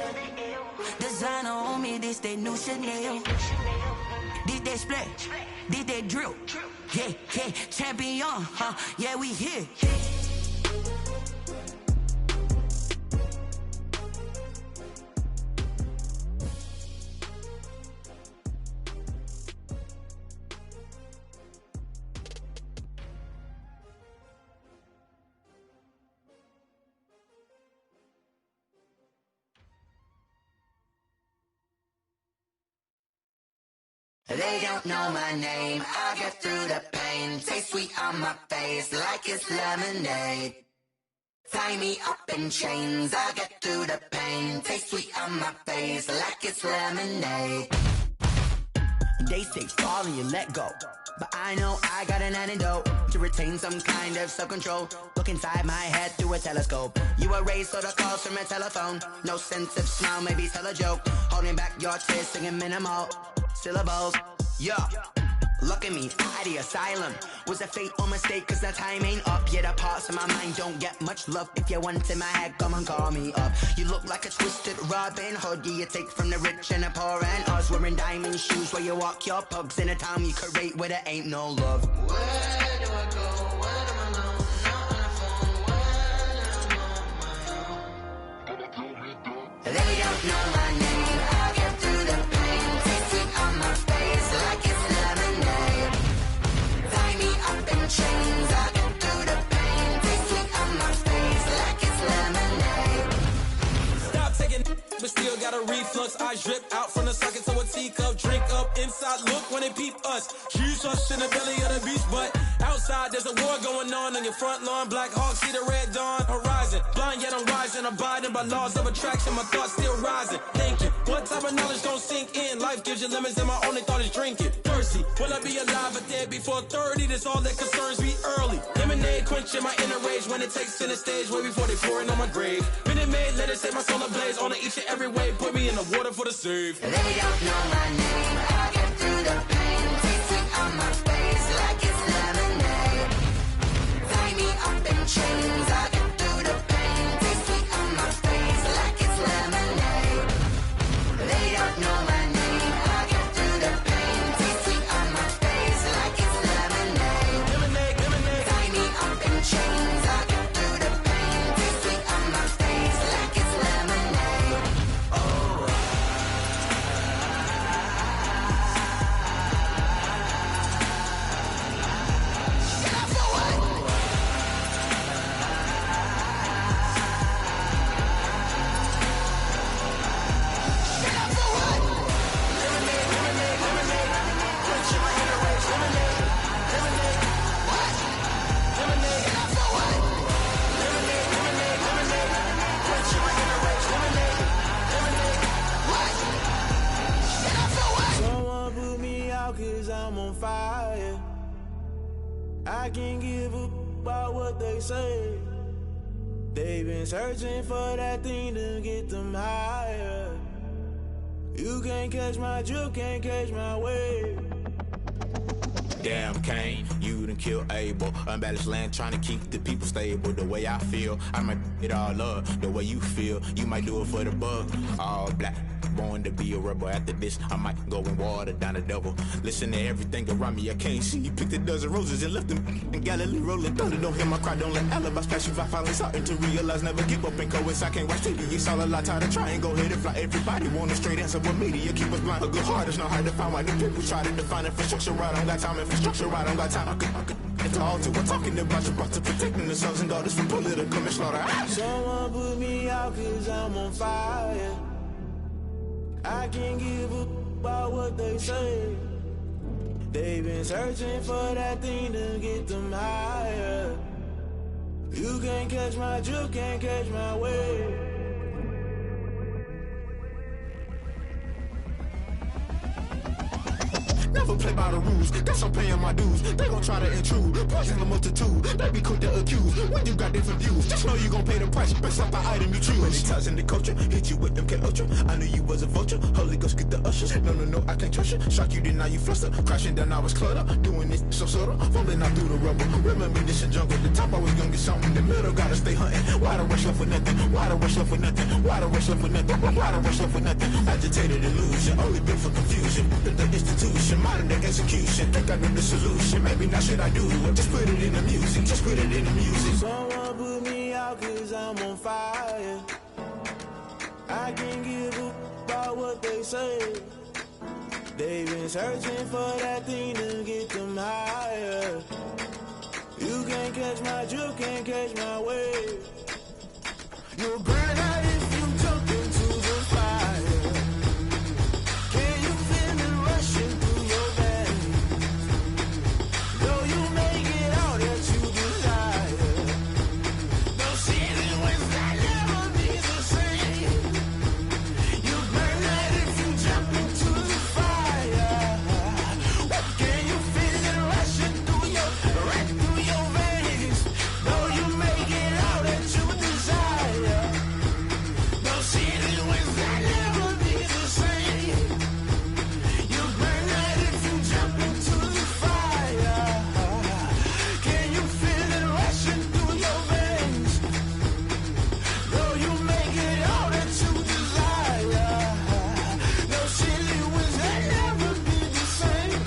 Designer on me, this they new Chanel. Did they split? Did they drill? Yeah, yeah, champion, huh? Yeah, we here. They don't know my name, I get through the pain. Taste sweet on my face like it's lemonade. Tie me up in chains, I get through the pain. Taste sweet on my face like it's lemonade. They say fall and you let go, but I know I got an antidote to retain some kind of self-control. Look inside my head through a telescope. You erase all the calls from a telephone. No sense of smile, maybe tell a joke. Holding back your tears, singing minimal syllables. Yeah, look at me, at the asylum. Was a fate or mistake, cause the time ain't up. Yet the parts of my mind don't get much love. If you want in my head, come and call me up. You look like a twisted Robin Hood. Yeah, you take from the rich and the poor and us. Wearing diamond shoes where you walk your pugs in a town you could rate where there ain't no love. Where do I go? When I'm alone? Not on the phone. When I'm on my own. They don't know my name. I get through the pain. Taste sweet on my face like it's lemonade. Tie me up in chains. I get through the pain. Taste sweet on my face like it's lemonade. Stop taking, but still got a reflux. I drip out from the socket to a teacup. Drink up inside, look when they peep us. Choose us in the belly of the beach, but outside there's a war going on your front lawn. Black Hawk see the red dawn horizon. Blind yet I'm rising, abiding by laws of attraction. My thoughts still rising, thinking what type of knowledge don't sink in. Life gives you lemons and my only thought is drinking. Thirsty, will I be alive or dead before 30? That's all that concerns me early. Lemonade quenching my inner rage when it takes center stage way before they pour it on my grave. Minute Maid, let it set my soul ablaze on each and every way. Put me in the water for the save. They don't know my name. I get through the pain. Taste sweet on my face like it's lemonade. Tie me up in chains. I get through the pain. Taste sweet on my face like it's lemonade. They don't know my name. I get through the pain. Taste sweet on my face like it's lemonade. Lemonade, lemonade. Tie me up in chains. I get through the pain. Taste sweet on my face like it's lemonade. Oh. Someone put me out cause I'm on fire. I can't give a about what they say. They've been searching for that thing to get them higher. You can't catch my drift, can't catch my wave. Damn Kane, you done killed Abel. Unbalanced land trying to keep the people stable. The way I feel, I might it all up. The way you feel, you might do it for the bug. All black, born to be a rebel. After this, I might go and water down the devil. Listen to everything around me, I can't see. Picked a dozen roses and left them in Galilee rolling thunder. Don't hear my cry, don't let alibis pass you. I finally starting to realize never give up and coincide. I can't watch TV, it's all a lot. Tired of trying, go ahead and fly. Everybody want a straight answer, but media keep us blind. A good heart is not hard to find. Why the people try to define infrastructure right? I don't got time, infrastructure right, I don't got time. I could get to altar. We're talking about you brought to protecting the sons and daughters from political and slaughter. Someone put me out cause I'm on fire. I can't give a about what they say. They've been searching for that thing to get them higher. You can't catch my drift, can't catch my wave. Never play by the rules. Guess I'm paying my dues. They gon' try to intrude. Poison the multitude. They be quick to accuse. When you got different views, just know you gon' pay the price. Based off the item you choose. Many times in the culture, hit you with them K-Ultra. I knew you was a vulture. Holy Ghost get the ushers. No, I can't trust you. Shock you, then now you fluster. Crashing down, I was cluttered. Doing this so subtle. Fumbling out through the rubble. Remember this a jungle. The top always gonna get something. The middle gotta stay hunting. Why the rush left for nothing? Why the rush left for nothing? Why the rush left for nothing? Why the rush left for nothing? Agitated illusion. Only built for confusion. The institution. Modern day execution. Think I know the solution. Maybe not shit I do. Just put it in the music. Just put it in the music. Someone put me out cause I'm on fire. I can't give a about what they say. They've been searching for that thing to get them higher. You can't catch my drift, can't catch my wave. You'll burn out if you jump into the fire. Can you feel it rushing through your veins? Though you may get all that you desire, those ceiling winds that never be the same. You burn out if you jump into the fire. Can you feel it rushing through your veins? Though you may get all that you desire, those ceiling winds that never be the same. You burn out if you jump into the fire. Can you feel it rushing through your veins? Though you may get all that you desire, those ceiling winds that never be the same.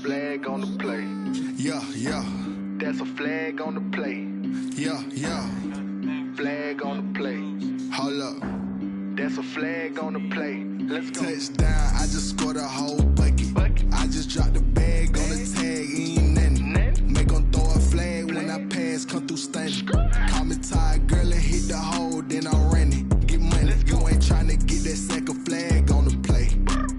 Flag on the play. Yeah. That's a flag on the play. Yeah. Flag on the play. Hold up. That's a flag on the play. Let's go. Touchdown, I just scored a whole bucket. I just dropped the bag on the tag, ain't nothing. Make 'em throw a flag when I pass, come through stunning. Call me tired, girl, and hit the hole, then I'm running. Get money, you ain't tryna get that second flag on the play.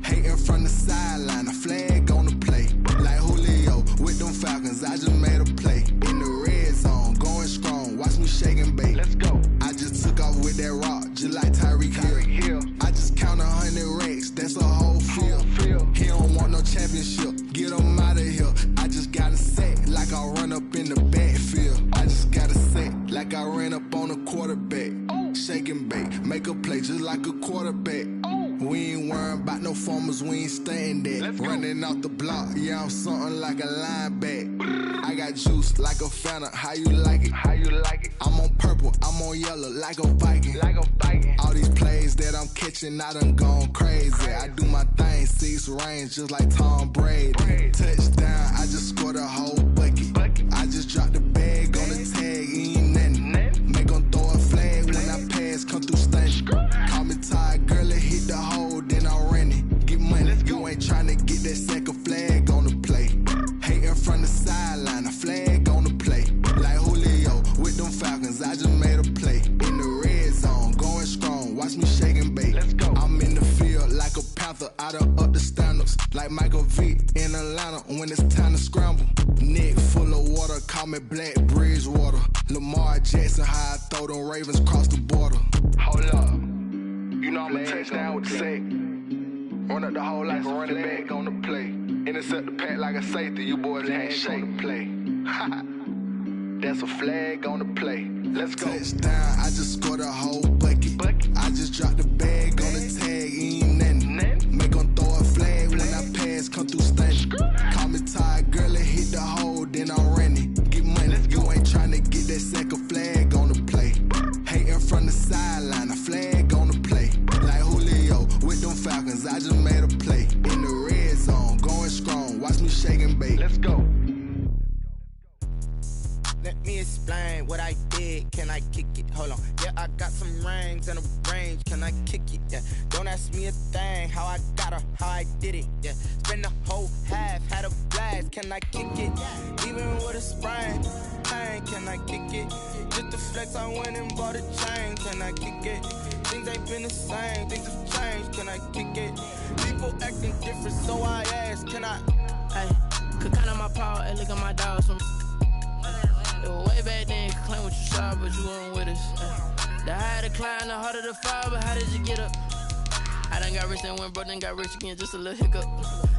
Hating from the sideline, a flag on the play. Like Julio with them Falcons, I just made a play. In the red zone, going strong, watch me shake and bake. Let's go. I just took off with that rock, just like Tyreek Hill. I just count 100 racks, that's a whole field. He don't want no championship, get him out of here. I just got a set, like I run up in the backfield. I just got a set, like I ran up on a quarterback. Shake and bake, make a play just like a quarterback. We ain't worrying about no formers, we ain't staying there. Running off the block, yeah, I'm something like a linebacker. I got juice like a Fanta, how you like it? I'm on purple, I'm on yellow, like a Viking. All these plays that I'm catching, I done gone crazy. I do my thing, 6 range, just like Tom Brady. Touchdown, I just scored a whole bucket. I just dropped the bag on the tag, ain't nothing. Make 'em throw a flag when I pass, come through stunning. Call me tired, girl, and hit the hole, then I'm running. Get money, you ain't tryna get that second flag on the play. Hating from the sideline, a flag on the play. Like Julio with them Falcons, I just made a play. In the red zone, going strong, watch me shake and bake. I'm in the field like a panther, I done up the standards. Like Michael Vick in Atlanta when it's time to scramble. Neck full of water, call me Black Bridgewater. Lamar Jackson, how I throw them Ravens across the border. Hold up. You know I'm a touchdown with the sack. Run up the whole like a running back on the play. Intercept the pack like a safety. You boys ain't shake the play. That's a flag on the play. Let's go. Touchdown, I just scored a whole bucket. I just dropped the bag on the tag, ain't nothing. Make 'em throw a flag when I pass, come through stunning. Call me tired, girl, and hit the hole, then I'm running. Get money, you ain't tryna get that second flag on the play. Hating from the sideline, a flag on the play. Like Julio with them Falcons, I just made a play. In the red zone, going strong, watch me shake and bake. Let's go. Let me explain what I did. it? Can I kick it? Hold on. Yeah, I got some rings and a range. Can I kick it? Yeah. Don't ask me a thing. How I got her, how I did it. Yeah. Spend the whole half, had a blast. Can I kick it? Even with a sprain. Can I kick it? Just the flex, I went and bought a chain. Can I kick it? Things ain't been the same. Things have changed. Can I kick it? People acting different, so I ask. Can I? Hey, could count on my power, and look at my dogs from. It was way back then, could claim what you saw, but you weren't with us. The higher the climb, the harder the fall, but how did you get up? I done got rich and went broke, then got rich again, just a little hiccup.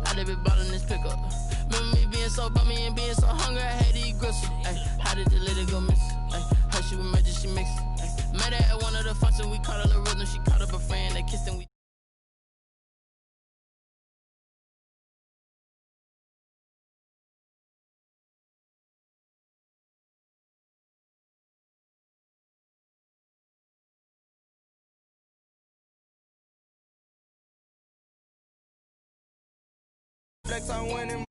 I done been ballin' this pickup. Remember me being so bummy and being so hungry, I had to eat gristle. Ay, how did you let it go miss? Ay, how she was magic, she mixed. Met her at one of the functions, we caught a little rhythm, she caught up a friend, they kissed and we. Flex, I went and